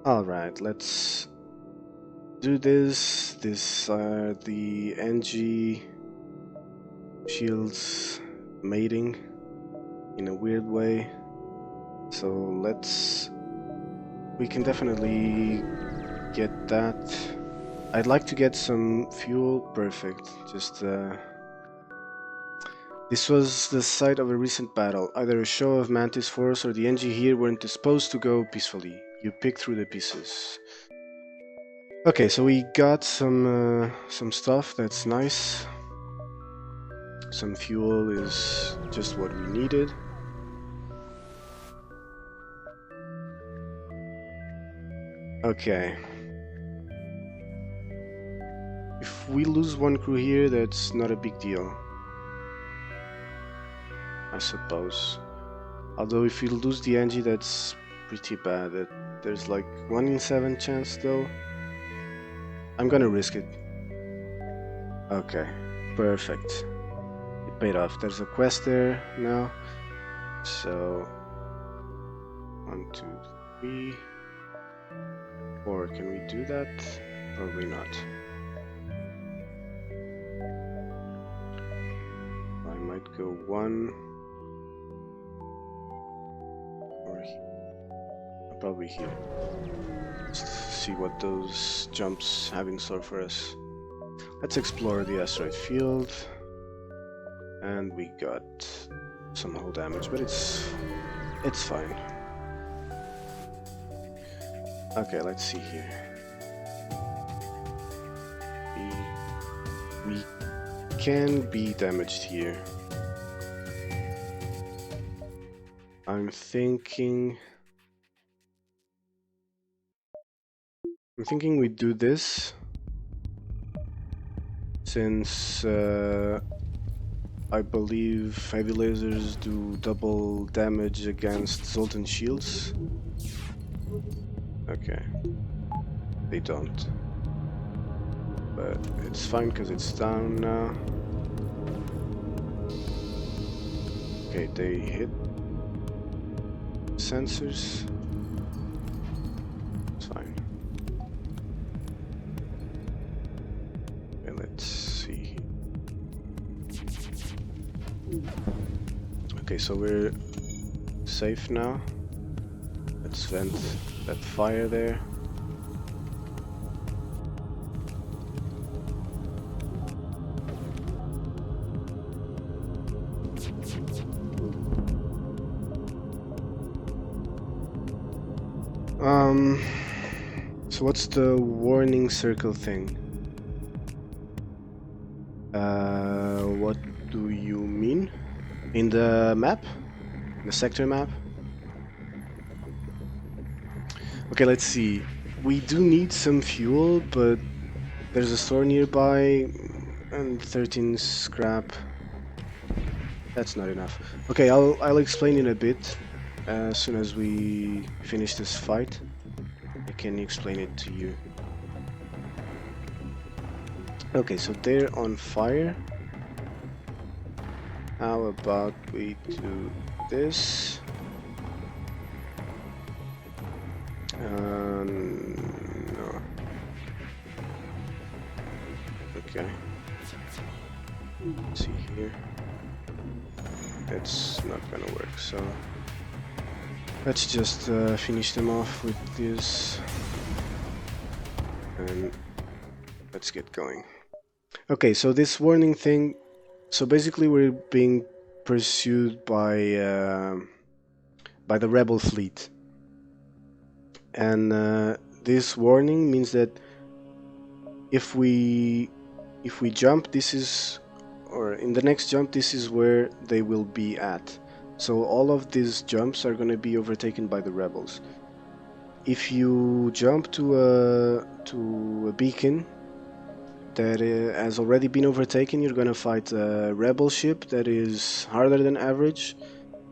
Alright, let's do this. These are the NG shields mating in a weird way. So we can definitely get that. I'd like to get some fuel. Perfect. Just this was the site of a recent battle. Either a show of Mantis force or the NG here weren't disposed to go peacefully. You pick through the pieces. Okay, so we got some stuff. That's nice. Some fuel is just what we needed. Okay. If we lose 1 crew here, that's not a big deal, I suppose. Although if we lose the NG, that's pretty bad. There's like 1 in 7 chance though. I'm gonna risk it. Okay, perfect. It paid off. There's a quest there now. So 1, 2, 3, 4. Can we do that? Probably not. I might go 1 or here. Probably here. Just see what those jumps have in store for us. Let's explore the asteroid field. And we got some hull damage, but it's fine. Okay, let's see here. We can be damaged here. I'm thinking we do this, since I believe heavy lasers do double damage against Zoltan shields. Okay, they don't, but it's fine because it's down now. Okay, they hit sensors. It's fine. Okay, let's see. Okay, so we're safe now. Let's vent that fire there. So what's the warning circle thing? What do you mean? In the map? The sector map? Okay, let's see. We do need some fuel, but there's a store nearby and 13 scrap. That's not enough. Okay, I'll explain in a bit. As soon as we finish this fight, I can explain it to you. Okay, so they're on fire. How about we do this? No. Okay. Let's see here. It's not gonna work, so let's just finish them off with this and let's get going. Okay, so this warning thing, so basically we're being pursued by the rebel fleet, and this warning means that if we jump, this is, or in the next jump, this is where they will be at. So all of these jumps are going to be overtaken by the rebels. If you jump to a beacon that has already been overtaken, you're going to fight a rebel ship that is harder than average,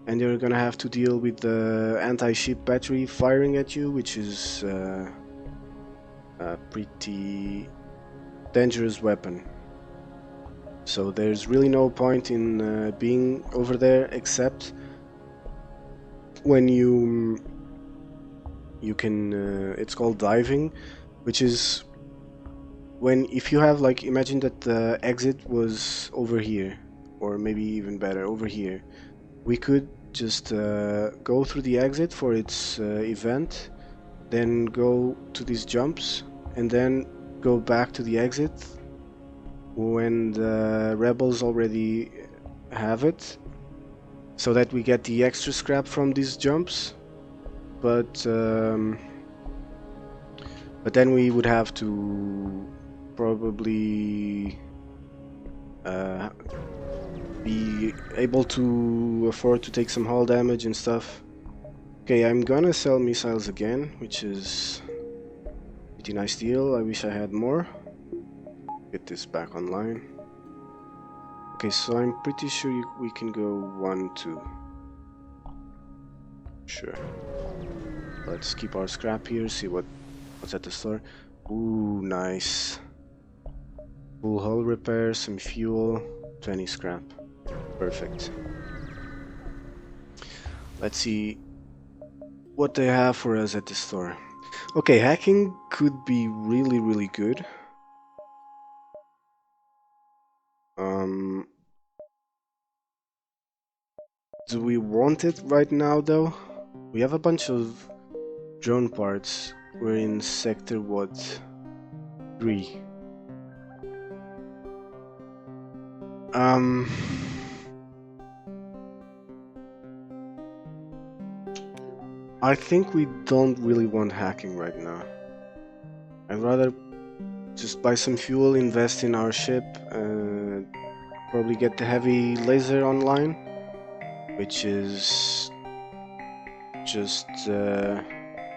and you're going to have to deal with the anti-ship battery firing at you, which is a pretty dangerous weapon. So there's really no point in being over there, except when you can it's called diving, which is when, if you have, like, imagine that the exit was over here, or maybe even better, over here. We could just go through the exit for its event, then go to these jumps, and then go back to the exit when the rebels already have it, so that we get the extra scrap from these jumps. But then we would have to probably be able to afford to take some hull damage and stuff. Okay, I'm gonna sell missiles again, which is a pretty nice deal. I wish I had more. Get this back online. Okay, so I'm pretty sure we can go 1, 2. Sure. Let's keep our scrap here, see what's at the store. Ooh, nice. Full hull repair, some fuel, 20 scrap. Perfect. Let's see what they have for us at the store. Okay, hacking could be really, really good. Do we want it right now, though? We have a bunch of drone parts. We're in sector, what, 3. I think we don't really want hacking right now. I'd rather just buy some fuel, invest in our ship, probably get the heavy laser online, which is just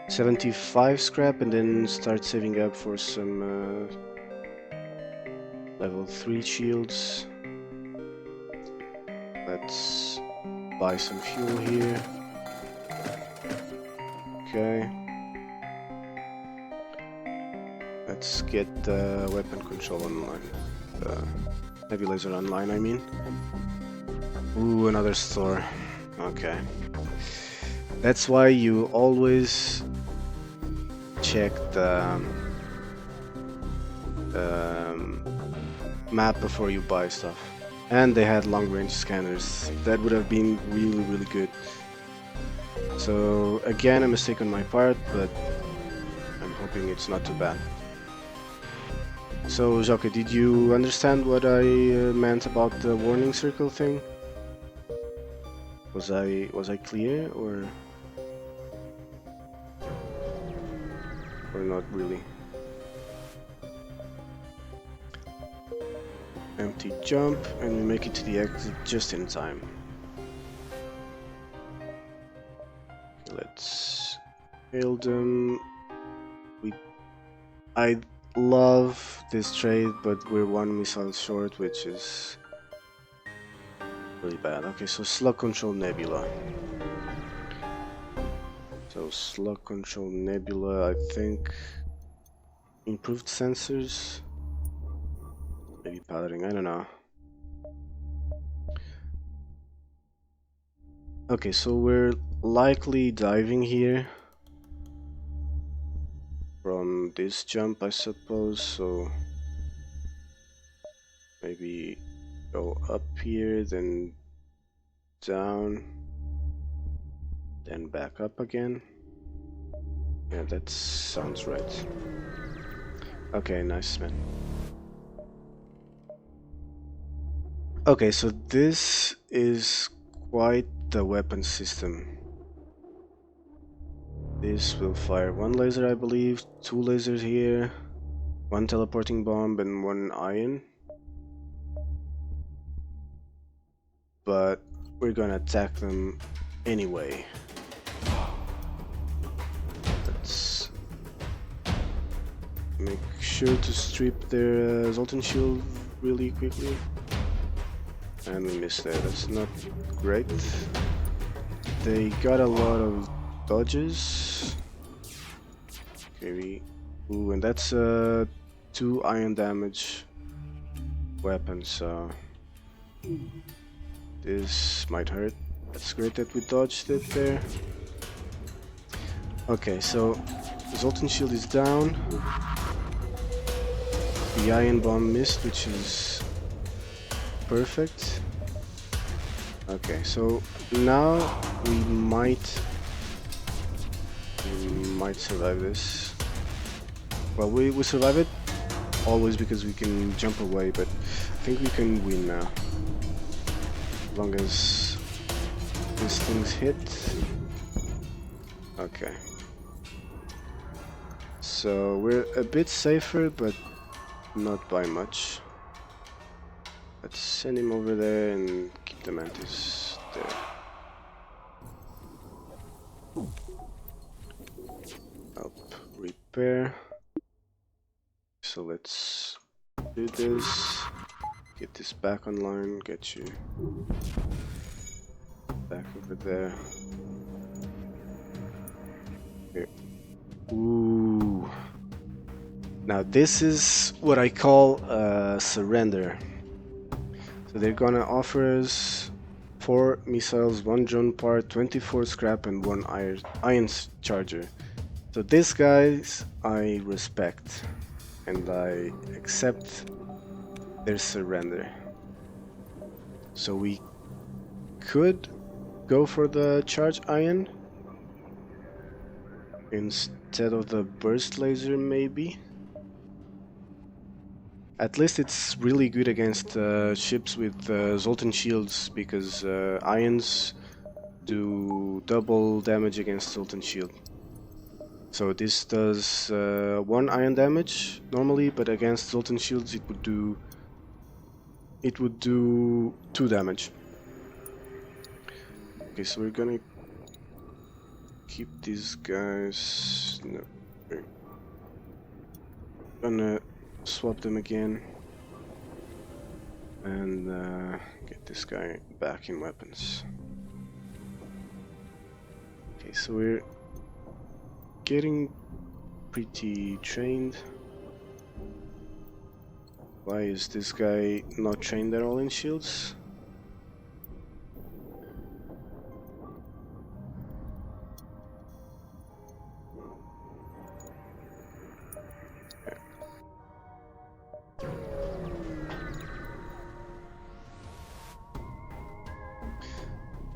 75 scrap, and then start saving up for some level 3 shields. Let's buy some fuel here. Okay. Let's get the weapon control online. Heavy laser online, I mean. Ooh, another store. Okay. That's why you always check the map before you buy stuff. And they had long-range scanners. That would have been really, really good. So again, a mistake on my part, but I'm hoping it's not too bad. So, Jacques, did you understand what I meant about the warning circle thing? Was I clear or not really? Empty jump, and we make it to the exit just in time. Let's hail them. I love this trade, but we're one missile short, which is really bad. Okay, so slug control nebula. So slug control nebula, I think improved sensors, maybe piloting, I don't know. Okay, so we're likely diving here from this jump, I suppose, so maybe go up here, then down, then back up again. Yeah, that sounds right. Okay, nice, man. Okay, so this is quite the weapon system. This will fire one laser, I believe, two lasers here, one teleporting bomb, and one ion. But we're gonna attack them anyway. Let's make sure to strip their Zoltan shield really quickly. And we missed there, that's not great. They got a lot of dodges. Okay, ooh, and that's 2 ion damage weapon, so this might hurt. That's great that we dodged it there. Okay, so Zoltan shield is down. The ion bomb missed, which is perfect. Okay, so now we might survive this. Well, we survive it always because we can jump away, but I think we can win now. As long as these things hit. Okay. So we're a bit safer, but not by much. Let's send him over there and keep the mantis there. Help repair. So let's do this. Get this back online. Get you back over there. Here. Ooh. Now this is what I call a surrender. So they're gonna offer us 4 missiles, 1 drone part, 24 scrap, and 1 ion charger. So these guys I respect, and I accept their surrender. So we could go for the charge ion instead of the burst laser, maybe. At least it's really good against ships with Zoltan shields, because ions do double damage against Zoltan shield. So this does 1 ion damage normally, but against Zoltan shields it would do 2 damage. Okay, so we're gonna keep these guys. No, we're gonna swap them again and get this guy back in weapons. Okay, so we're getting pretty trained. Why is this guy not trained at all in shields?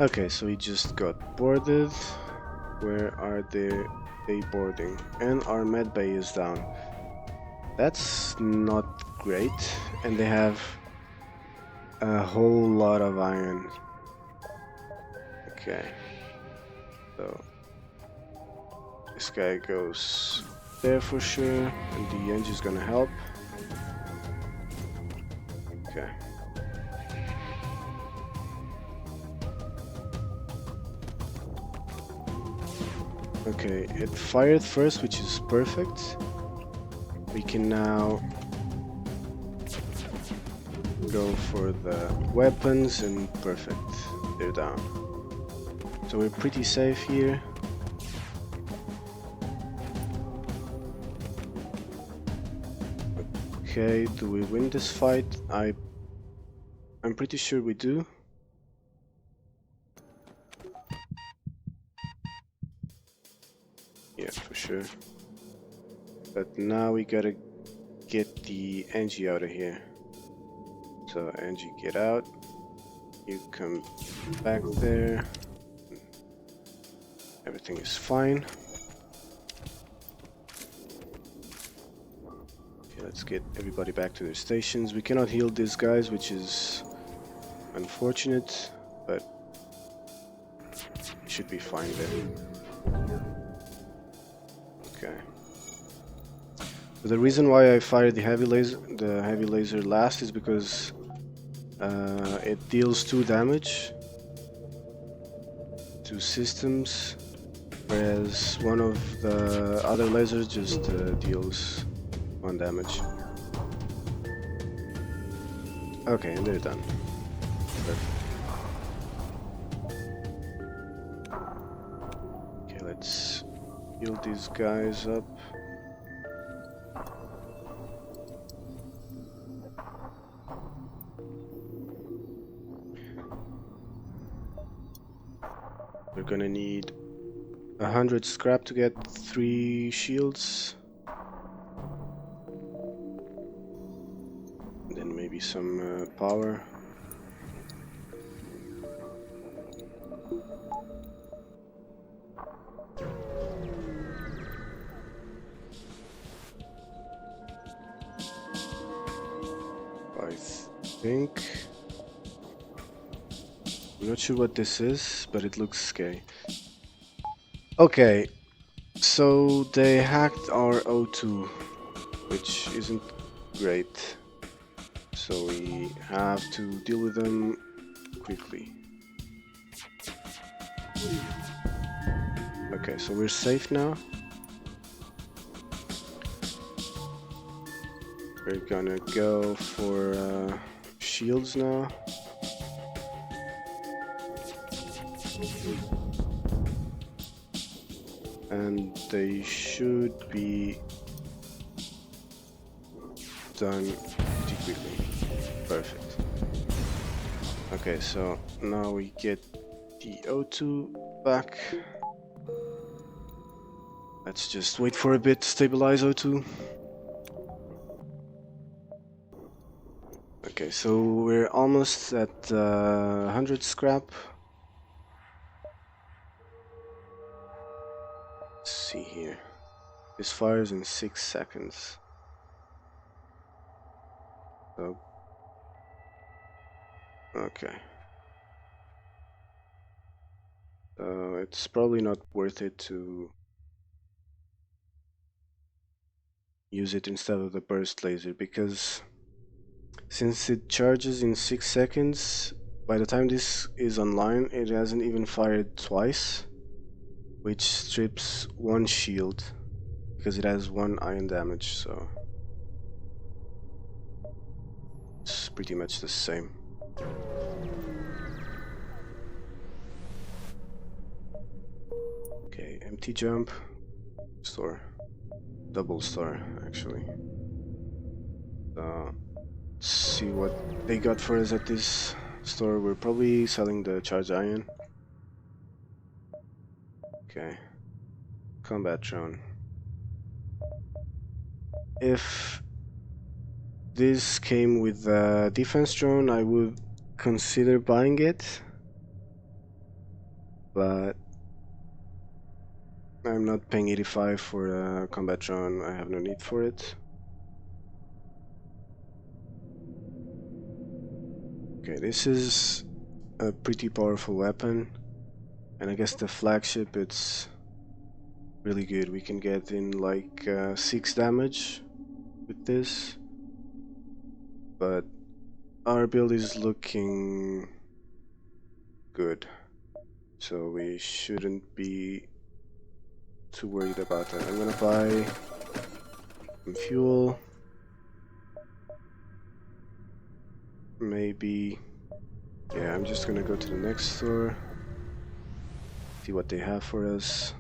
Okay, so he just got boarded. Where are they boarding? And our med bay is down. That's not great. And they have a whole lot of iron. Okay. So this guy goes there for sure. And the engine's gonna help. Okay. Okay, it fired first, which is perfect. We can now go for the weapons and perfect. They're down. So we're pretty safe here. Okay, do we win this fight? I'm pretty sure we do. Yeah, for sure. But now we gotta get the Angie out of here. So Angie, get out. You come back there. Everything is fine. Okay, let's get everybody back to their stations. We cannot heal these guys, which is unfortunate, but should be fine there. Okay. So the reason why I fired the heavy laser last is because it deals 2 damage to systems, whereas one of the other lasers just deals 1 damage. Okay, and they're done. Perfect. Okay, let's heal these guys up. We're gonna need 100 scrap to get 3 shields. And then maybe some power. I think... I'm not sure what this is, but it looks scary. Okay, so they hacked our O2, which isn't great. So we have to deal with them quickly. Okay, so we're safe now. We're gonna go for shields now. And they should be done pretty quickly. Perfect. Okay, so now we get the O2 back. Let's just wait for a bit to stabilize O2. Okay, so we're almost at 100 scrap. Let's see here. This fires in 6 seconds. So, okay. It's probably not worth it to use it instead of the burst laser, because since it charges in 6 seconds, by the time this is online, it hasn't even fired twice, which strips 1 shield, because it has 1 iron damage, so it's pretty much the same. Okay, empty jump, store, double star actually. Let's see what they got for us at this store. We're probably selling the charge iron. Okay, combat drone. If this came with a defense drone, I would consider buying it. but I'm not paying 85 for a combat drone. I have no need for it. Okay, this is a pretty powerful weapon, and I guess the flagship, it's really good. We can get in like 6 damage with this, but our build is looking good, so we shouldn't be too worried about that. I'm gonna buy some fuel, maybe. Yeah, I'm just gonna go to the next store, see what they have for us.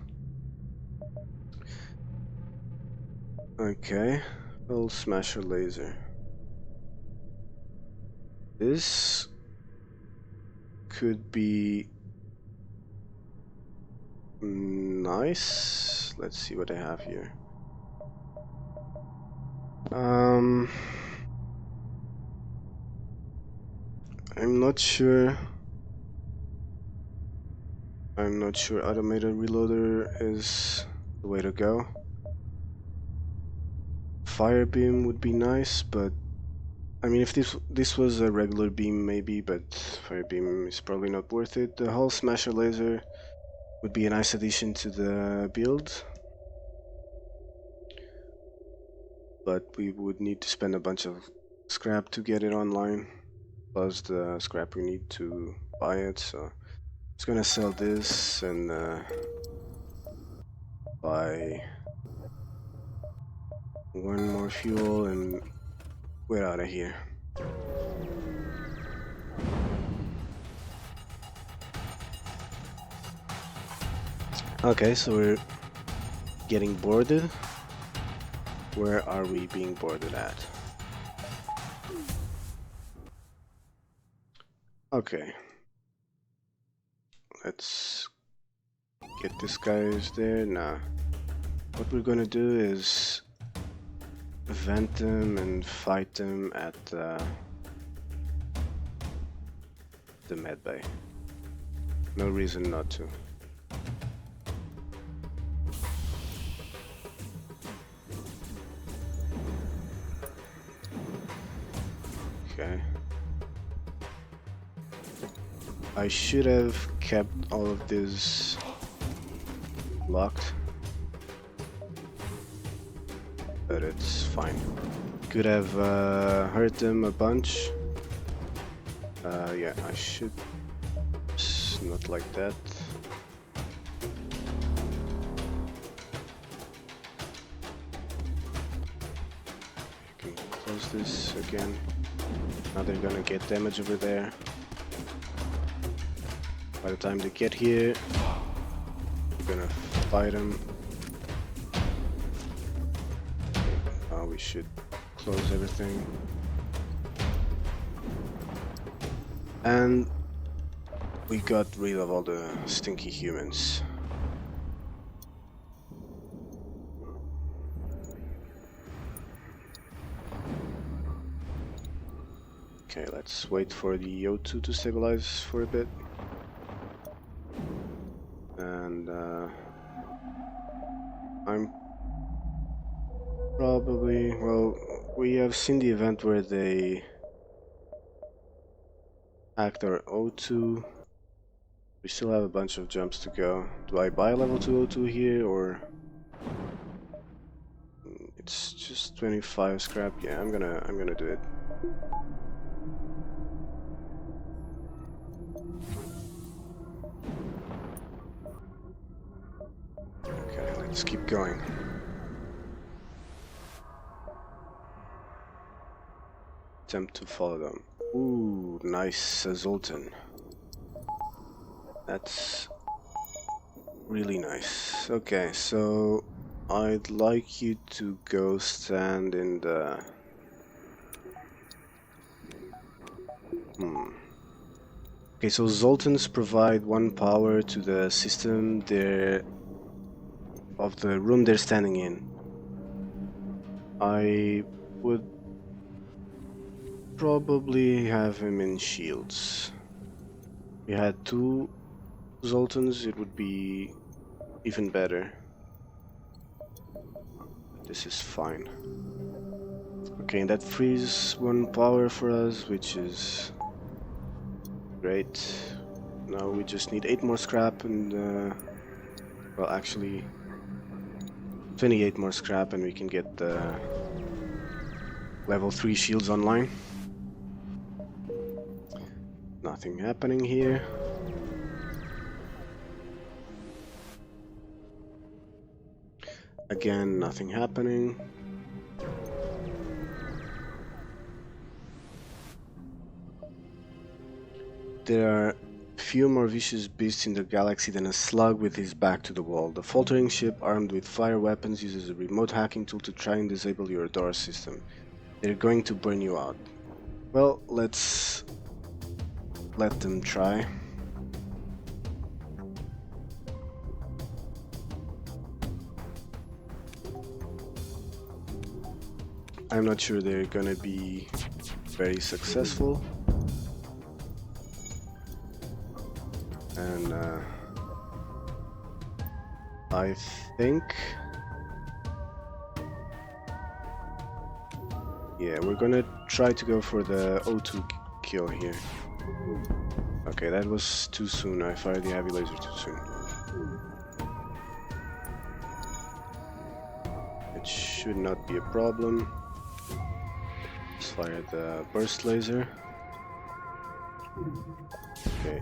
Okay, Hull Smasher Laser. This could be nice. Let's see what I have here. I'm not sure. Automated reloader is the way to go. Fire beam would be nice, but I mean, if this was a regular beam, maybe, but fire beam is probably not worth it. The Hull Smasher Laser would be a nice addition to the build, but we would need to spend a bunch of scrap to get it online, plus the scrap we need to buy it. So just gonna sell this and buy one more fuel, and we're out of here. Okay, so we're getting boarded. Where are we being boarded at? Okay. Let's get this guys there. Nah. What we're gonna do is vent them and fight them at the medbay. No reason not to. Okay. I should have kept all of this locked, but it's fine. Could have hurt them a bunch. Yeah, I should not like that. You can close this again. Now they're gonna get damage over there. By the time they get here, we're gonna fight them. We should close everything. And we got rid of all the stinky humans. Okay, let's wait for the O2 to stabilize for a bit. And I'm probably, well, we have seen the event where they hacked our O2. We still have a bunch of jumps to go. Do I buy level 2 O2 here, or it's just 25 scrap? Yeah, I'm gonna do it. Okay, let's keep going. Attempt to follow them. Ooh, nice, Zoltan. That's really nice. Okay, so I'd like you to go stand in the... Okay, so Zoltans provide 1 power to the system of the room they're standing in. I would probably have him in shields. We had 2 Zoltans, it would be even better. This is fine. Okay, and that frees 1 power for us, which is great. Now we just need 8 more scrap and, well, actually 28 more scrap and we can get the level 3 shields online. Nothing happening here. Again, nothing happening. There are few more vicious beasts in the galaxy than a slug with his back to the wall. The faltering ship, armed with fire weapons, uses a remote hacking tool to try and disable your door system. They're going to burn you out. Well, let's let them try. I'm not sure they're gonna be very successful. And I think, yeah, we're gonna try to go for the O2 kill here. Okay, that was too soon. I fired the heavy laser too soon. It should not be a problem. Let's fire the burst laser. Okay.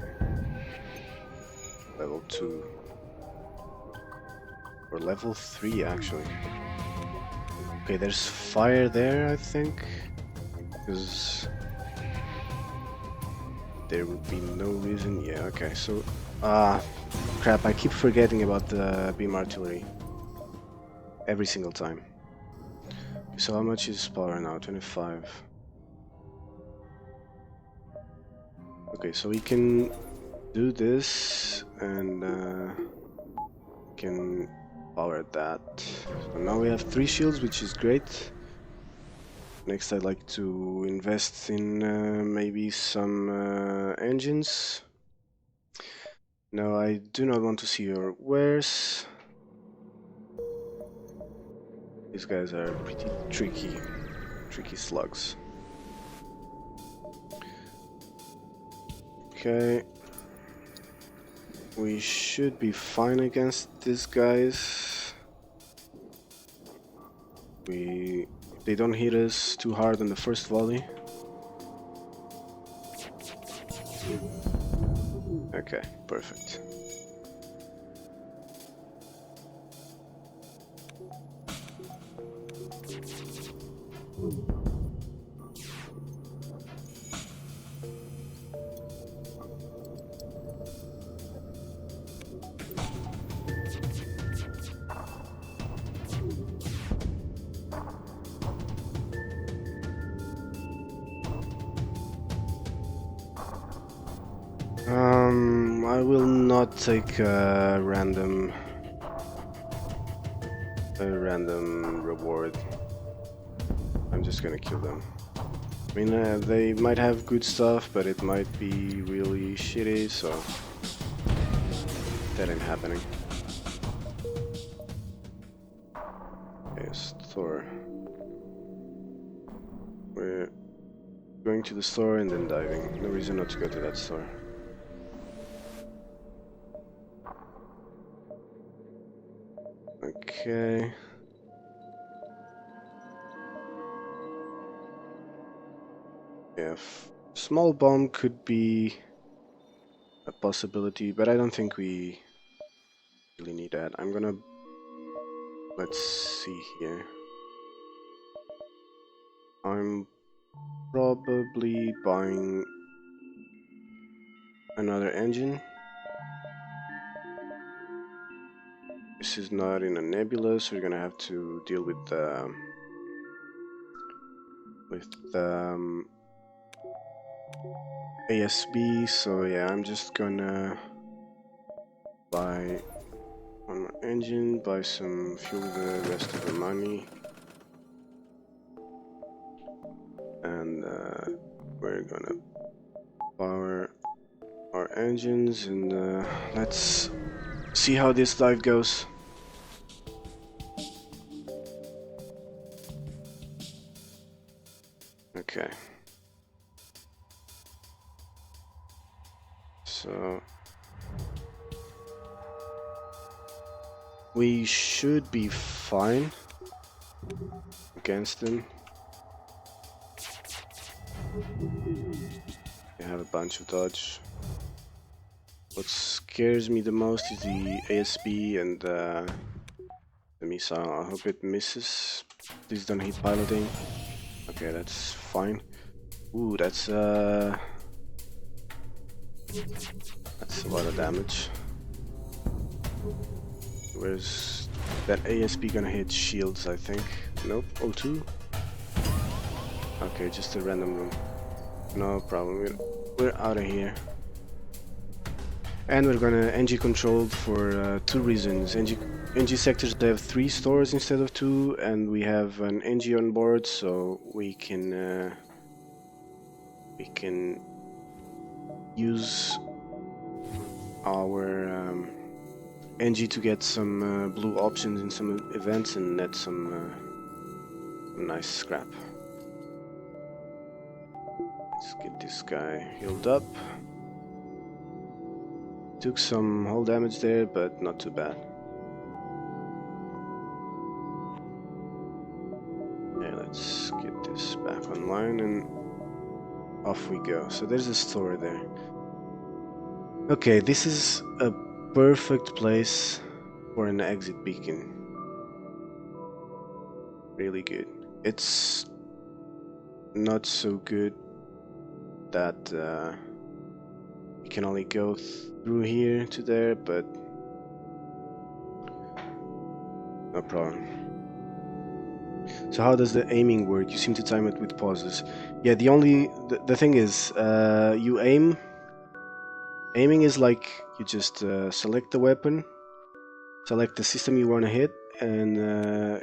Level 2. Or level 3 actually. Okay, there's fire there, I think. Because there would be no reason. Yeah, okay, so crap, I keep forgetting about the beam artillery every single time. So how much is power now? 25. Okay, so we can do this and can power that. So now we have 3 shields, which is great. Next, I'd like to invest in maybe some engines. No, I do not want to see your wares. These guys are pretty tricky slugs. Okay. We should be fine against these guys. They don't hit us too hard on the first volley. Okay, perfect. I will not take a random reward. I'm just gonna kill them. I mean, they might have good stuff, but it might be really shitty, so that ain't happening. Okay, store. We're going to the store and then diving. No reason not to go to that store. Okay. Yeah, small bomb could be a possibility, but I don't think we really need that. Let's see here. I'm probably buying another engine. This is not in a nebula, so we're gonna have to deal with the ASB. So yeah, I'm just gonna buy one more engine, buy some fuel with the rest of the money, and we're gonna power our engines and let's see how this dive goes. Okay. So we should be fine against them. They have a bunch of dodge. What scares me the most is the ASB and the missile. I hope it misses. Please don't hit piloting. Okay, that's fine. Ooh, that's a lot of damage. Where's that ASB gonna hit shields, I think? Nope, O2. Okay, just a random room. No problem, we're out of here. And we're gonna NG controlled for 2 reasons. NG sectors have 3 stores instead of 2, and we have an NG on board, so we can use our NG to get some blue options in some events and net some nice scrap. Let's get this guy healed up. Took some hull damage there, but not too bad. Okay, let's get this back online and off we go. So there's a store there. Okay, this is a perfect place for an exit beacon. Really good. It's not so good that you can only go through here to there, but no problem. So how does the aiming work? You seem to time it with pauses. Yeah, the thing is, you aiming is like you just select the weapon, select the system you want to hit, and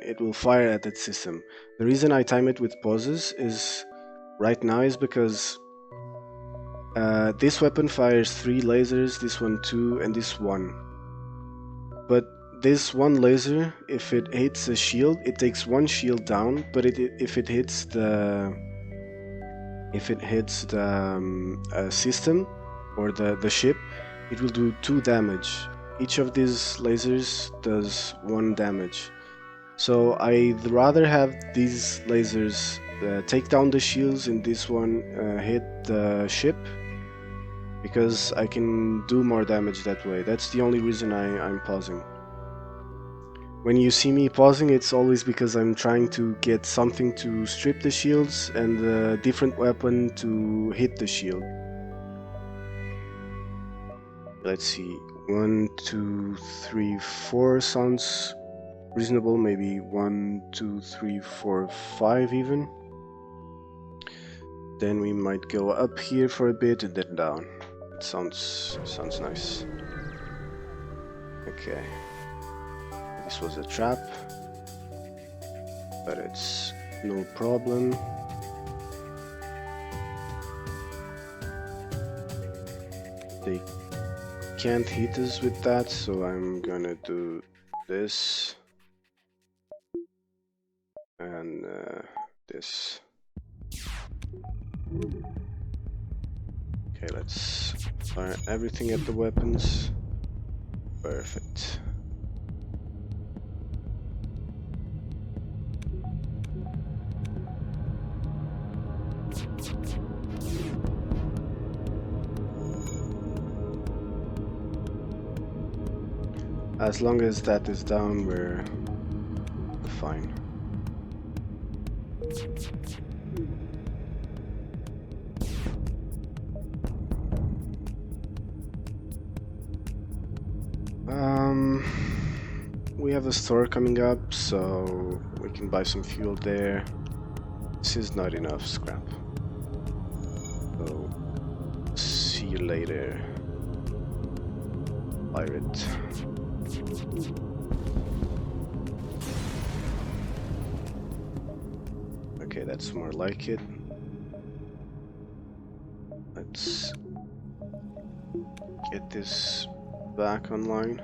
it will fire at that system. The reason I time it with pauses is right now is because this weapon fires 3 lasers, this one 2, and this 1. But this one laser, if it hits a shield, it takes 1 shield down. But if it hits the system or the ship, it will do 2 damage. Each of these lasers does 1 damage. So I'd rather have these lasers take down the shields and this one hit the ship, because I can do more damage that way. That's the only reason I'm pausing. When you see me pausing, it's always because I'm trying to get something to strip the shields and a different weapon to hit the shield. Let's see, 1, 2, 3, 4 sounds reasonable. Maybe 1, 2, 3, 4, 5 even. Then we might go up here for a bit and then down. It sounds nice. Okay. This was a trap, but it's no problem. They can't hit us with that, so I'm gonna do this and this. Okay, let's fire everything at the weapons. Perfect. As long as that is down, we're fine. We have a store coming up, so we can buy some fuel there. This is not enough scrap. So, see you later, pirate. Okay, that's more like it. Let's get this back online.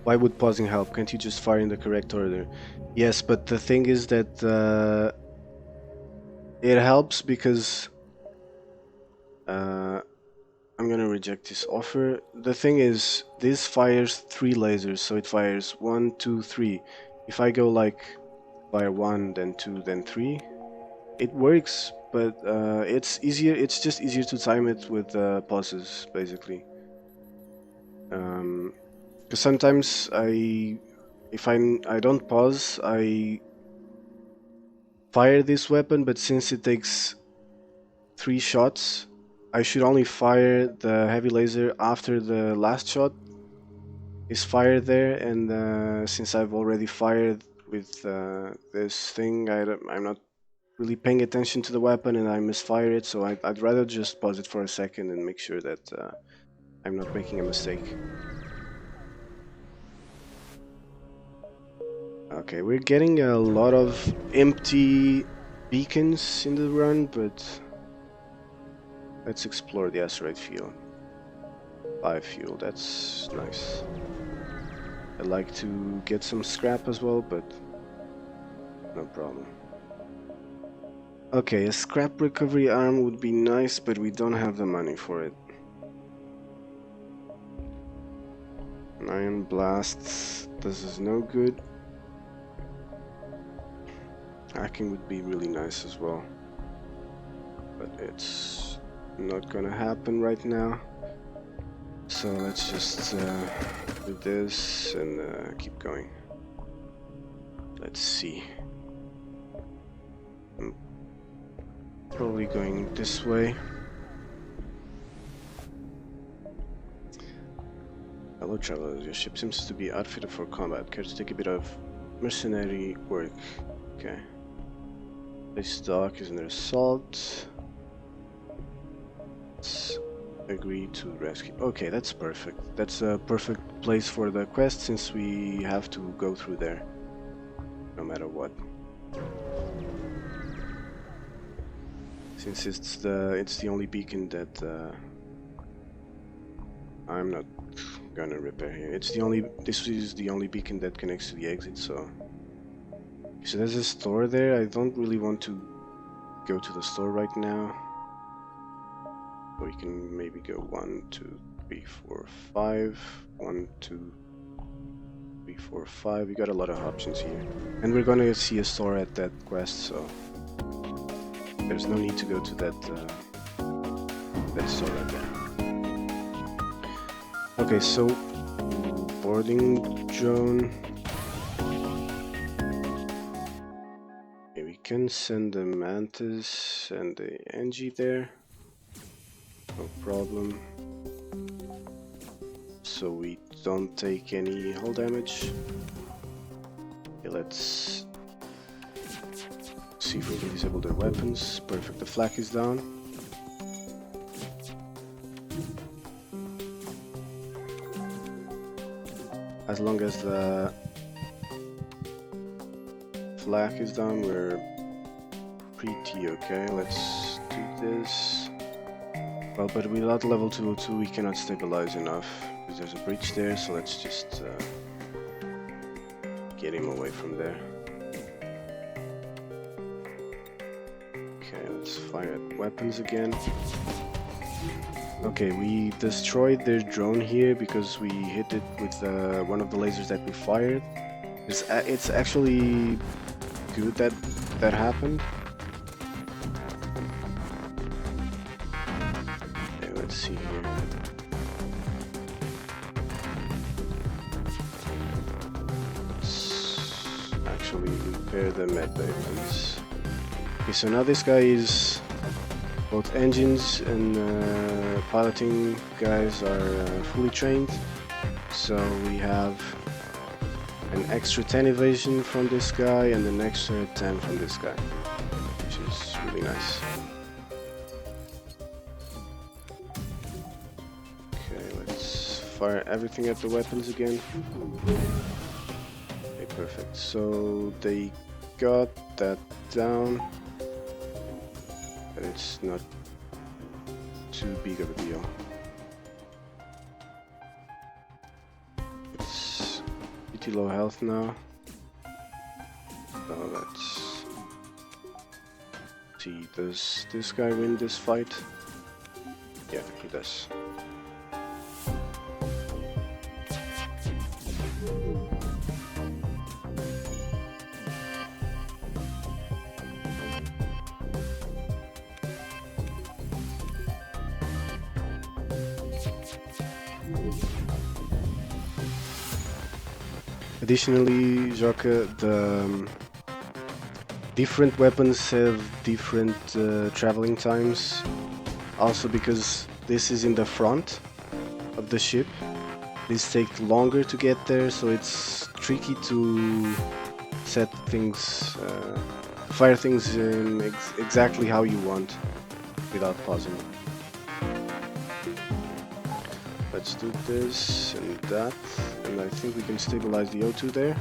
Why would pausing help? Can't you just fire in the correct order? Yes, but the thing is that it helps because I'm gonna reject this offer. The thing is, this fires 3 lasers, so it fires 1, 2, 3. If I go like fire 1, then 2, then 3, it works, but it's easier. It's just easier to time it with pauses, basically. Because sometimes if I don't pause, I fire this weapon, but since it takes 3 shots, I should only fire the heavy laser after the last shot is fired there, and since I've already fired with this thing, I'm not really paying attention to the weapon and I misfire it, so I'd rather just pause it for a second and make sure that I'm not making a mistake. Okay, we're getting a lot of empty beacons in the run, but let's explore the asteroid field. Biofuel, that's nice. I'd like to get some scrap as well, but no problem. Okay, a scrap recovery arm would be nice, but we don't have the money for it. Iron blasts, this is no good. Hacking would be really nice as well, but it's not gonna happen right now. So let's just do this and keep going. Let's see. I'm probably going this way. Hello travelers, your ship seems to be outfitted for combat. Care to take a bit of mercenary work? Okay. This dock is under assault. Let's agree to rescue. Okay, that's perfect. That's a perfect place for the quest since we have to go through there no matter what. Since it's the only beacon that I'm not gonna repair here. This is the only beacon that connects to the exit, so there's a store there. I don't really want to go to the store right now. We can maybe go 1, 2, 3, 4, 5. 1, 2, 3, 4, 5. We got a lot of options here. And we're gonna see a store at that quest, so there's no need to go to that store right there. Okay, so boarding drone. Okay, we can send the Mantis and the NG there. No problem. So we don't take any hull damage. Okay, let's see if we can disable their weapons. Perfect, the flak is down. As long as the flak is down, we're pretty okay. Let's do this. Well, but without level 202 we cannot stabilize enough because there's a breach there, so let's just get him away from there. Okay, let's fire at weapons again. Okay, we destroyed their drone here because we hit it with one of the lasers that we fired. It's actually good that that happened. Okay, let's see here. Let's actually repair the medbay, please. Okay, so now this guy is both engines and piloting guys are fully trained, so we have an extra 10 evasion from this guy and an extra 10 from this guy, which is really nice. Okay, let's fire everything at the weapons again. Okay, perfect. So they got that down. and it's not too big of a deal. It's pretty low health now. So let's see, does this guy win this fight? Yeah, he does. Additionally, Joker, the different weapons have different traveling times. Also because this is in the front of the ship, these take longer to get there, so it's tricky to set things, fire things in exactly how you want without pausing. Let's do this and that, and I think we can stabilize the O2 there.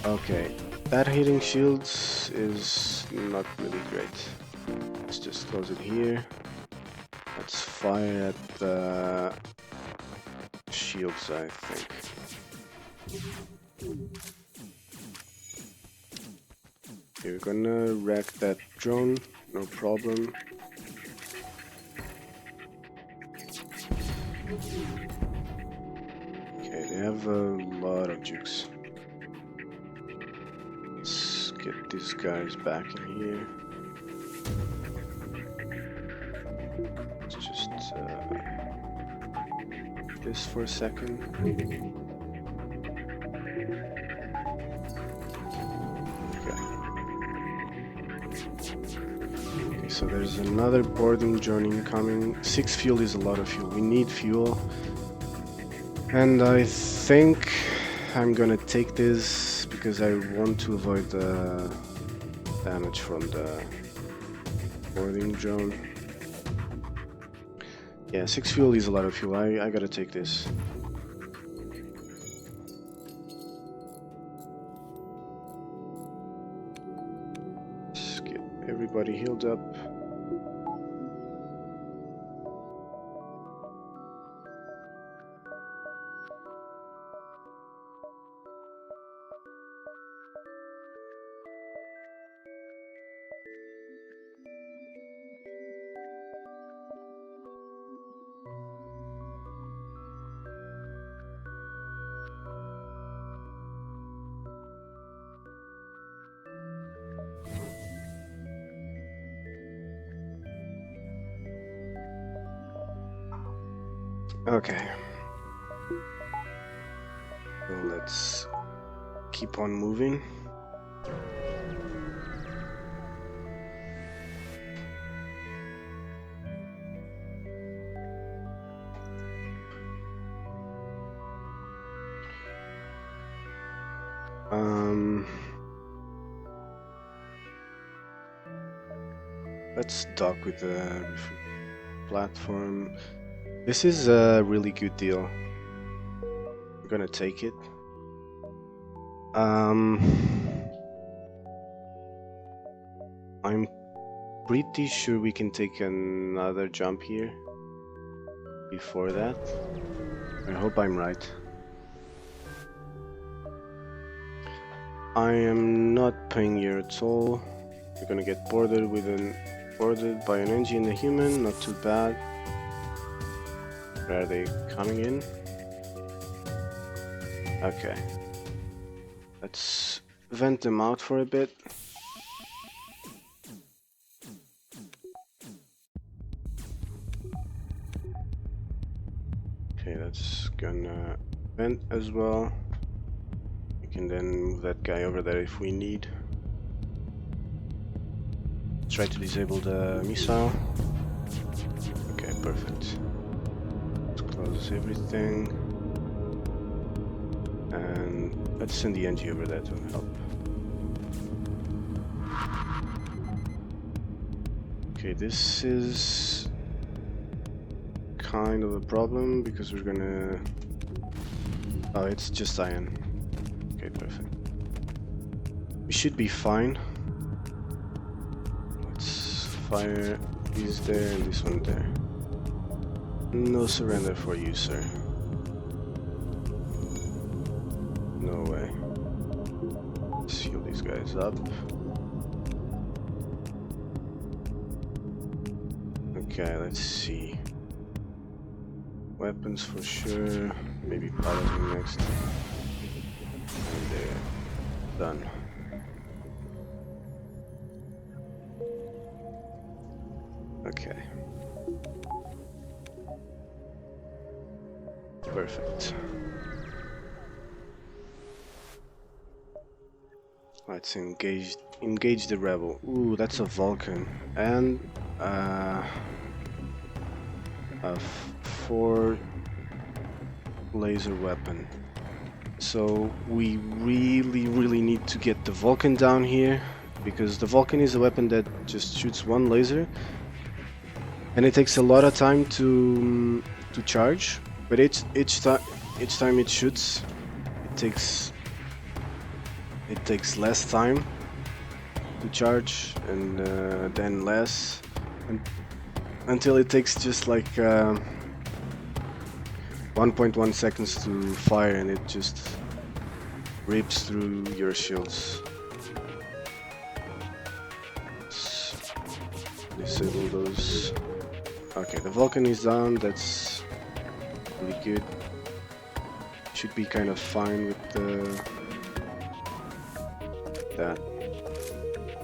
Okay, that hitting shields is not really great. Let's just close it here. Let's fire at the shields, I think. Okay, we're gonna wreck that drone, no problem. Okay, they have a lot of jukes. Let's get these guys back in here. Let's just this for a second. Okay, so there's another boarding journey coming. 6 fuel is a lot of fuel. We need fuel. And I think I'm gonna take this because I want to avoid the damage from the boarding drone. Yeah, 6 fuel is a lot of fuel. I gotta take this. Let's get everybody healed up. Okay. So let's keep on moving. Let's dock with the platform. This is a really good deal. I'm gonna take it. I'm pretty sure we can take another jump here before that. I hope I'm right. I am not paying here at all. We're gonna get boarded by an engine and a human, not too bad. Where are they coming in? Okay. Let's vent them out for a bit. Okay, that's gonna vent as well. We can then move that guy over there if we need. Try to disable the missile. Okay, perfect. Let's close everything. And let's send the NG over there to help. Okay, this is kind of a problem because we're gonna... Oh, it's just iron. Okay, perfect. We should be fine. Let's fire is there and this one there. No surrender for you, sir. No way. Let's heal these guys up. Okay, let's see. Weapons for sure. Maybe piloting next. And they're done. Okay. Perfect. Let's engage the rebel. Ooh, that's a Vulcan. And a 4 laser weapon. So we really need to get the Vulcan down here, because the Vulcan is a weapon that just shoots 1 laser and it takes a lot of time to charge, but each time it shoots it takes less time to charge, and then less, until it takes just like 1.1 seconds to fire, and it just rips through your shields. Let's disable those. Okay, the Vulcan is down. That's really good. Should be kind of fine with that.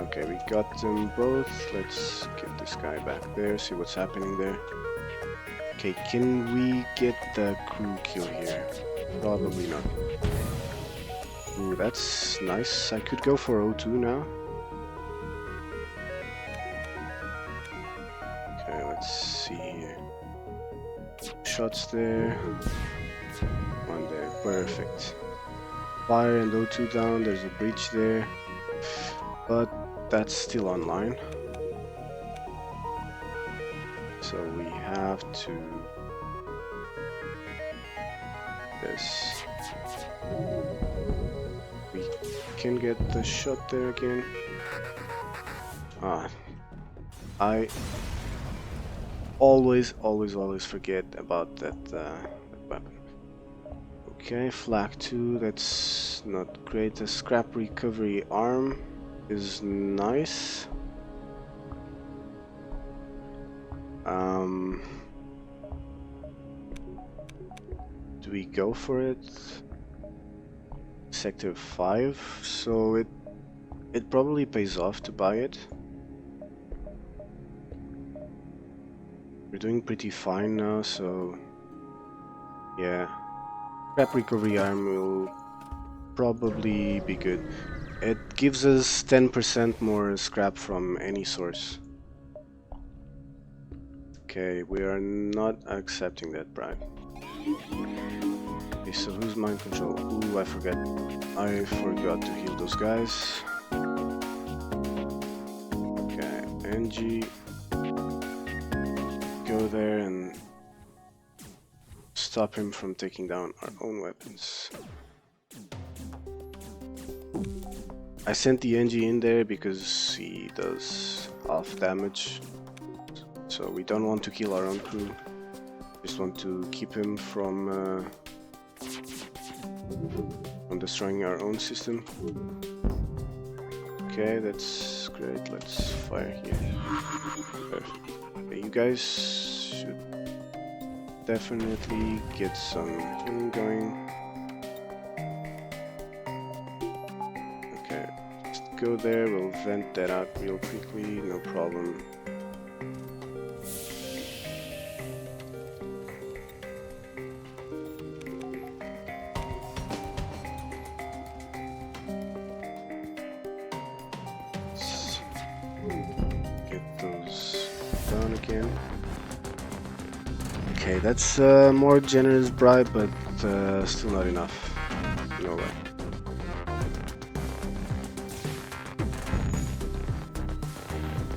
Okay, we got them both. Let's get this guy back there, see what's happening there. Okay, can we get the crew kill here? Probably not. Ooh, that's nice. I could go for O2 now. Okay, let's see here. Shots there. 1 there, perfect. Fire and O2 down, there's a breach there. But that's still online. So we have to this. We can get the shot there again. I always forget about that weapon. Okay, flag 2, that's not great. The scrap recovery arm is nice. Do we go for it? Sector 5, so it probably pays off to buy it. We're doing pretty fine now, so yeah. Scrap recovery arm will probably be good. It gives us 10% more scrap from any source. Okay, we are not accepting that bribe. Okay, so who's mind control? Ooh, I forgot to heal those guys. Okay, NG, go there and stop him from taking down our own weapons. I sent the NG in there because he does half damage, so we don't want to kill our own crew. Just want to keep him from destroying our own system. Okay, that's great. Let's fire here. Perfect. Okay, you guys should definitely get some healing going. Okay, just go there. We'll vent that out real quickly. No problem. Okay, that's a more generous bribe, but still not enough. No way.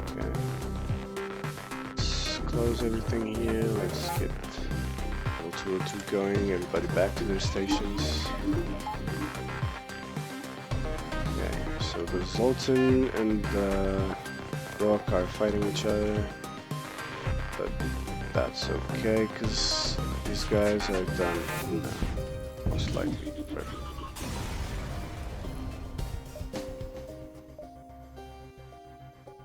Okay. Let's close everything here. Let's get L202 going. Everybody back to their stations. Okay, so the Zoltan and rock are fighting each other, but that's okay because these guys are done most likely. Perfect.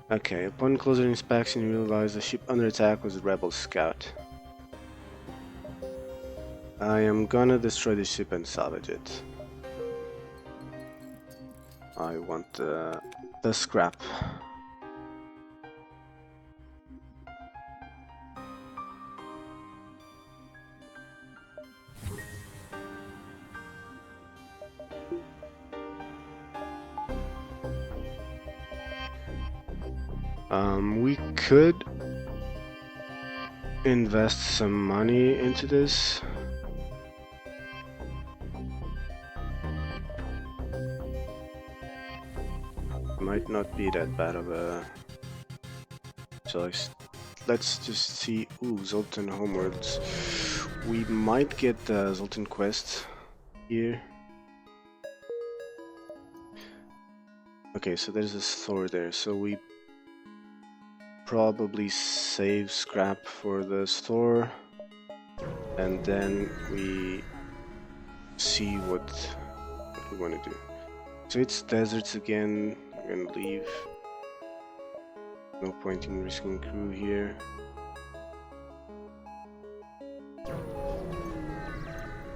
Okay, upon closer inspection you realize the ship under attack was a rebel scout. I am gonna destroy the ship and salvage it. I want the scrap. We could invest some money into this. Might not be that bad of a choice. Let's just see. Ooh, Zoltan Homeworlds. We might get the Zoltan quest here. Okay, so there's a store there, so we probably save scrap for the store, and then we see what we want to do. So it's deserts again. We're gonna leave. No point in risking crew here.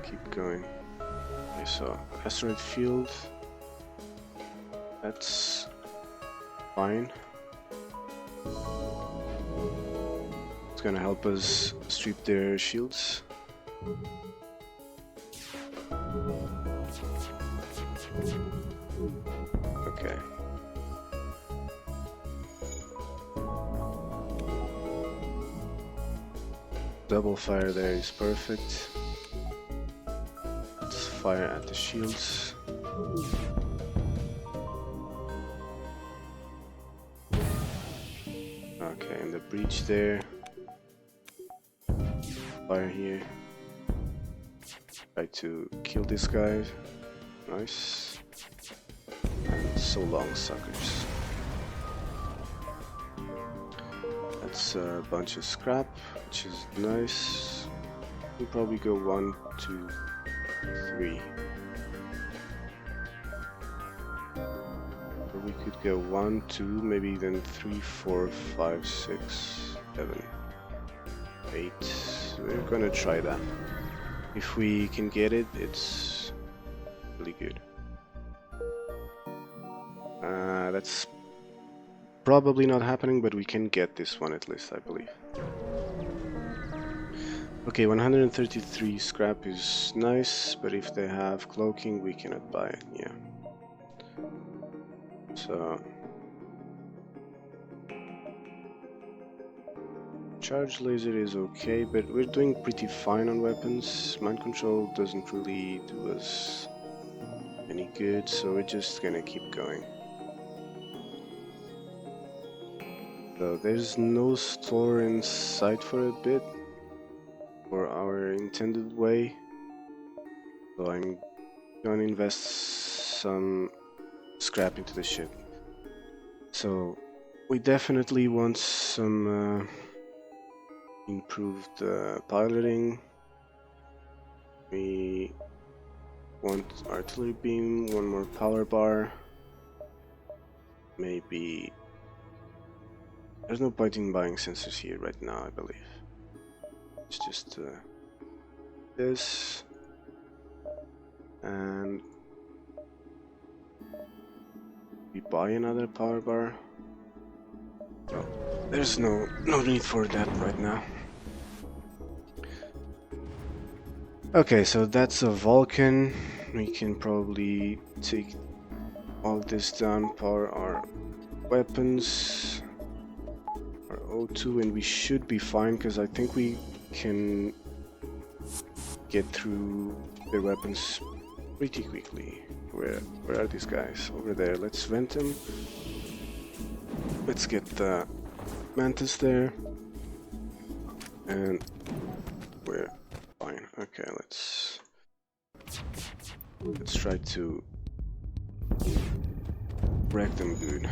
Keep going. Okay, so asteroid field. That's fine. It's gonna help us strip their shields. Okay. Double fire there is perfect. Let's fire at the shields. Okay, and the breach there. Fire here. Try to kill this guy. Nice. And so long, suckers. That's a bunch of scrap, which is nice. We'll probably go 1, 2, 3. Or we could go 1, 2, maybe then 3, 4, 5, 6, 7, 8. We're gonna try that. If we can get it, it's really good. That's probably not happening, but we can get this one at least, I believe. Okay, 133 scrap is nice, but if they have cloaking, we cannot buy it, yeah. So... charge laser is okay, but we're doing pretty fine on weapons. Mind control doesn't really do us any good, so we're just gonna keep going. So there's no store in sight for a bit for our intended way, so I'm gonna invest some scrap into the ship. So we definitely want some improved piloting. We want artillery beam, one more power bar, maybe. There's no point in buying sensors here right now, I believe. It's just this, and we buy another power bar. No, there's no need for that right now. Okay, so that's a Vulcan. We can probably take all this down, power our weapons. O2, and we should be fine because I think we can get through their weapons pretty quickly. Where are these guys? Over there. Let's vent them. Let's get the Mantis there, and we're fine. Okay, let's try to wreck them good.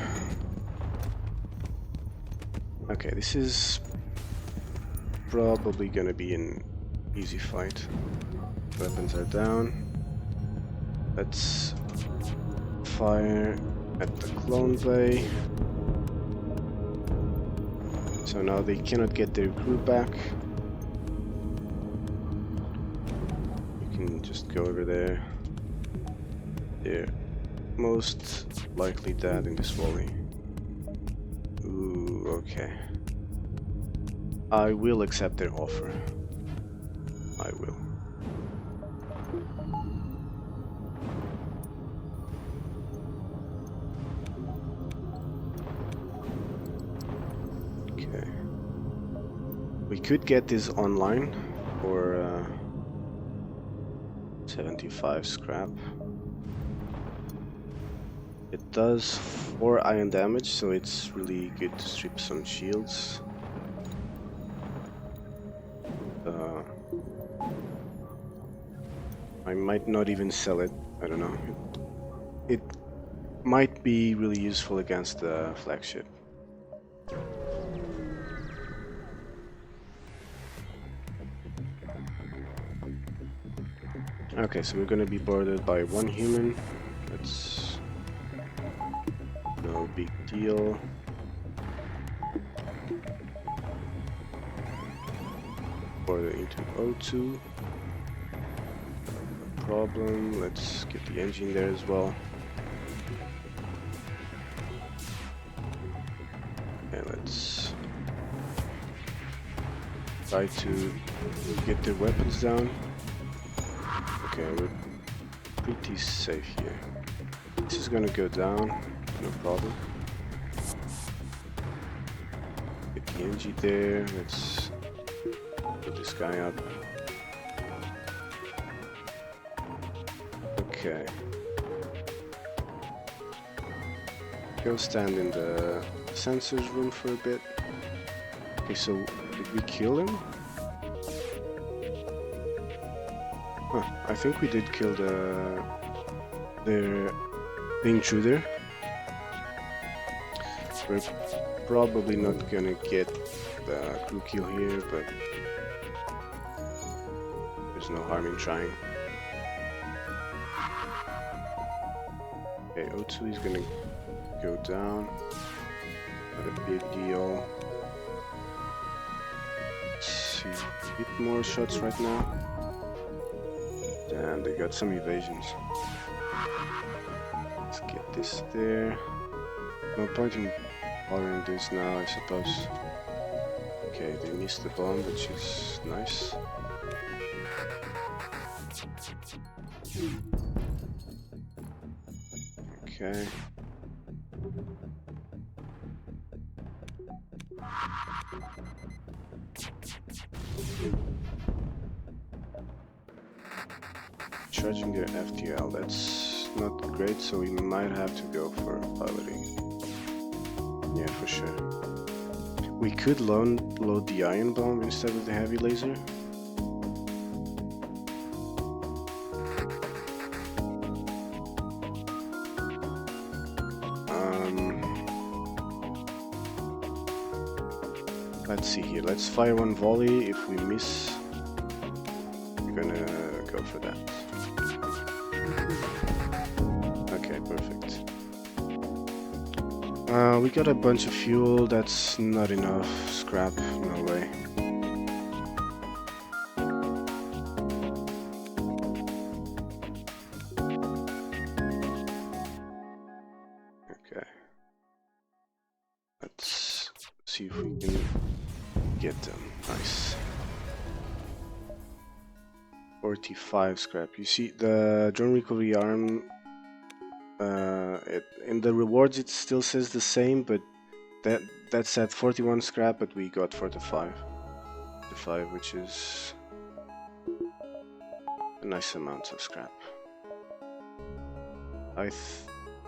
Okay, this is probably gonna be an easy fight. Weapons are down. Let's fire at the clone bay. So now they cannot get their crew back. You can just go over there. They're most likely dead in this volley. Ooh, okay. I will accept their offer. I will. Okay. We could get this online for 75 scrap. It does 4 iron damage, so it's really good to strip some shields. I might not even sell it, I don't know. It might be really useful against the flagship. Okay, so we're gonna be boarded by 1 human. That's no big deal. Boarded into O2. No problem. Let's get the engine there as well. And let's try to get their weapons down. Okay, we're pretty safe here. This is gonna go down, no problem. Get the engine there, let's put this guy up. Okay. Go stand in the sensors room for a bit. Okay, so did we kill him? Huh, I think we did kill the intruder. We're probably not gonna get the crew kill here, but there's no harm in trying. Okay, O2 is gonna go down. Not a big deal. Let's see, a bit more shots right now. Damn, they got some evasions. Let's get this there. No point in bothering this now, I suppose. Okay, they missed the bomb, which is nice. Okay. Charging their FTL, that's not great, so we might have to go for piloting. Yeah, for sure. We could load the ion bomb instead of the heavy laser. Let's see here, let's fire 1 volley. If we miss, we're gonna go for that. Okay, perfect. We got a bunch of fuel, that's not enough scrap, no way. Okay. Let's see if we can get them. Nice. 45 scrap. You see, the drone recovery arm, in the rewards it still says the same, but that's at 41 scrap, but we got 45, which is a nice amount of scrap. I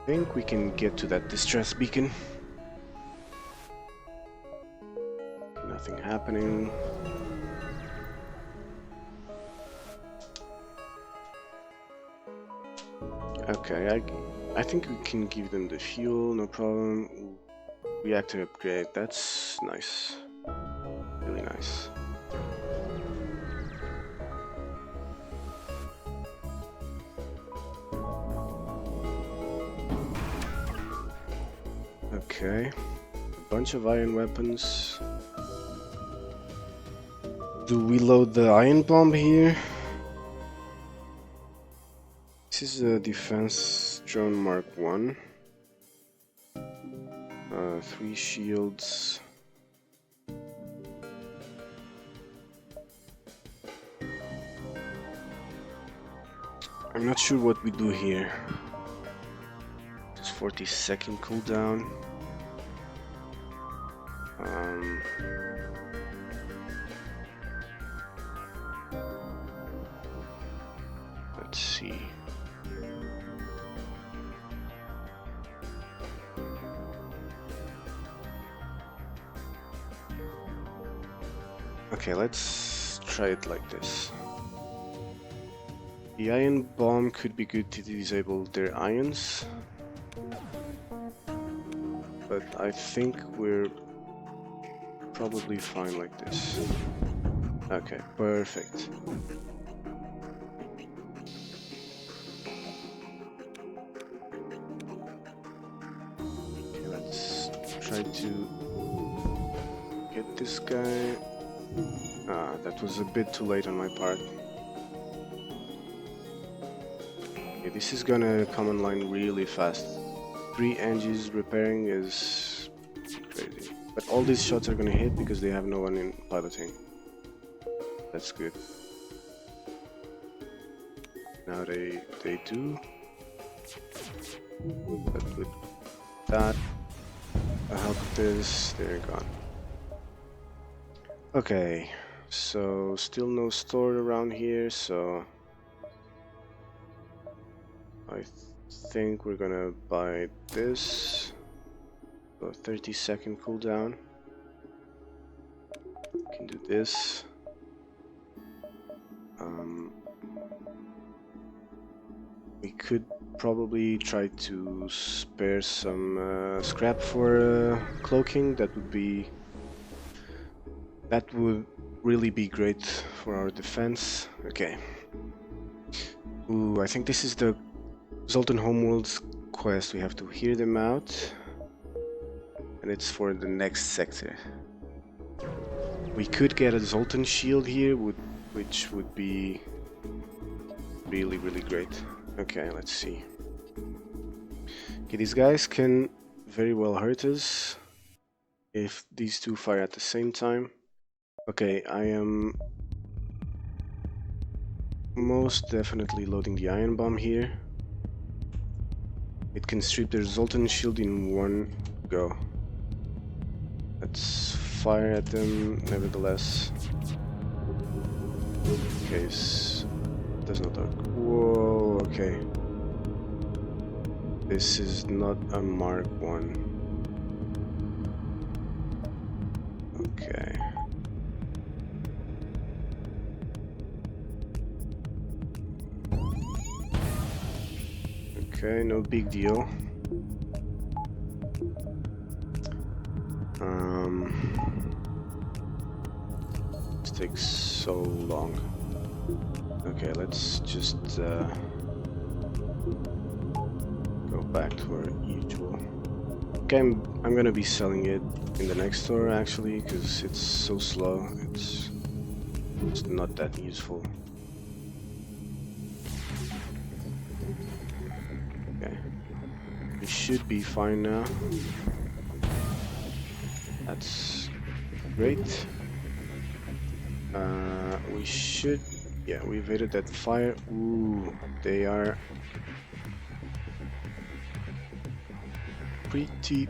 think we can get to that distress beacon. Nothing happening. Okay, I think we can give them the fuel, no problem. Reactor upgrade, that's nice. Really nice. Okay. A bunch of iron weapons. Do we load the iron bomb here? This is a defense drone Mark 1. 3 shields. I'm not sure what we do here. Just 40-second cooldown. Let's see. Okay, let's try it like this. The iron bomb could be good to disable their ions, but I think we're probably fine like this. Okay, perfect. Okay, let's try to get this guy. Ah, that was a bit too late on my part. Okay, this is gonna come online really fast. 3 engines repairing is crazy. But all these shots are gonna hit because they have no one in piloting. That's good. Now they do. But with that, I help this, they're gone. Okay, so still no store around here, so I think we're gonna buy this. So 30-second cooldown. Can do this. We could probably try to spare some scrap for cloaking. That would really be great for our defense. Okay. Ooh, I think this is the Zoltan Homeworld's quest. We have to hear them out, and it's for the next sector. We could get a Zoltan shield here, which would be really, really great. Okay, let's see. Okay, these guys can very well hurt us if these two fire at the same time. Okay, I am most definitely loading the iron bomb here. It can strip their Zoltan shield in one go. Let's fire at them nevertheless. Okay, does not work. Whoa, okay. This is not a Mark 1. Okay. Okay, no big deal. This takes so long. Okay, let's just go back to our usual. Okay, I'm gonna be selling it in the next store actually, because it's so slow. It's not that useful. Okay, we should be fine now. That's great. We should. Yeah, we evaded that fire. Ooh, they are pretty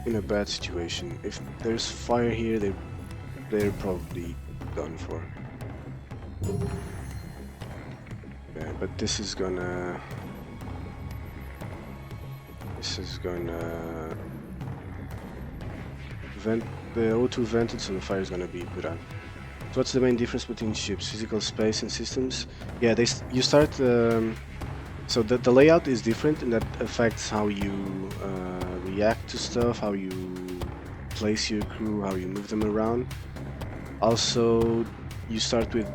in a bad situation. If there's fire here, they're probably done for. Yeah, but this is gonna vent the O2 vented, so the fire is gonna be put out. So what's the main difference between ships? Physical space and systems? Yeah, you start So the layout is different, and that affects how you react to stuff, how you place your crew, how you move them around. Also, you start with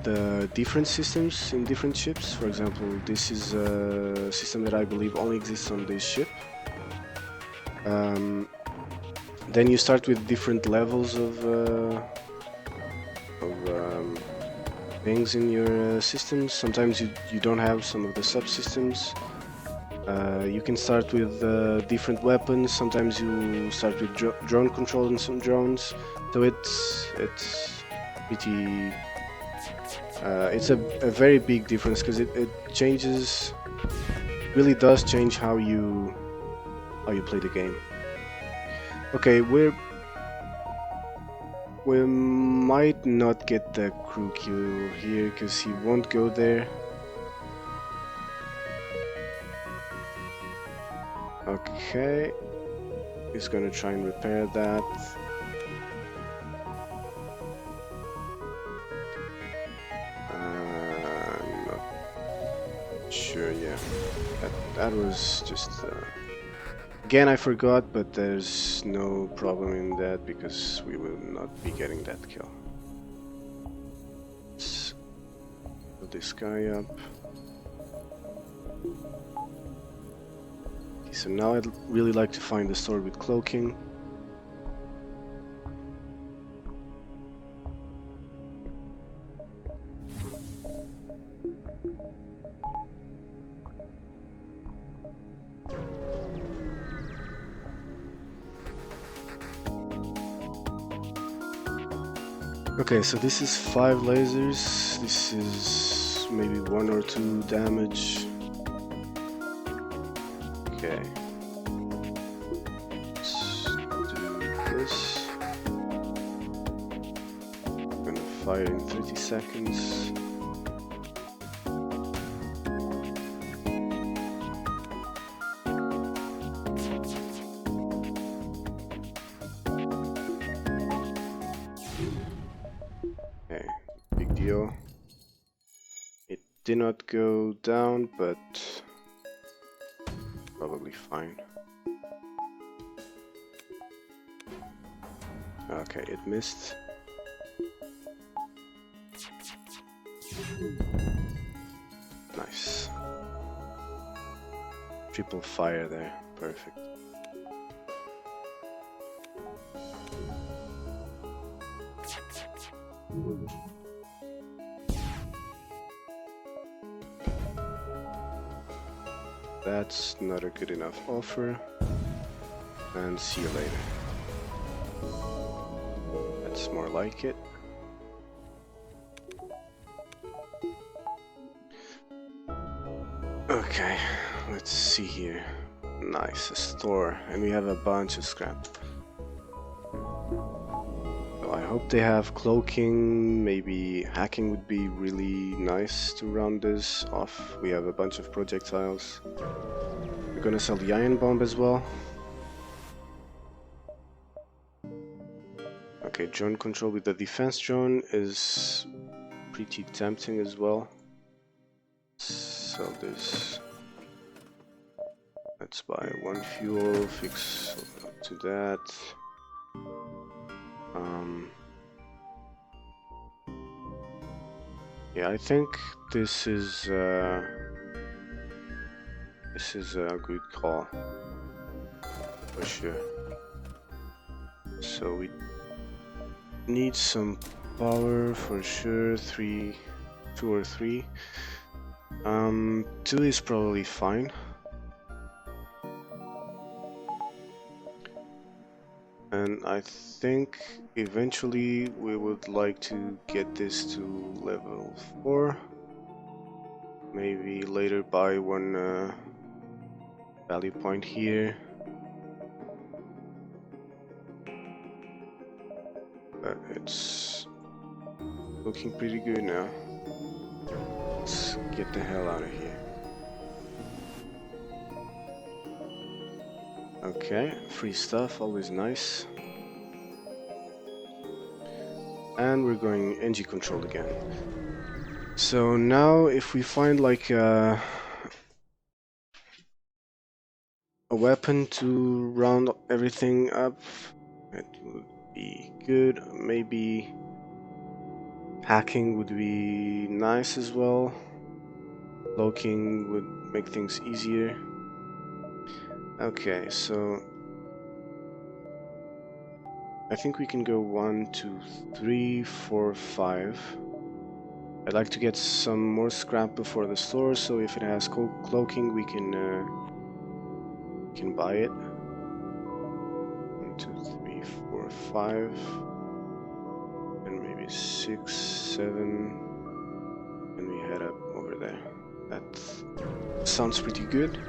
different systems in different ships. For example, this is a system that I believe only exists on this ship. Then you start with different levels of things in your systems. Sometimes you don't have some of the subsystems. You can start with different weapons. Sometimes you start with drone control and some drones. So it's pretty. It's a very big difference because it changes. Really does change how you play the game. Okay, we might not get the crew kill here because he won't go there. Okay, he's gonna try and repair that. Not sure, yeah. That was just... Again, I forgot, but there's no problem in that because we will not be getting that kill. Let's put this guy up. Okay, so now I'd really like to find the sword with cloaking. Okay, so this is 5 lasers. This is maybe 1 or 2 damage. Okay. Let's do this. I'm gonna fire in 30 seconds. Okay, big deal. It did not go down, but probably fine. Okay, it missed. Nice. Triple fire there, perfect. That's not a good enough offer. And see you later. That's more like it. Okay, let's see here. Nice, a store. And we have a bunch of scrap. So I hope they have cloaking. Maybe hacking would be really nice to round this off. We have a bunch of projectiles. We're gonna sell the iron bomb as well. Okay, drone control with the defense drone is pretty tempting as well. Sell this. Let's buy 1 fuel, fix up to that. Yeah, I think this is a good call for sure. So we need some power for sure. 2 or 3. 2 is probably fine. And I think eventually we would like to get this to level 4. Maybe later buy 1 value point here. But it's looking pretty good now. Let's get the hell out of here. Okay, free stuff, always nice. And we're going NG control again. So now if we find like a weapon to round everything up. It would be good. Maybe hacking would be nice as well. Cloaking would make things easier. Okay, so I think we can go 1, 2, 3, 4, 5. I'd like to get some more scrap before the store, so if it has cloaking, we can buy it. 1, 2, 3, 4, 5, and maybe 6, 7, and we head up over there. That sounds pretty good.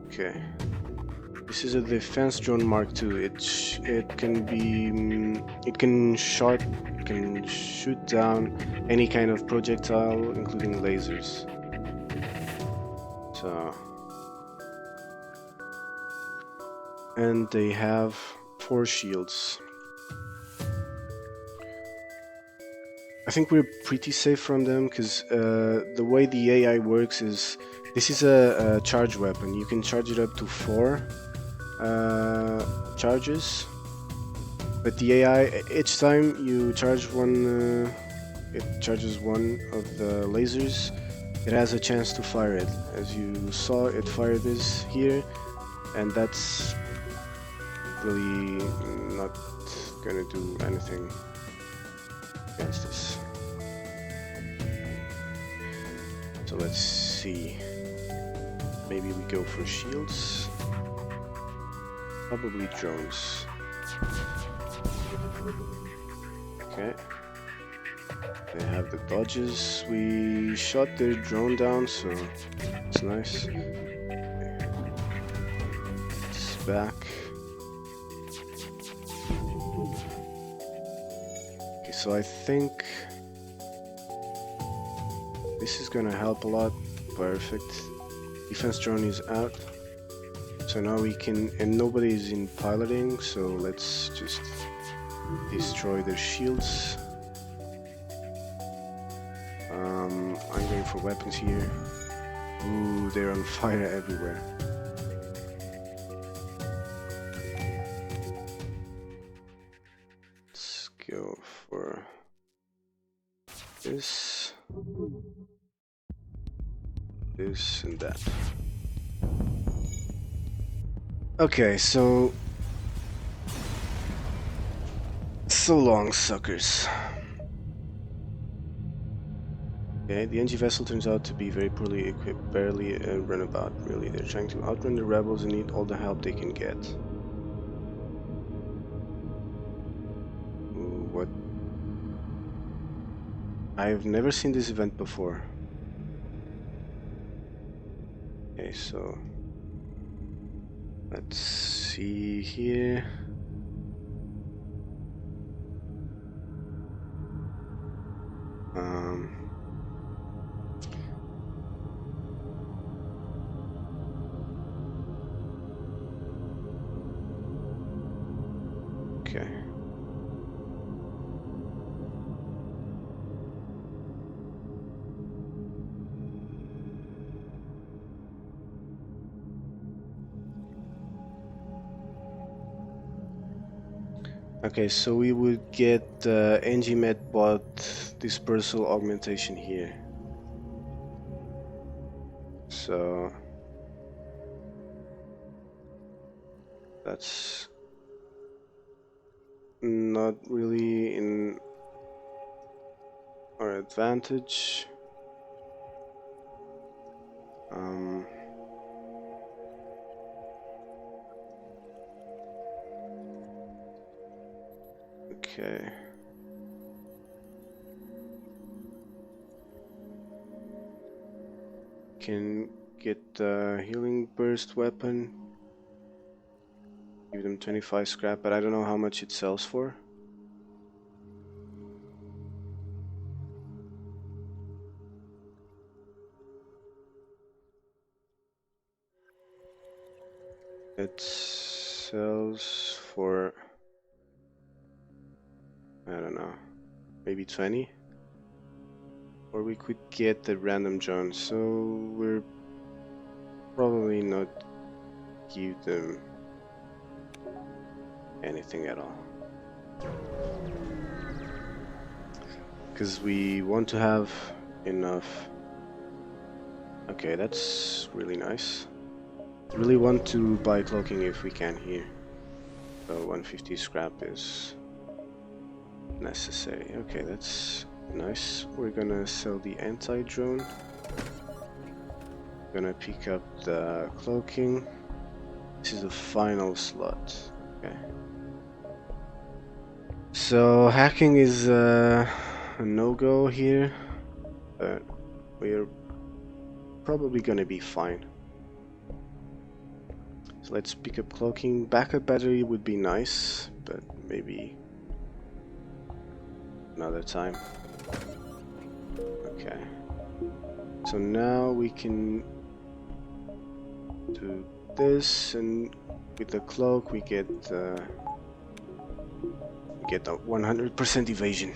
Okay. This is a defense drone Mark II. It can shoot down any kind of projectile, including lasers. So, and they have 4 shields. I think we're pretty safe from them because the way the AI works is this is a charge weapon. You can charge it up to 4 charges, but the AI, each time you charge one, it charges one of the lasers, it has a chance to fire it. As you saw, it fired this here, and that's really not gonna do anything against this. So let's see, maybe we go for shields. Probably drones. Okay. They have the dodges. We shot their drone down, so it's nice. It's back. Okay, so I think this is gonna help a lot. Perfect. Defense drone is out. So now we can, and nobody is in piloting, so let's just destroy their shields. I'm going for weapons here. Ooh, they're on fire everywhere. Let's go for this, this, and that. Okay, so long, suckers. Okay, the NG vessel turns out to be very poorly equipped, barely a runabout, really. They're trying to outrun the rebels and need all the help they can get. Ooh, what? I've never seen this event before. Okay, so let's see here. Okay. Okay, so we would get NG Medbot dispersal augmentation here. So that's not really in our advantage. Okay. Can get the healing burst weapon. Give them 25 scrap, but I don't know how much it sells for. It sells for, I don't know, maybe 20. or we could get the random drone, so we're probably not give them anything at all, because we want to have enough. Okay, that's really nice. Really want to buy cloaking if we can here, so 150 scrap is necessary. Okay, that's nice. We're gonna sell the anti-drone, gonna pick up the cloaking. This is the final slot. Okay, so hacking is a no-go here, but we're probably gonna be fine. So let's pick up cloaking. Backup battery would be nice, but maybe another time. Okay, so now we can do this, and with the cloak we get a 100% evasion.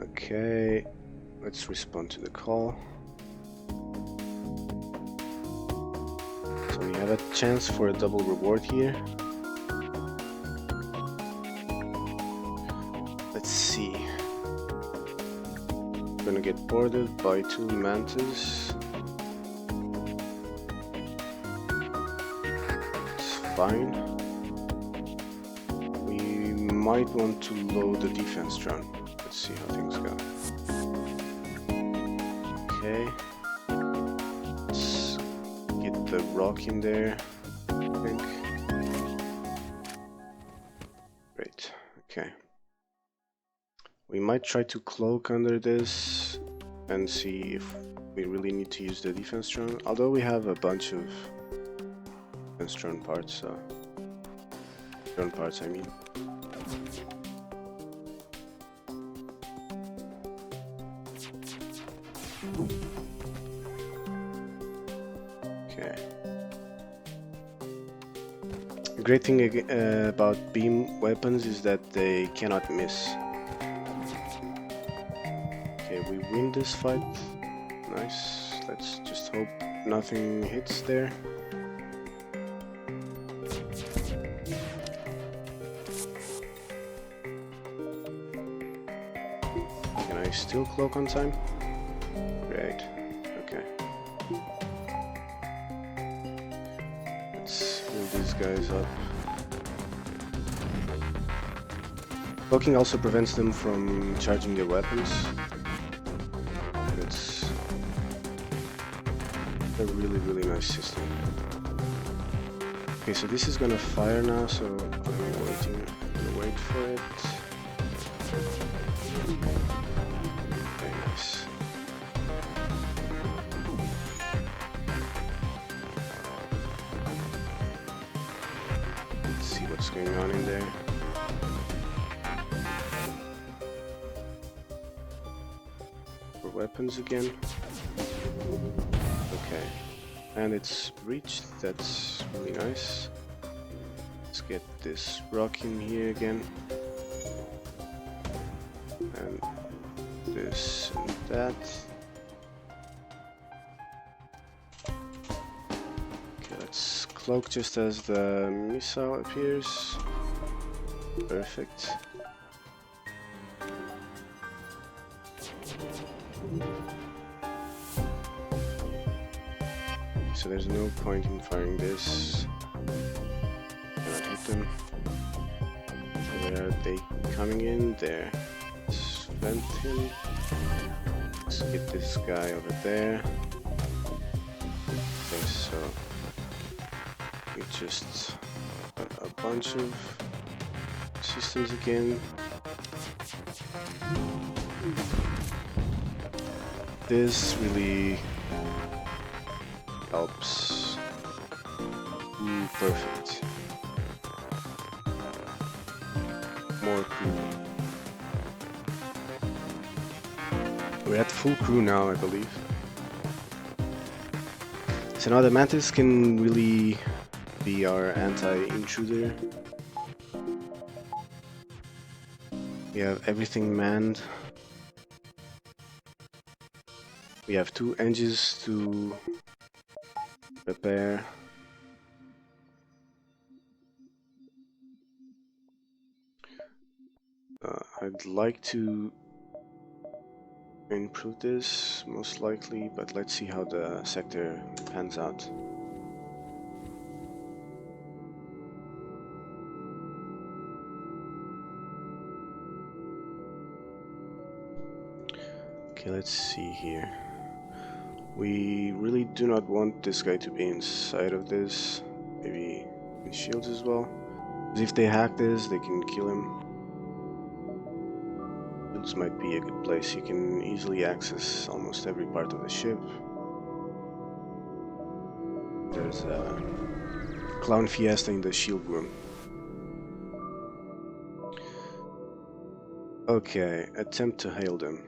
Okay, let's respond to the call. So we have a chance for a double reward here. Let's see. Gonna get boarded by 2 mantas. It's fine. We might want to load the defense drone. Let's see how things go. Okay. Let's get the rock in there, I think. Great. Okay. We might try to cloak under this and see if we really need to use the defense drone, although we have a bunch of defense drone parts, I mean. Okay. The great thing about beam weapons is that they cannot miss. Okay, we win this fight. Nice. Let's just hope nothing hits there. Can I still cloak on time? Great. Okay. Let's heal these guys up. Cloaking also prevents them from charging their weapons. It's a really nice system. Okay, so this is gonna fire now, so I'm wait for it. Okay, nice. Let's see what's going on in there. For weapons again. Okay, and it's reached. That's really nice. Let's get this rock in here again, and this and that. Okay, let's cloak just as the missile appears. Perfect. So there's no point in firing this. Cannot hit them. So where are they coming in? There. Let's vent him. Let's get this guy over there. Okay, so we just got a bunch of systems again. This really helps. Perfect. More crew. We're at full crew now, I believe. So now the Mantis can really be our anti-intruder. We have everything manned. We have 2 engines to repair. I'd like to improve this, most likely, but let's see how the sector pans out. Okay, let's see here. We really do not want this guy to be inside of this. Maybe in shields as well. Because if they hack this, they can kill him. Shields might be a good place. You can easily access almost every part of the ship. There's a clown fiesta in the shield room. Okay, attempt to hail them.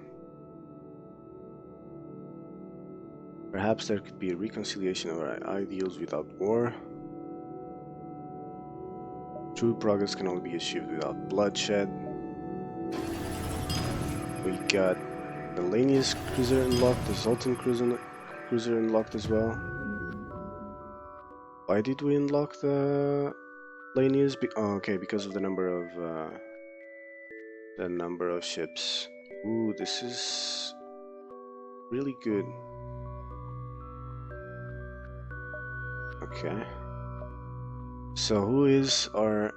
Perhaps there could be a reconciliation of our ideals without war. True progress can only be achieved without bloodshed. We got the Lanius cruiser unlocked, the Zoltan cruiser unlocked as well. Why did we unlock the Lanius? Oh, okay, because of the number of ships. Ooh, this is really good. Okay. So who is our...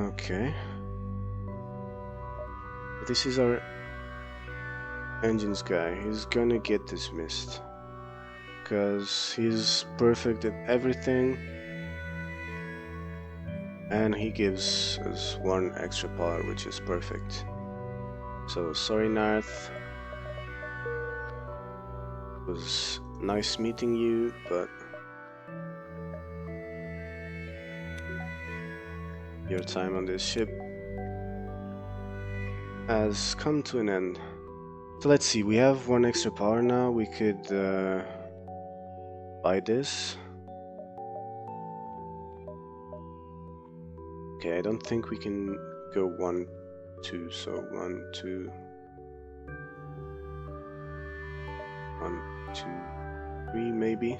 okay. This is our engines guy. He's gonna get dismissed. Because he's perfect at everything. And he gives us 1 extra power, which is perfect. So, sorry Narth. It was nice meeting you, but your time on this ship has come to an end. So let's see, we have 1 extra power now. We could buy this. Okay, I don't think we can go 1, 2, so 1, 2, 1, 2, 3 maybe.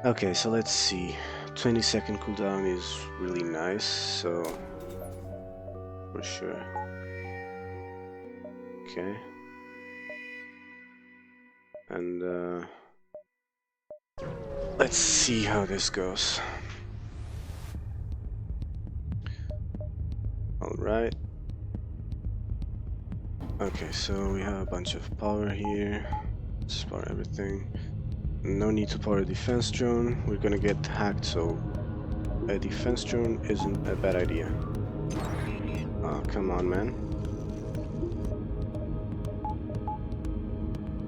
Okay, so let's see. 20-second cooldown is really nice, so for sure. Okay. And let's see how this goes. Alright. Okay, so we have a bunch of power here. Let's power everything. No need to power a defense drone. We're gonna get hacked, so a defense drone isn't a bad idea. Oh, come on, man.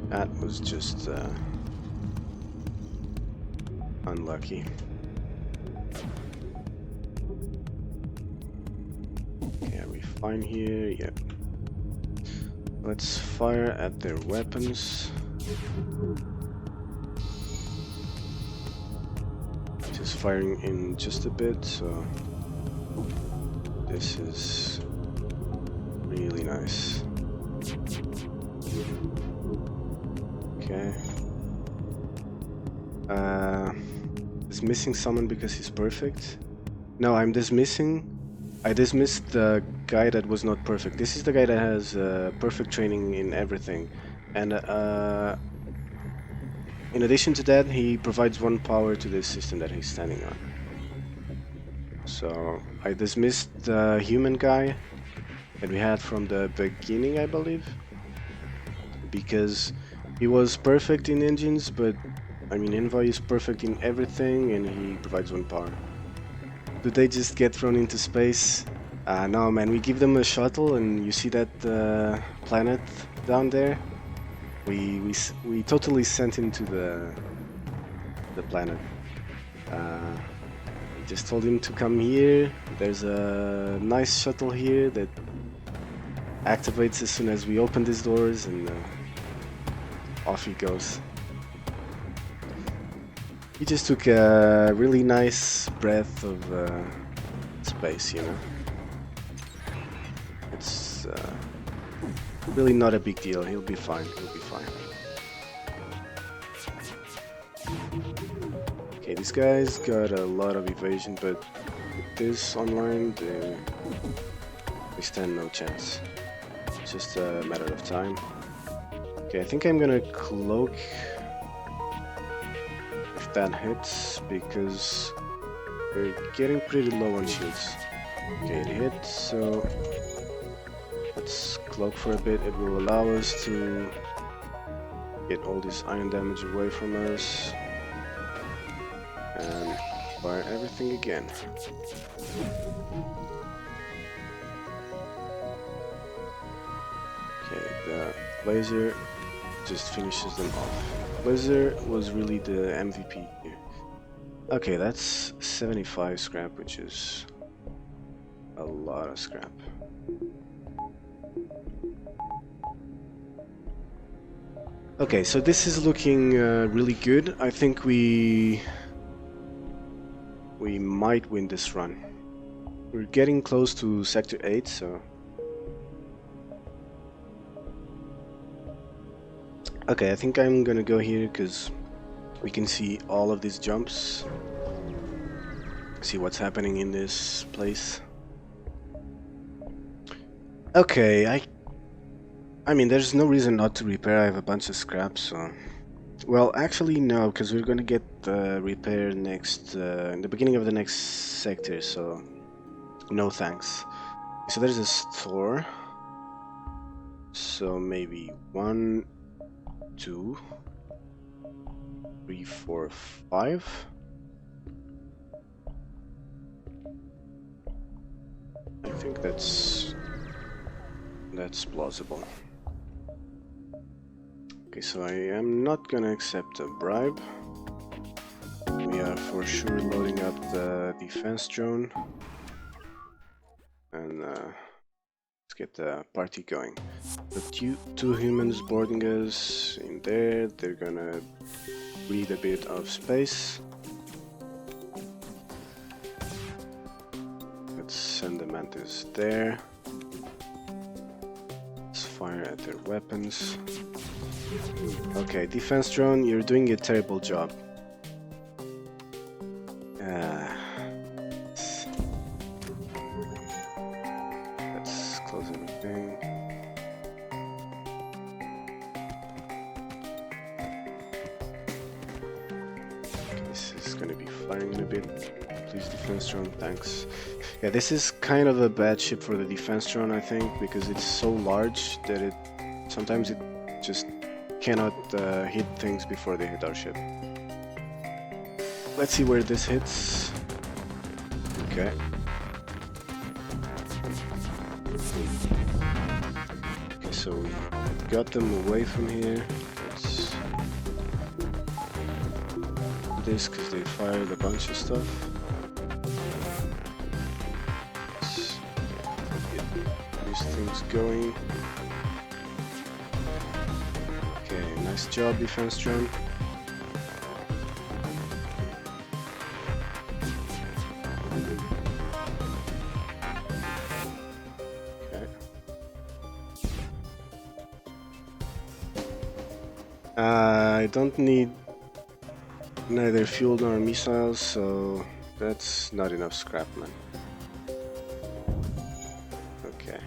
That was just unlucky. Okay, are we fine here? Yep. Let's fire at their weapons. Just firing in just a bit, so this is really nice. Okay. Dismissing someone because he's perfect? No, I dismissed the guy that was not perfect. This is the guy that has perfect training in everything. And in addition to that, he provides 1 power to this system that he's standing on. So I dismissed the human guy that we had from the beginning, I believe. Because he was perfect in engines, but I mean Envoy is perfect in everything and he provides 1 power. Do they just get thrown into space? No man, we give them a shuttle and you see that planet down there? We totally sent him to the planet. Just told him to come here. There's a nice shuttle here that activates as soon as we open these doors, and off he goes. He just took a really nice breath of space, you know. It's really not a big deal. He'll be fine. He'll be fine. Okay, these guys got a lot of evasion, but with this online, they stand no chance. It's just a matter of time. Okay, I think I'm gonna cloak if that hits, because we're getting pretty low on shields. Okay, it hit, so let's cloak for a bit. It will allow us to get all this iron damage away from us and fire everything again. Okay, the laser just finishes them off. Laser was really the MVP here. Okay, that's 75 scrap, which is a lot of scrap. Okay, so this is looking really good. I think we might win this run. We're getting close to Sector 8, so... Okay, I think I'm gonna go here because we can see all of these jumps. See what's happening in this place. Okay, I mean, there's no reason not to repair. I have a bunch of scrap, so... Well, actually, no, because we're gonna get the repair next... in the beginning of the next sector, so... No thanks. So there's a store. So maybe 1, 2, 3, 4, 5. I think that's plausible. Okay, so I am not gonna accept a bribe. We are for sure loading up the defense drone, and let's get the party going. The two humans boarding us in there, they're gonna breathe a bit of space. Let's send the mantis there. Let's fire at their weapons. Okay, defense drone, you're doing a terrible job. Let's close everything. Okay, this is gonna be firing a bit. Please, defense drone, thanks. Yeah, this is kind of a bad ship for the defense drone, I think, because it's so large that sometimes it just cannot hit things before they hit our ship. Let's see where this hits. Okay. Okay, so we got them away from here. Let's do this because they fired a bunch of stuff. Let's get these things going. Okay, nice job, defense drone. Okay. I don't need neither fuel nor missiles, so that's not enough scrap, man. Okay.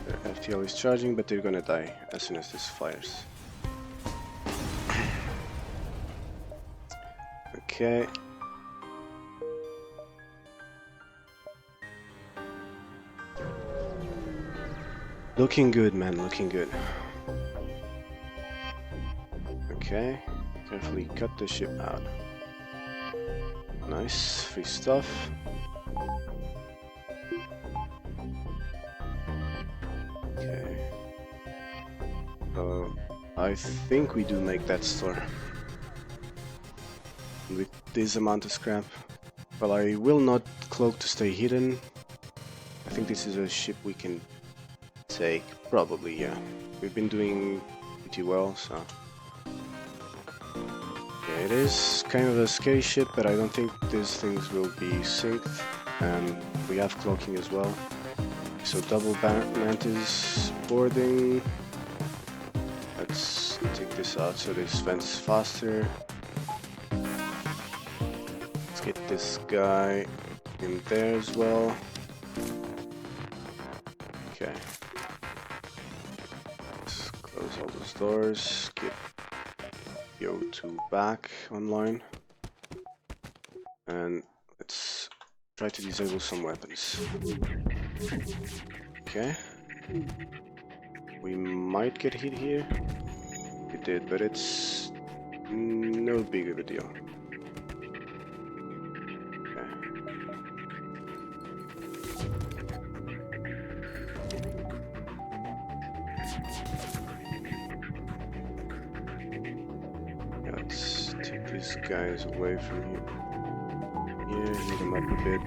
Their FTL is charging, but they're gonna die as soon as this fires. Okay. Looking good, man, looking good. Okay, carefully cut the ship out. Nice, free stuff. Okay. I think we do make that store. with this amount of scrap. Well, I will not cloak to stay hidden. I think this is a ship we can take, probably, yeah. We've been doing pretty well, so... Yeah, it is kind of a scary ship, but I don't think these things will be synced. And we have cloaking as well. So double mantis boarding. Let's take this out so this vents faster. Let's get this guy in there as well. Okay. Let's close all those doors. Get O2 back online. And let's try to disable some weapons. Okay. We might get hit here. We did, but it's no big of a deal. Okay. Yeah, let's take these guys away from here. Here, heat them up a bit.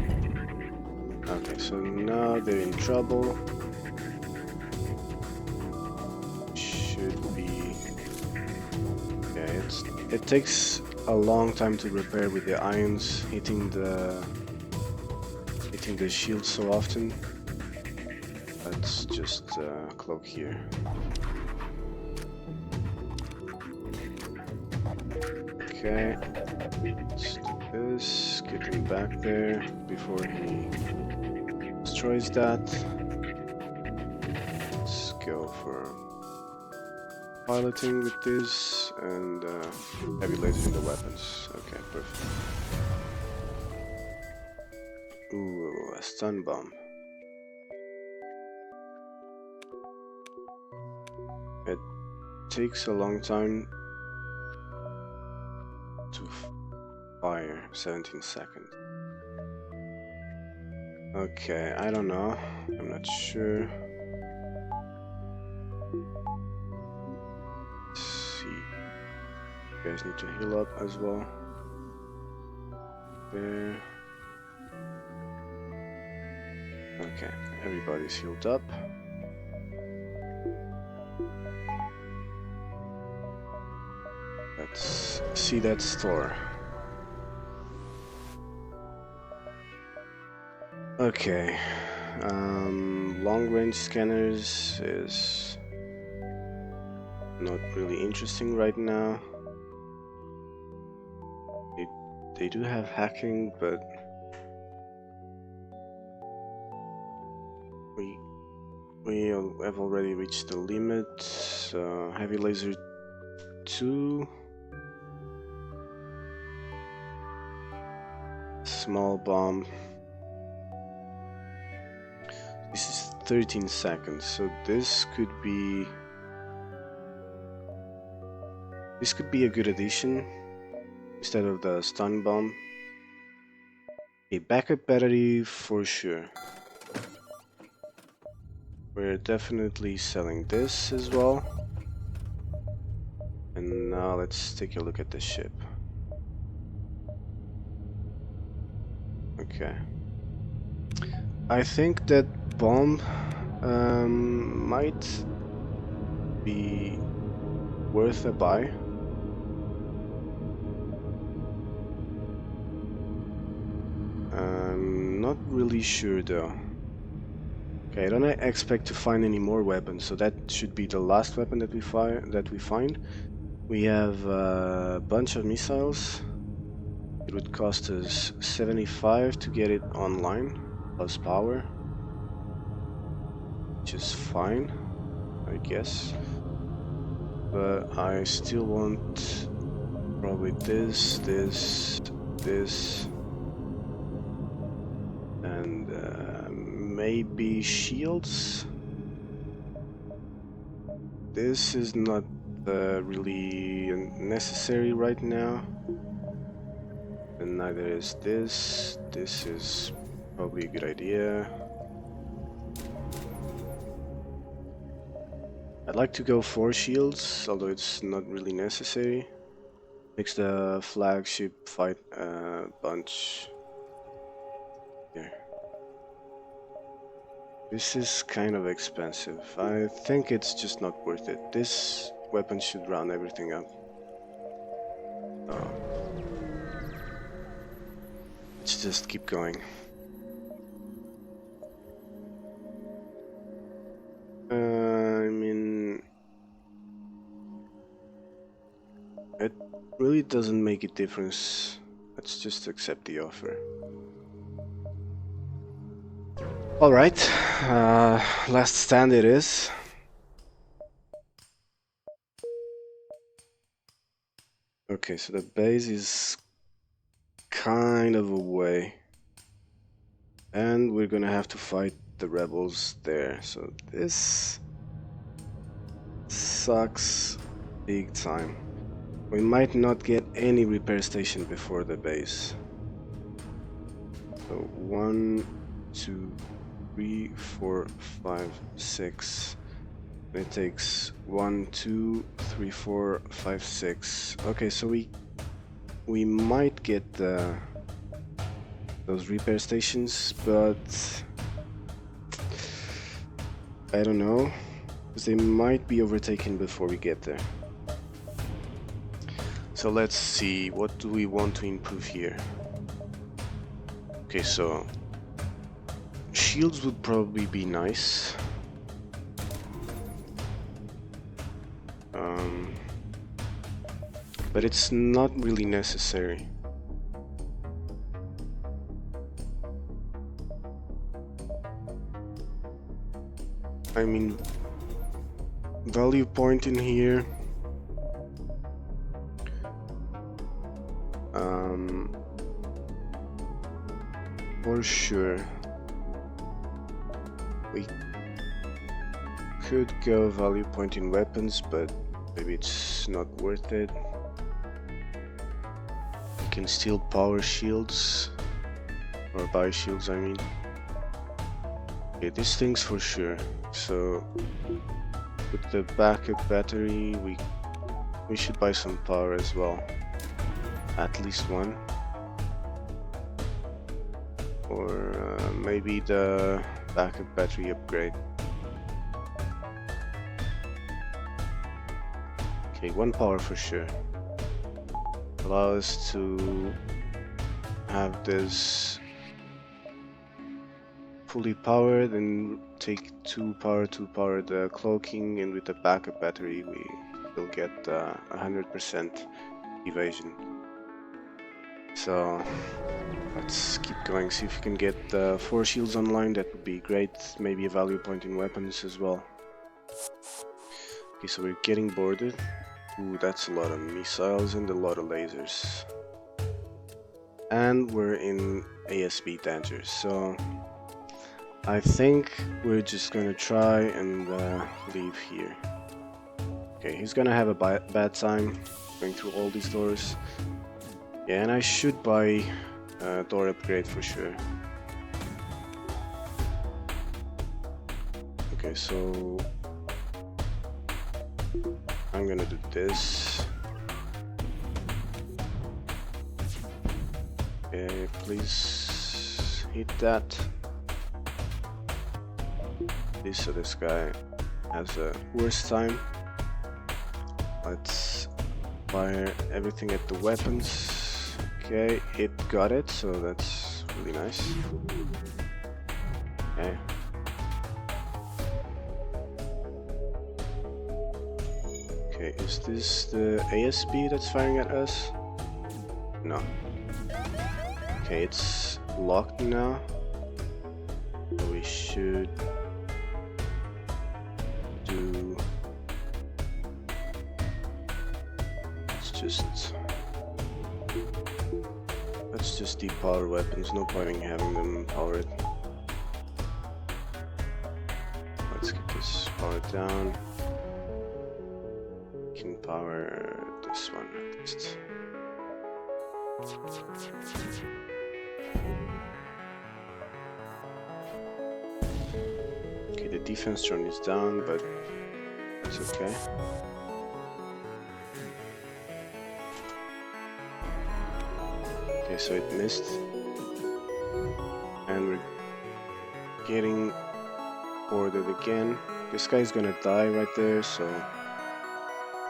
Okay, so now they're in trouble. It takes a long time to repair with the ions hitting the shield so often. Let's just cloak here. Okay, let's do this. Get him back there before he destroys that. Let's go for piloting with this and heavy laser in the weapons. Okay, perfect. Ooh, a stun bomb. It takes a long time to fire, 17 seconds. Okay, I don't know. I'm not sure. You guys need to heal up as well. There. Okay, everybody's healed up. Let's see that store. Okay, long range scanners is not really interesting right now. They do have hacking, but we have already reached the limit. Heavy laser 2, small bomb. This is 13 seconds, so this could be a good addition instead of the stun bomb. A backup battery for sure. We're definitely selling this as well. And now let's take a look at the ship. Okay. I think that bomb might be worth a buy. Not really sure though. Okay, I don't expect to find any more weapons, so that should be the last weapon that we find. We have a bunch of missiles. It would cost us 75 to get it online, plus power, which is fine, I guess. But I still want probably this, and maybe shields. This is not really necessary right now, and neither is this. This is probably a good idea. I'd like to go for shields, although it's not really necessary. Makes the flagship fight a bunch here. This is kind of expensive. I think it's just not worth it. This weapon should round everything up. Let's just keep going. I mean, it really doesn't make a difference. Let's just accept the offer. Alright, last stand it is. Okay, so the base is kind of away. And we're gonna have to fight the rebels there. So this sucks big time. We might not get any repair station before the base. So 1, 2, 3, 4, 5, 6. It takes 1, 2, 3, 4, 5, 6. Okay, so we might get those repair stations, but I don't know, because they might be overtaken before we get there. So let's see, what do we want to improve here? Okay, so shields would probably be nice. But it's not really necessary. I mean, value point in here. For sure. We could go value point in weapons, but maybe it's not worth it. We can steal power shields, or buy shields, I mean. Okay, these things for sure. So with the backup battery, we should buy some power as well. At least one. Or maybe the backup battery upgrade. Okay, one power for sure. Allow us to have this fully powered and take 2 power the cloaking, and with the backup battery we will get 100% evasion. So let's keep going, see if we can get 4 shields online. That would be great. Maybe a value point in weapons as well. Okay, so we're getting boarded. Ooh, that's a lot of missiles and a lot of lasers. And we're in ASB danger, so I think we're just gonna try and leave here. Okay, he's gonna have a bad time going through all these doors. Yeah, and I should buy a door upgrade for sure. Okay, so I'm gonna do this. Okay, please hit that. So this guy has a worse time. Let's fire everything at the weapons. Okay, it got it, so that's really nice. Okay. Okay, is this the ASB that's firing at us? No. Okay, it's locked now. So we should do... Let's just depower weapons, no point in having them powered. Let's get this powered down. We can power this one at least. Okay, the defense drone is down, but it's okay. Okay, so it missed. And we're getting boarded again. This guy's gonna die right there, so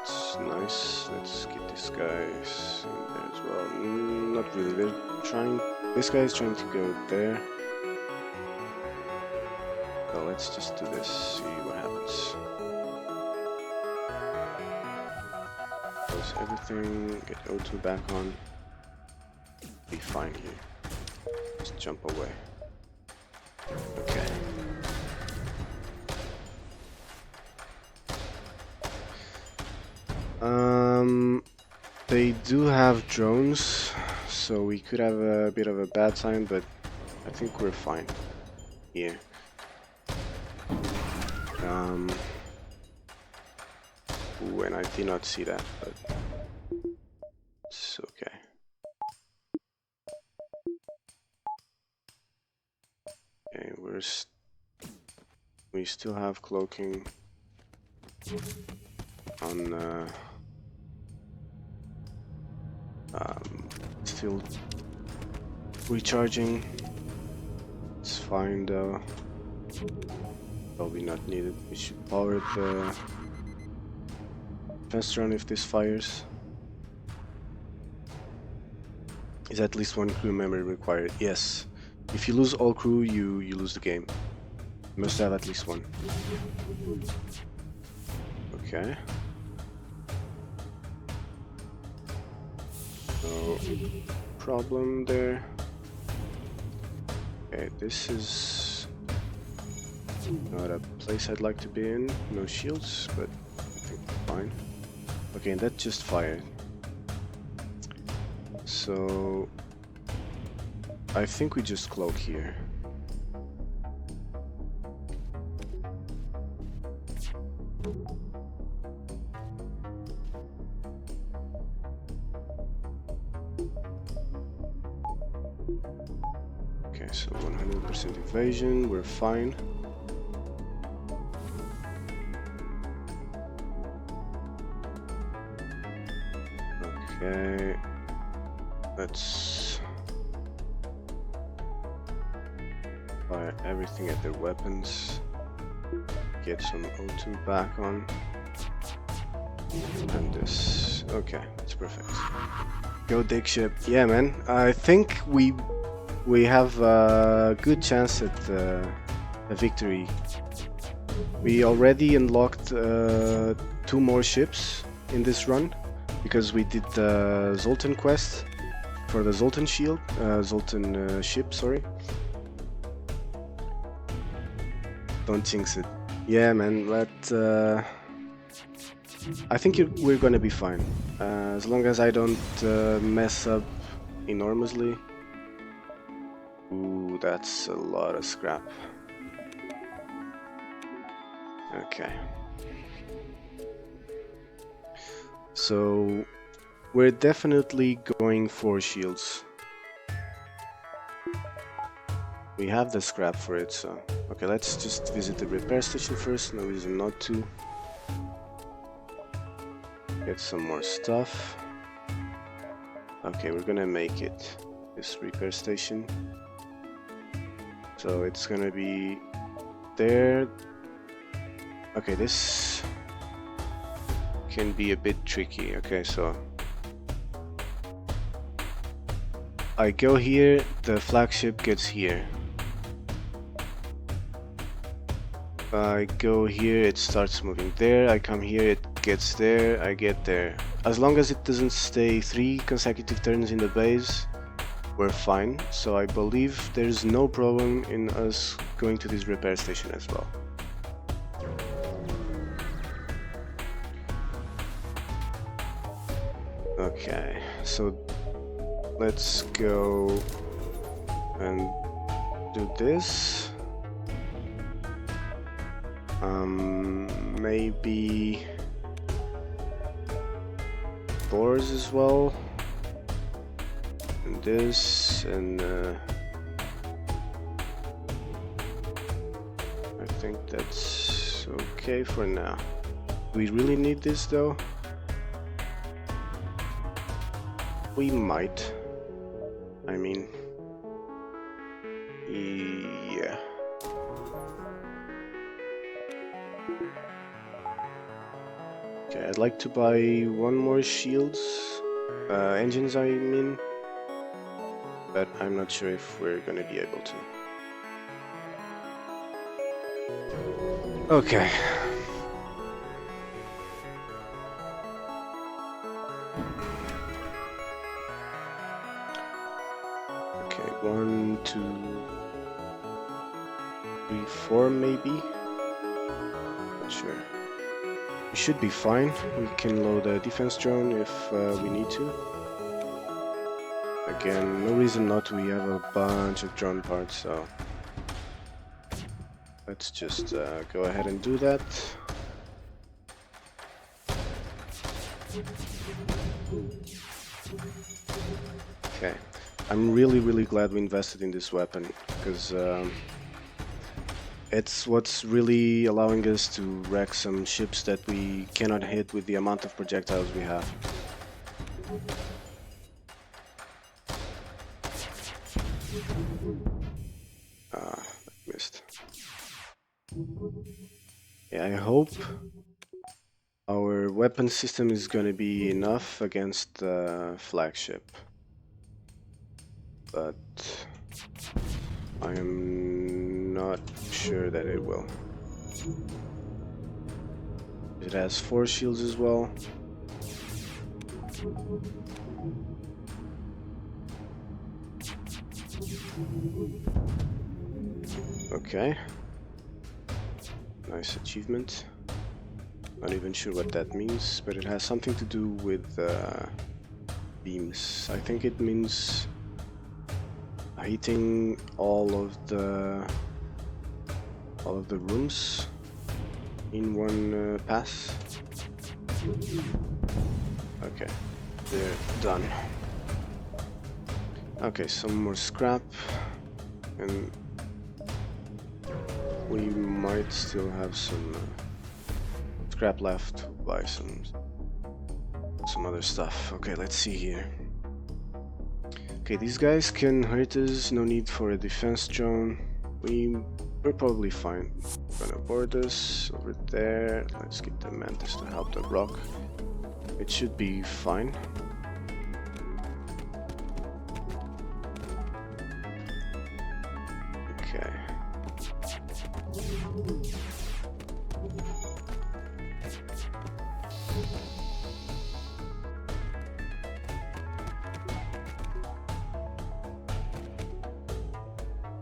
it's nice. Let's get this guy in there as well. Not really. They're trying. This guy is trying to go there. So let's just do this. See what happens. Close everything. Get O2 back on. Be fine here. Just jump away. Okay. They do have drones, so we could have a bit of a bad time, but I think we're fine here. Ooh, and I did not see that, but it's okay. Okay, we still have cloaking on. Still recharging. It's fine though. Probably not needed. We should power the fast run if this fires. Is at least one crew member required? Yes. If you lose all crew, you lose the game. You must have at least one. Okay. No problem there. Okay, this is not a place I'd like to be in. No shields, but I think we're fine. Okay, and that just fired. So I think we just cloak here. Okay, so 100% evasion, we're fine. Okay, let's fire everything at their weapons. Get some O2 back on. And this. Okay, that's perfect. Go dig ship. Yeah, man. I think we have a good chance at a victory. We already unlocked 2 more ships in this run because we did the Zoltan quest for the Zoltan shield, Zoltan ship, sorry. Don't jinx it. Yeah, man, but I think we're gonna be fine. As long as I don't mess up enormously. Ooh, that's a lot of scrap. Okay. So we're definitely going for shields. We have the scrap for it, so okay, let's just visit the repair station first. No reason not to. Get some more stuff. Okay, we're gonna make it this repair station. So it's gonna be there. Okay, this can be a bit tricky. Okay, so I go here, the flagship gets here. I go here, it starts moving there. I come here, it gets there, I get there. As long as it doesn't stay 3 consecutive turns in the base, we're fine. So I believe there's no problem in us going to this repair station as well. Okay, so let's go and do this. Maybe doors as well, and this, and I think that's okay for now. Do we really need this though? We might. I mean, yeah. Okay, I'd like to buy one more shields, engines I mean, but I'm not sure if we're gonna be able to. Okay. Okay, 1, 2, 3, 4 maybe? Not sure. We should be fine. We can load a defense drone if we need to. Again, no reason not to. We have a bunch of drone parts, so let's just go ahead and do that. Okay, I'm really glad we invested in this weapon, because it's what's really allowing us to wreck some ships that we cannot hit with the amount of projectiles we have. Missed. Yeah, I hope our weapon system is gonna be enough against the flagship, but I am not sure that it will. It has 4 shields as well. Okay. Nice achievement. Not even sure what that means, but it has something to do with beams. I think it means hitting all of the rooms in one pass. Okay, they're done. Okay, some more scrap, and we might still have some scrap left to buy some other stuff. Okay, let's see here. Okay, these guys can hurt us, no need for a defense drone. We're probably fine. I'm gonna board this over there. Let's get the Mantis to help the rock. It should be fine. Okay.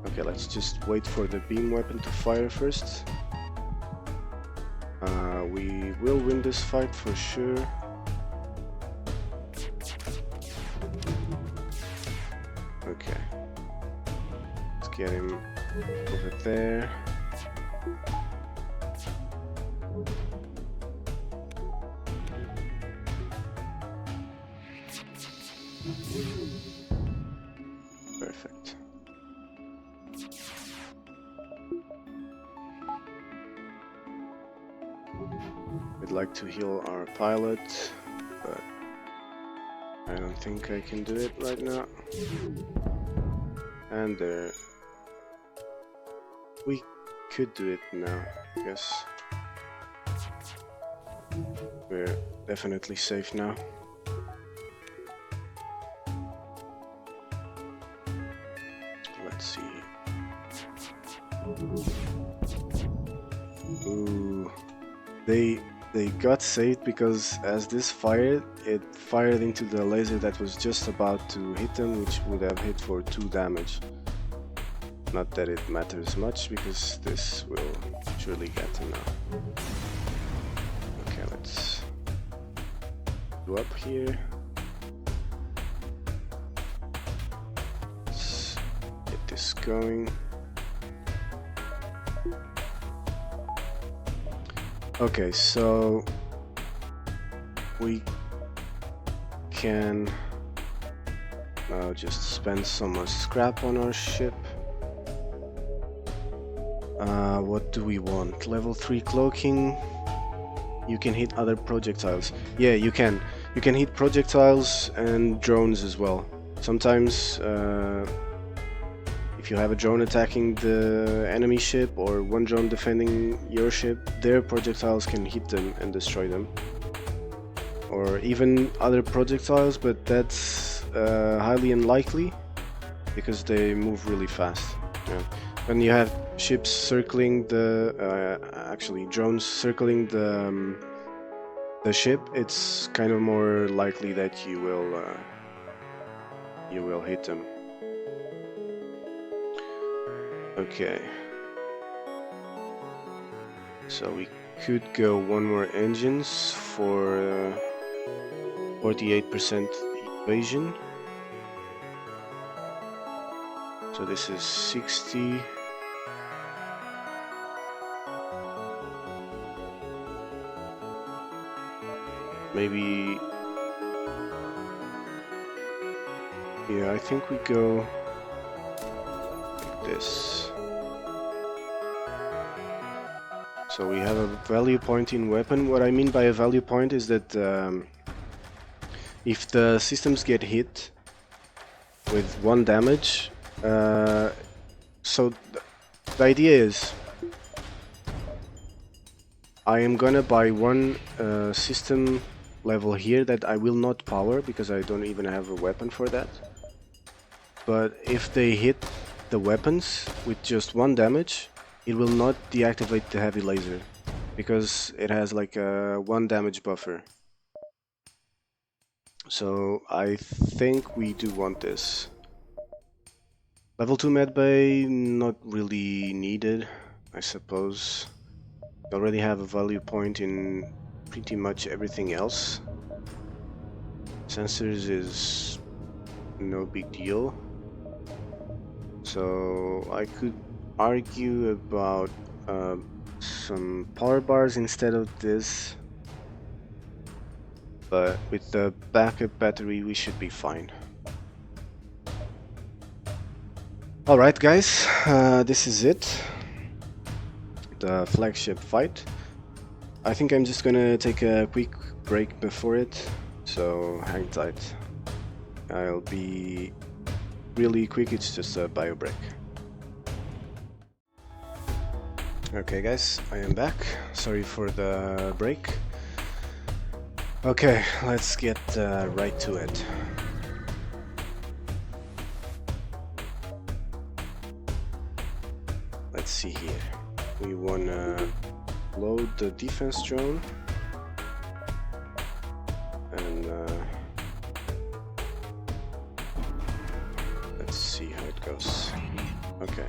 Okay, let's just wait for the beam weapon to fire first. We will win this fight for sure. Okay. Let's get him over there. Perfect. We'd like to heal our pilot, but I don't think I can do it right now. And there. We could do it now, I guess. We're definitely safe now. Let's see. Ooh. They got saved because as this fired, it fired into the laser that was just about to hit them, which would have hit for 2 damage. Not that it matters much, because this will surely get them now. Okay, let's go up here. Let's get this going. Okay, so we can now just spend some more scrap on our ship. What do we want? Level 3 cloaking. You can hit other projectiles. Yeah, you can. You can hit projectiles and drones as well. Sometimes if you have a drone attacking the enemy ship or one drone defending your ship, their projectiles can hit them and destroy them. Or even other projectiles, but that's highly unlikely because they move really fast. Yeah. When you have ships circling the, actually drones circling the ship, it's kind of more likely that you will hit them. Okay. So we could go one more engines for 48% evasion. So this is 60. Maybe, yeah, I think we go like this. So we have a value point in weapon. What I mean by a value point is that if the systems get hit with 1 damage, so the idea is I am gonna buy one system level here that I will not power because I don't even have a weapon for that. But if they hit the weapons with just 1 damage, it will not deactivate the heavy laser because it has like a 1 damage buffer. So I think we do want this. Level 2 medbay, not really needed, I suppose. We already have a value point in pretty much everything else. Sensors is no big deal. So I could argue about some power bars instead of this. But with the backup battery we should be fine. Alright guys, this is it. The flagship fight. I think I'm just gonna take a quick break before it, so hang tight. I'll be really quick, it's just a bio break. Okay guys, I am back. Sorry for the break. Okay, let's get right to it. Let's see here. We wanna load the defense drone and let's see how it goes. Okay,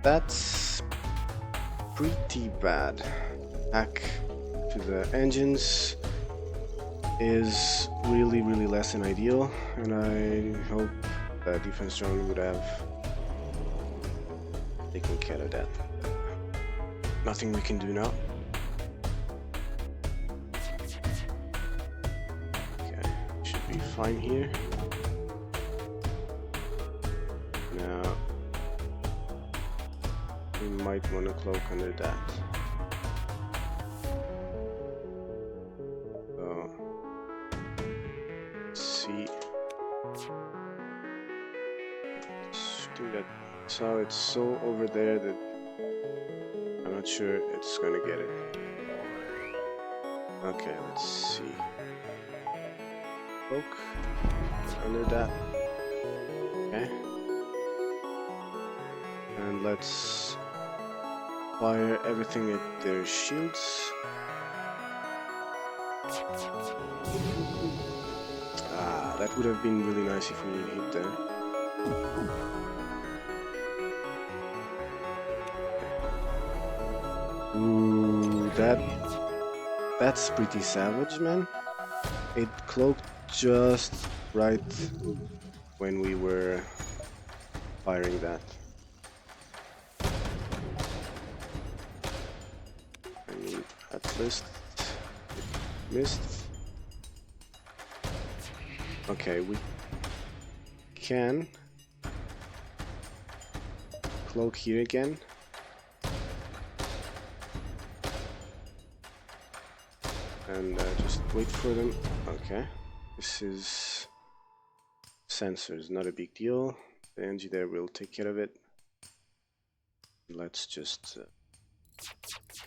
that's pretty bad. Hack to the engines is really less than ideal, and I hope the defense drone would have taken care of that. Nothing we can do now. Okay, should be fine here. Now we might want to cloak under that. So let's see. Let's do that. So it's so over there that I'm not sure it's gonna get it. Okay, let's see. Poke under that. Okay. And let's fire everything at their shields. Ah, that would have been really nice if we hit there. Ooh, that's pretty savage, man. It cloaked just right when we were firing that. I mean, at least it missed. Okay, we can cloak here again. And just wait for them. Okay, this is Sensors, not a big deal. The NG there will take care of it. Let's just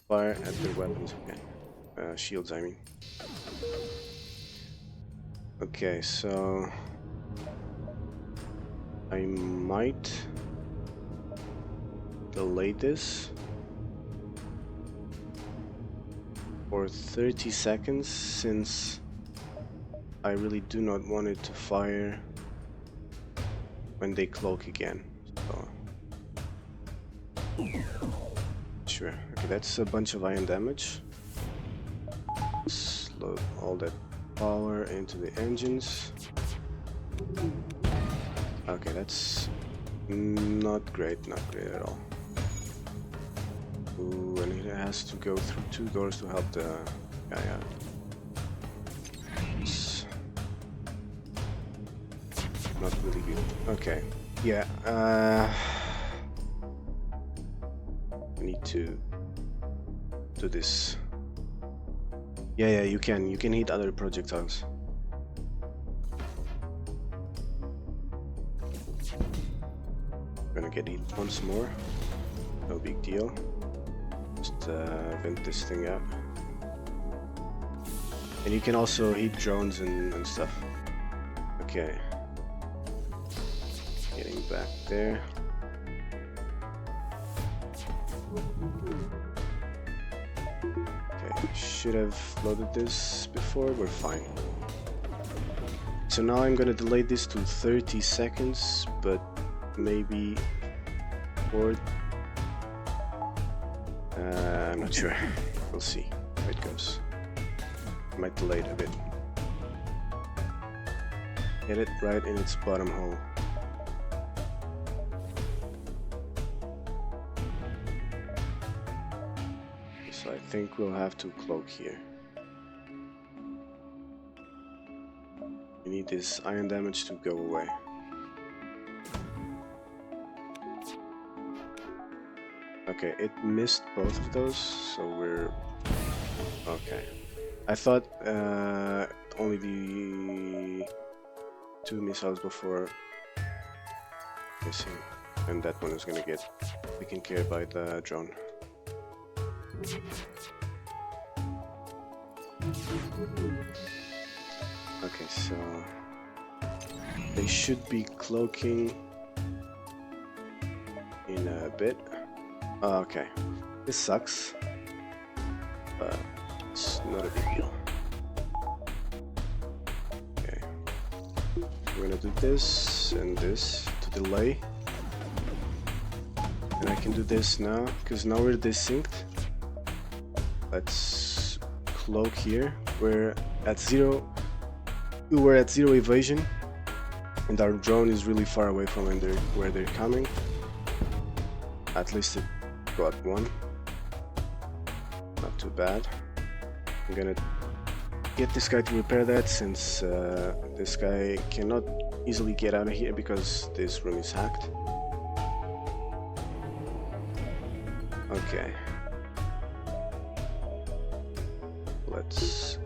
fire at their weapons again. Shields, I mean. Okay, so I might delay this for 30 seconds since I really do not want it to fire when they cloak again. So sure. Okay, that's a bunch of iron damage. Load all that power into the engines. Okay, that's not great at all. Ooh, and it has to go through 2 doors to help the guy out. It's not really good. Okay, yeah, I need to do this. Yeah, you can hit other projectiles. Gonna get hit once more. No big deal. Just vent this thing out. And you can also hit drones and stuff. Okay. Getting back there. Okay, should have loaded this before, we're fine. So now I'm gonna delay this to 30 seconds, but maybe 4. I'm not sure. We'll see how it goes. Might delay it a bit. Hit it right in its bottom hole. So I think we'll have to cloak here. We need this iron damage to go away. Okay, it missed both of those, so we're okay. I thought only the 2 missiles before missing, and that one is gonna get taken care by the drone. Okay, so they should be cloaking in a bit. Okay, this sucks, but it's not a big deal. Okay, we're gonna do this and this to delay, and I can do this now because now we're desynced. Let's cloak here. We're at 0. We were at 0 evasion, and our drone is really far away from where they're coming. At least it got 1. Not too bad. I'm gonna get this guy to repair that since this guy cannot easily get out of here because this room is hacked. Okay. Let's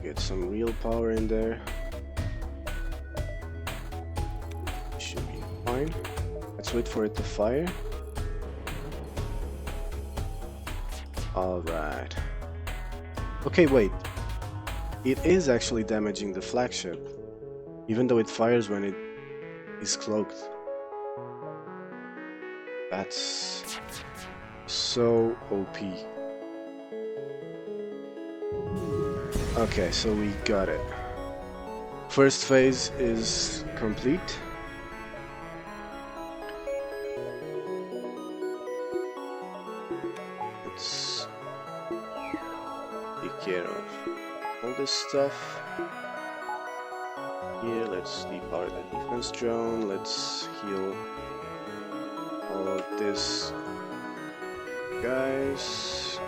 get some real power in there. Should be fine. Let's wait for it to fire. Alright. Okay, wait. It is actually damaging the flagship, even though it fires when it is cloaked. That's so OP. Okay, so we got it. First phase is complete. Let's take care of all this stuff. Here, let's depower the defense drone. Let's heal all of this, guys.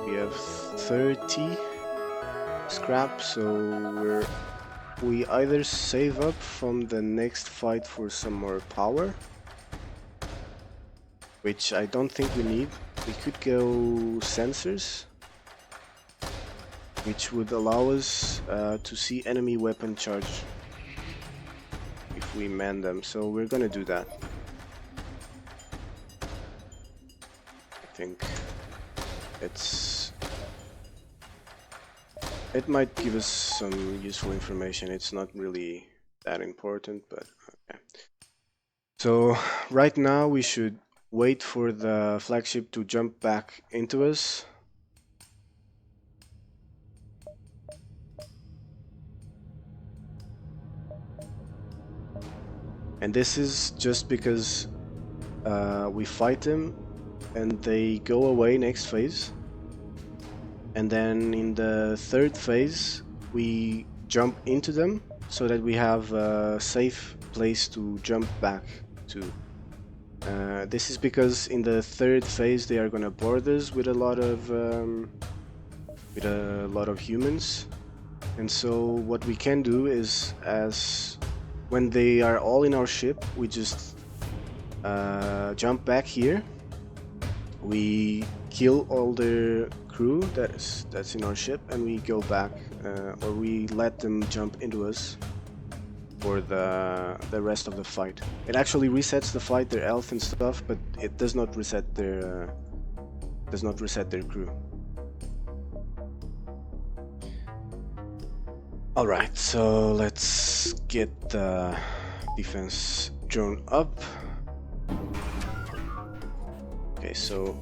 We have 30 scrap, so we either save up from the next fight for some more power, which I don't think we need. We could go sensors. which would allow us to see enemy weapon charge if we man them. So we're gonna do that. I think it might give us some useful information. It's not really that important, but okay. So right now we should wait for the flagship to jump back into us. And this is just because we fight them and they go away next phase. And then in the third phase, we jump into them so that we have a safe place to jump back to. This is because in the third phase they are gonna board us with a lot of humans, and so what we can do is, as when they are all in our ship, we just jump back here. We kill all the crew that's in our ship, and we go back, or we let them jump into us for the rest of the fight. It actually resets the fight, their health and stuff, but it does not reset their crew. All right, so let's get the defense drone up. Okay, so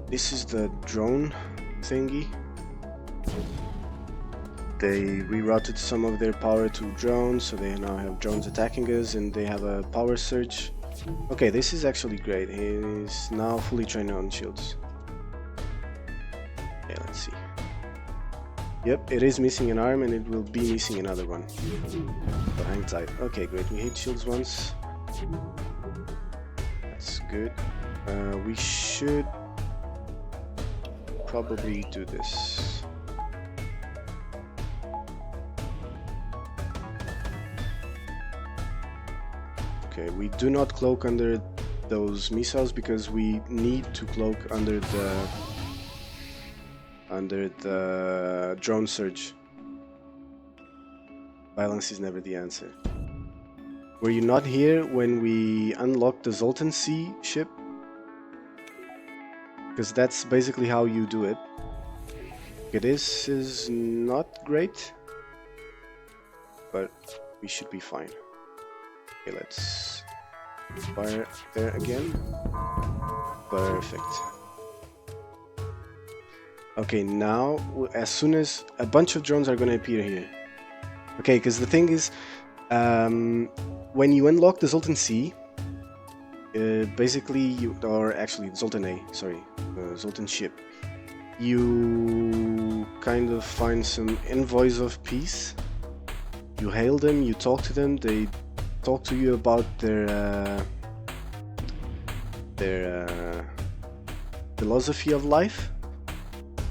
this is the drone thingy. They rerouted some of their power to drones, so they now have drones attacking us, and they have a power surge. Okay, this is actually great. He is now fully trained on shields. Okay, let's see. Yep, it is missing an arm, and it will be missing another one. But hang tight. Okay, great. We hit shields once. That's good. We should probably do this. Okay, we do not cloak under those missiles because we need to cloak under the drone surge. Violence is never the answer. Were you not here when we unlocked the Zoltan Sea ship? Because that's basically how you do it. Okay, this is not great, but we should be fine. Okay, let's fire there again. Perfect. Okay, now as soon as a bunch of drones are gonna appear here. Okay, because the thing is, when you unlock the Zoltan Sea, basically or actually Zoltan A, sorry, Zoltan ship, you kind of find some envoys of peace. You hail them, you talk to them, they talk to you about their philosophy of life,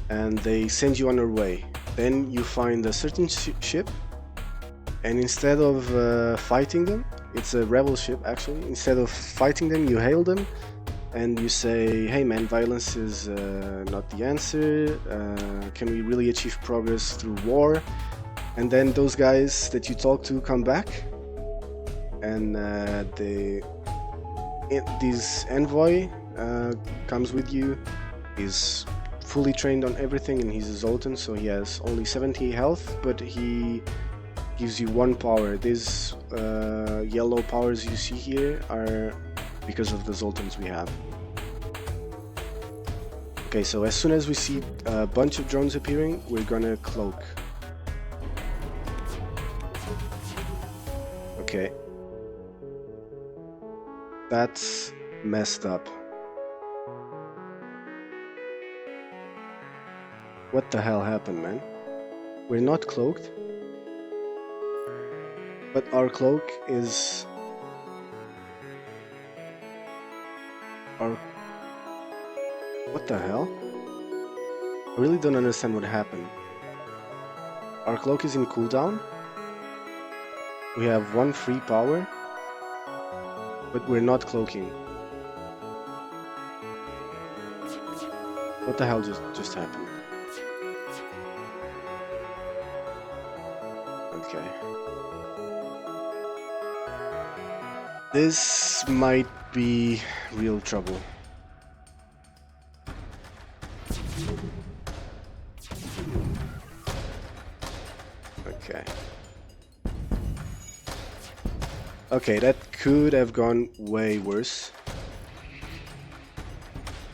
and they send you on your way. Then you find a certain ship, and instead of fighting them, it's a rebel ship actually, instead of fighting them, you hail them and you say, hey man, violence is not the answer, can we really achieve progress through war? And then those guys that you talk to come back, and this envoy comes with you. He's fully trained on everything, and he's a Zoltan, so he has only 70 health, but he gives you 1 power. These yellow powers you see here are because of the Zoltans we have. Okay, so as soon as we see a bunch of drones appearing, we're gonna cloak. Okay. That's messed up. What the hell happened, man? We're not cloaked, but our cloak is... What the hell? I really don't understand what happened. Our cloak is in cooldown. We have 1 free power, but we're not cloaking. What the hell just happened? Okay. This might be real trouble. Okay. Okay, that could have gone way worse.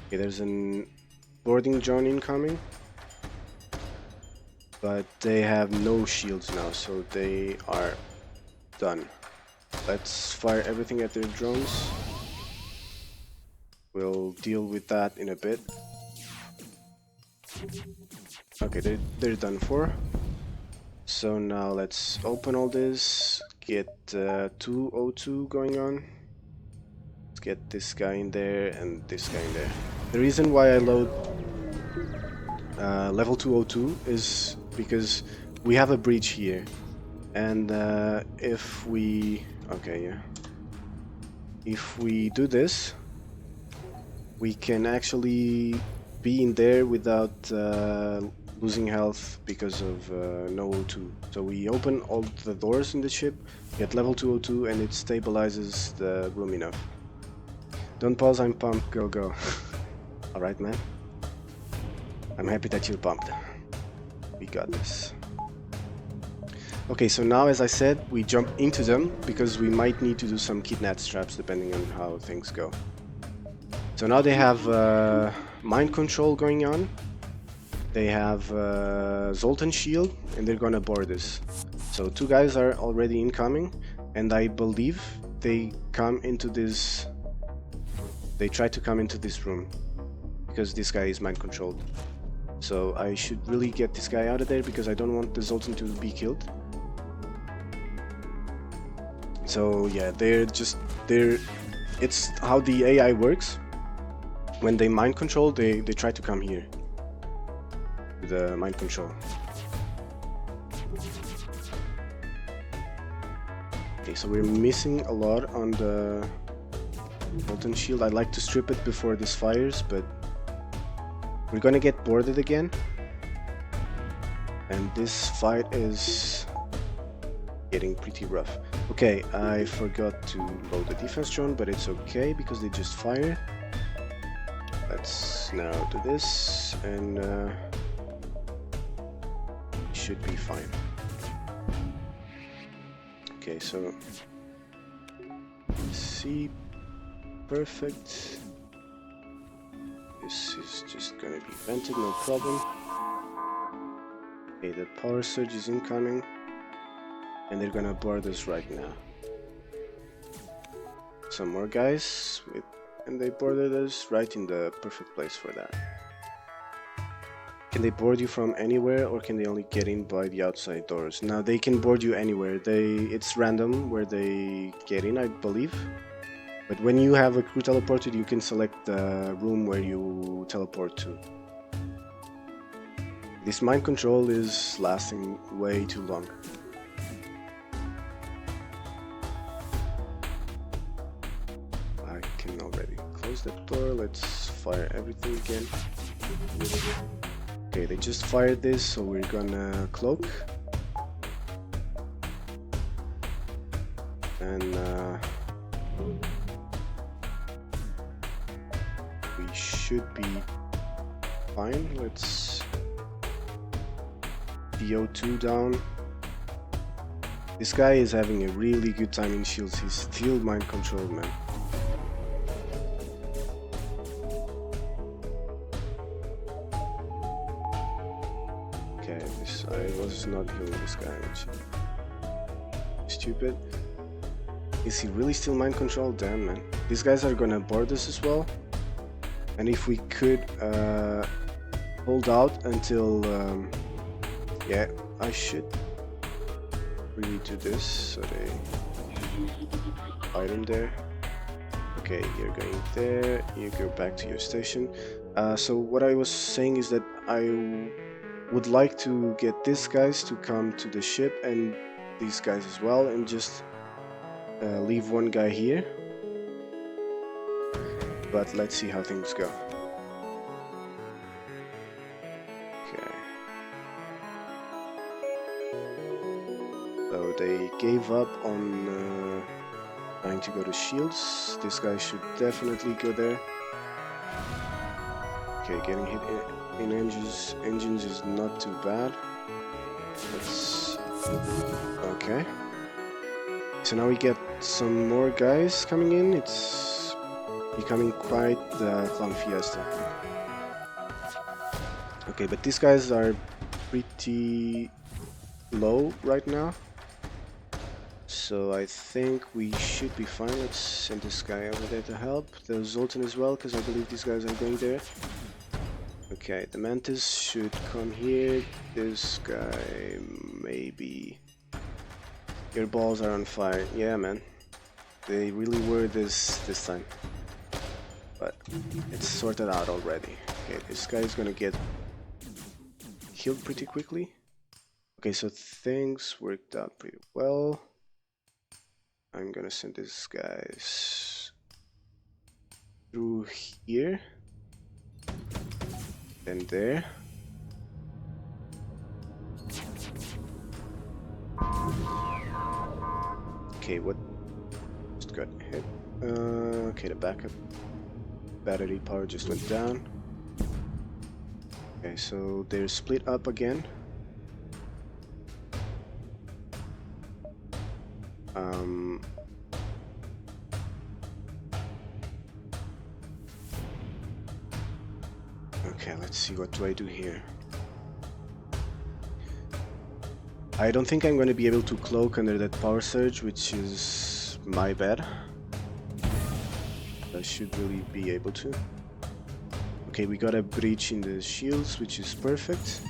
Okay, there's an boarding drone incoming. But they have no shields now, so they are done. Let's fire everything at their drones. We'll deal with that in a bit. Okay, they're done for. So now let's open all this, get 202 going on. Let's get this guy in there and this guy in there. The reason why I load level 202 is because we have a breach here. And if we... okay, yeah. If we do this, we can actually be in there without losing health because of no O2. So we open all the doors in the ship, get level 202, and it stabilizes the room enough. Don't pause, I'm pumped, go go. Alright, man. I'm happy that you're pumped. We got this. Okay, so now, as I said, we jump into them because we might need to do some kidnap traps depending on how things go. So now they have mind control going on. They have Zoltan shield, and they're gonna board us. So two guys are already incoming, and I believe they come into this... they try to come into this room because this guy is mind controlled. So I should really get this guy out of there because I don't want the Zoltan to be killed. So yeah, it's how the AI works. When they mind control, they try to come here. The mind control. Okay, so we're missing a lot on the Molten Shield. I'd like to strip it before this fires, but we're gonna get boarded again. And this fight is getting pretty rough. Okay, I forgot to load the defense drone, but it's okay because they just fired. Let's now do this, and should be fine. Okay, so let's see. Perfect. This is just gonna be vented, no problem. Okay, the power surge is incoming, and they're gonna board us right now. Some more guys, and they boarded us right in the perfect place for that. Can they board you from anywhere, or can they only get in by the outside doors? Now they can board you anywhere. It's random where they get in, I believe. But when you have a crew teleported, you can select the room where you teleport to. This mind control is lasting way too long. I can already close that door. Let's fire everything again. Okay, they just fired this, so we're gonna cloak. And we should be fine. Let's VO2 down. This guy is having a really good time in shields. He's still mind controlled, man. Okay, I was not healing this guy, which is stupid. Is he really still mind controlled? Damn, man. These guys are gonna board us as well. And if we could hold out until yeah, I should really do this so they fight him there. Okay, you're going there, you go back to your station. So what I was saying is that I would like to get these guys to come to the ship and these guys as well, and just leave one guy here. But let's see how things go. Okay. So they gave up on trying to go to shields. This guy should definitely go there. Okay, getting hit in engines is not too bad. That's okay. So now we get some more guys coming in. It's becoming quite the Clown Fiesta. Okay, but these guys are pretty low right now. So I think we should be fine. Let's send this guy over there to help. The Zoltan as well, because I believe these guys are going there. Okay, the Mantis should come here. This guy maybe. Your balls are on fire. Yeah, man. They really were this time. But it's sorted out already. Okay, this guy is gonna get healed pretty quickly. Okay, so things worked out pretty well. I'm gonna send these guys through here. Then there. Okay, what just got hit? Okay, the backup battery power just went down. Okay, so they're split up again. Okay, let's see, what do I do here? I don't think I'm going to be able to cloak under that power surge, which is my bad. I should really be able to. Okay, we got a breach in the shields, which is perfect.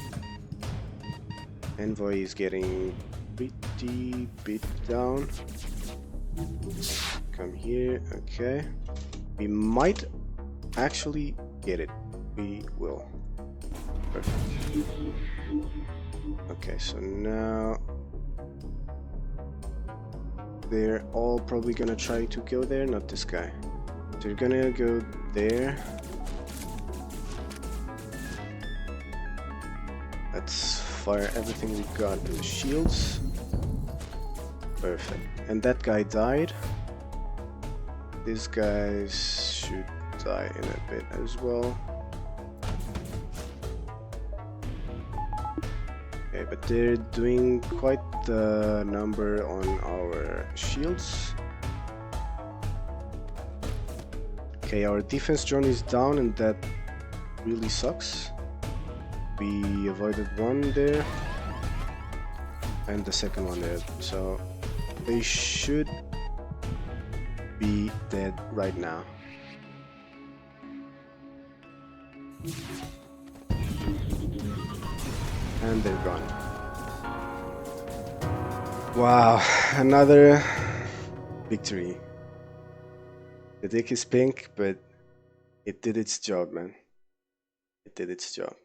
Envoy is getting pretty bit down. Come here, okay. We might actually get it. We will. Perfect. Okay, so now they're all probably gonna try to go there, not this guy. So you're gonna go there. Let's fire everything we got in the shields. Perfect. And that guy died. These guys should die in a bit as well. Okay, but they're doing quite the number on our shields. Okay, our defense drone is down and that really sucks. We avoided one there and the second one there, so they should be dead right now. And they're gone. Wow, another victory. The deck is pink, but it did its job, man. It did its job.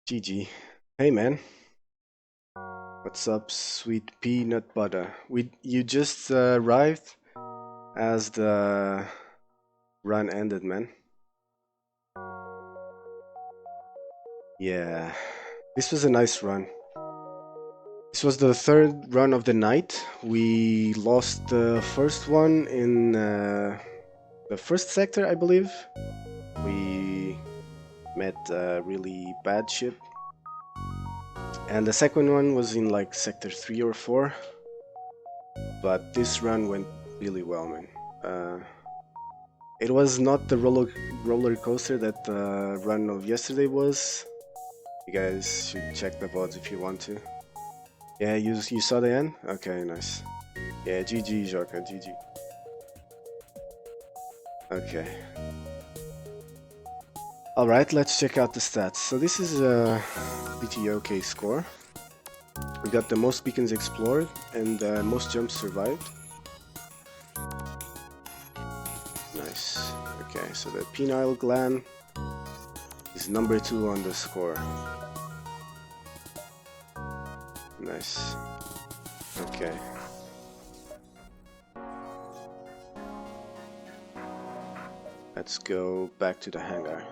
GG. Hey, man. What's up, sweet peanut butter? You just arrived as the run ended, man. Yeah, this was a nice run. This was the third run of the night. We lost the first one in the first sector, I believe. We met a really bad ship. And the second one was in like sector 3 or 4. But this run went really well, man. It was not the roller coaster that the run of yesterday was. You guys should check the VODs if you want to. Yeah, you saw the end? Okay, nice. Yeah, GG, Joker, GG. Okay. Alright, let's check out the stats. So this is a pretty okay score. We got the most beacons explored and most jumps survived. Nice. Okay, so the penile gland is number 2 on the score. Nice. Okay. Let's go back to the hangar.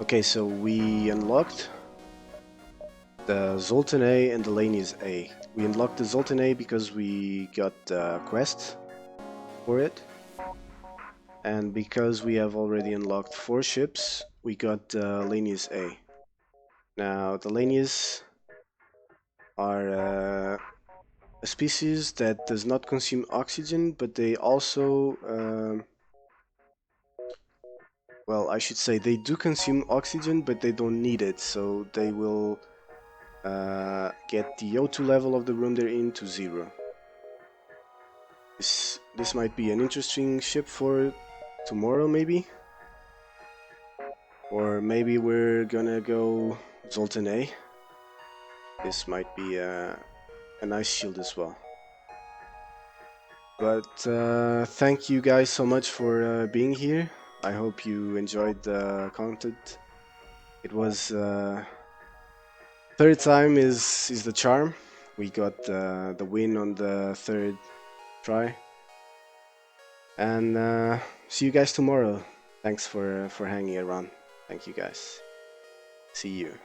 Okay, so we unlocked the Zoltan A and the Lanius A. We unlocked the Zoltan A because we got the quest for it, and because we have already unlocked 4 ships, we got the Lanius A. Now, the Lanius are a species that does not consume oxygen, but they also, well, I should say they do consume oxygen, but they don't need it, so they will get the O2 level of the room they're in to 0. This might be an interesting ship for tomorrow, maybe, or maybe we're gonna go Zoltan A. This might be a nice shield as well. But thank you guys so much for being here. I hope you enjoyed the content. It was third time is the charm. We got the win on the third try, and see you guys tomorrow. Thanks for hanging around. Thank you guys. See you.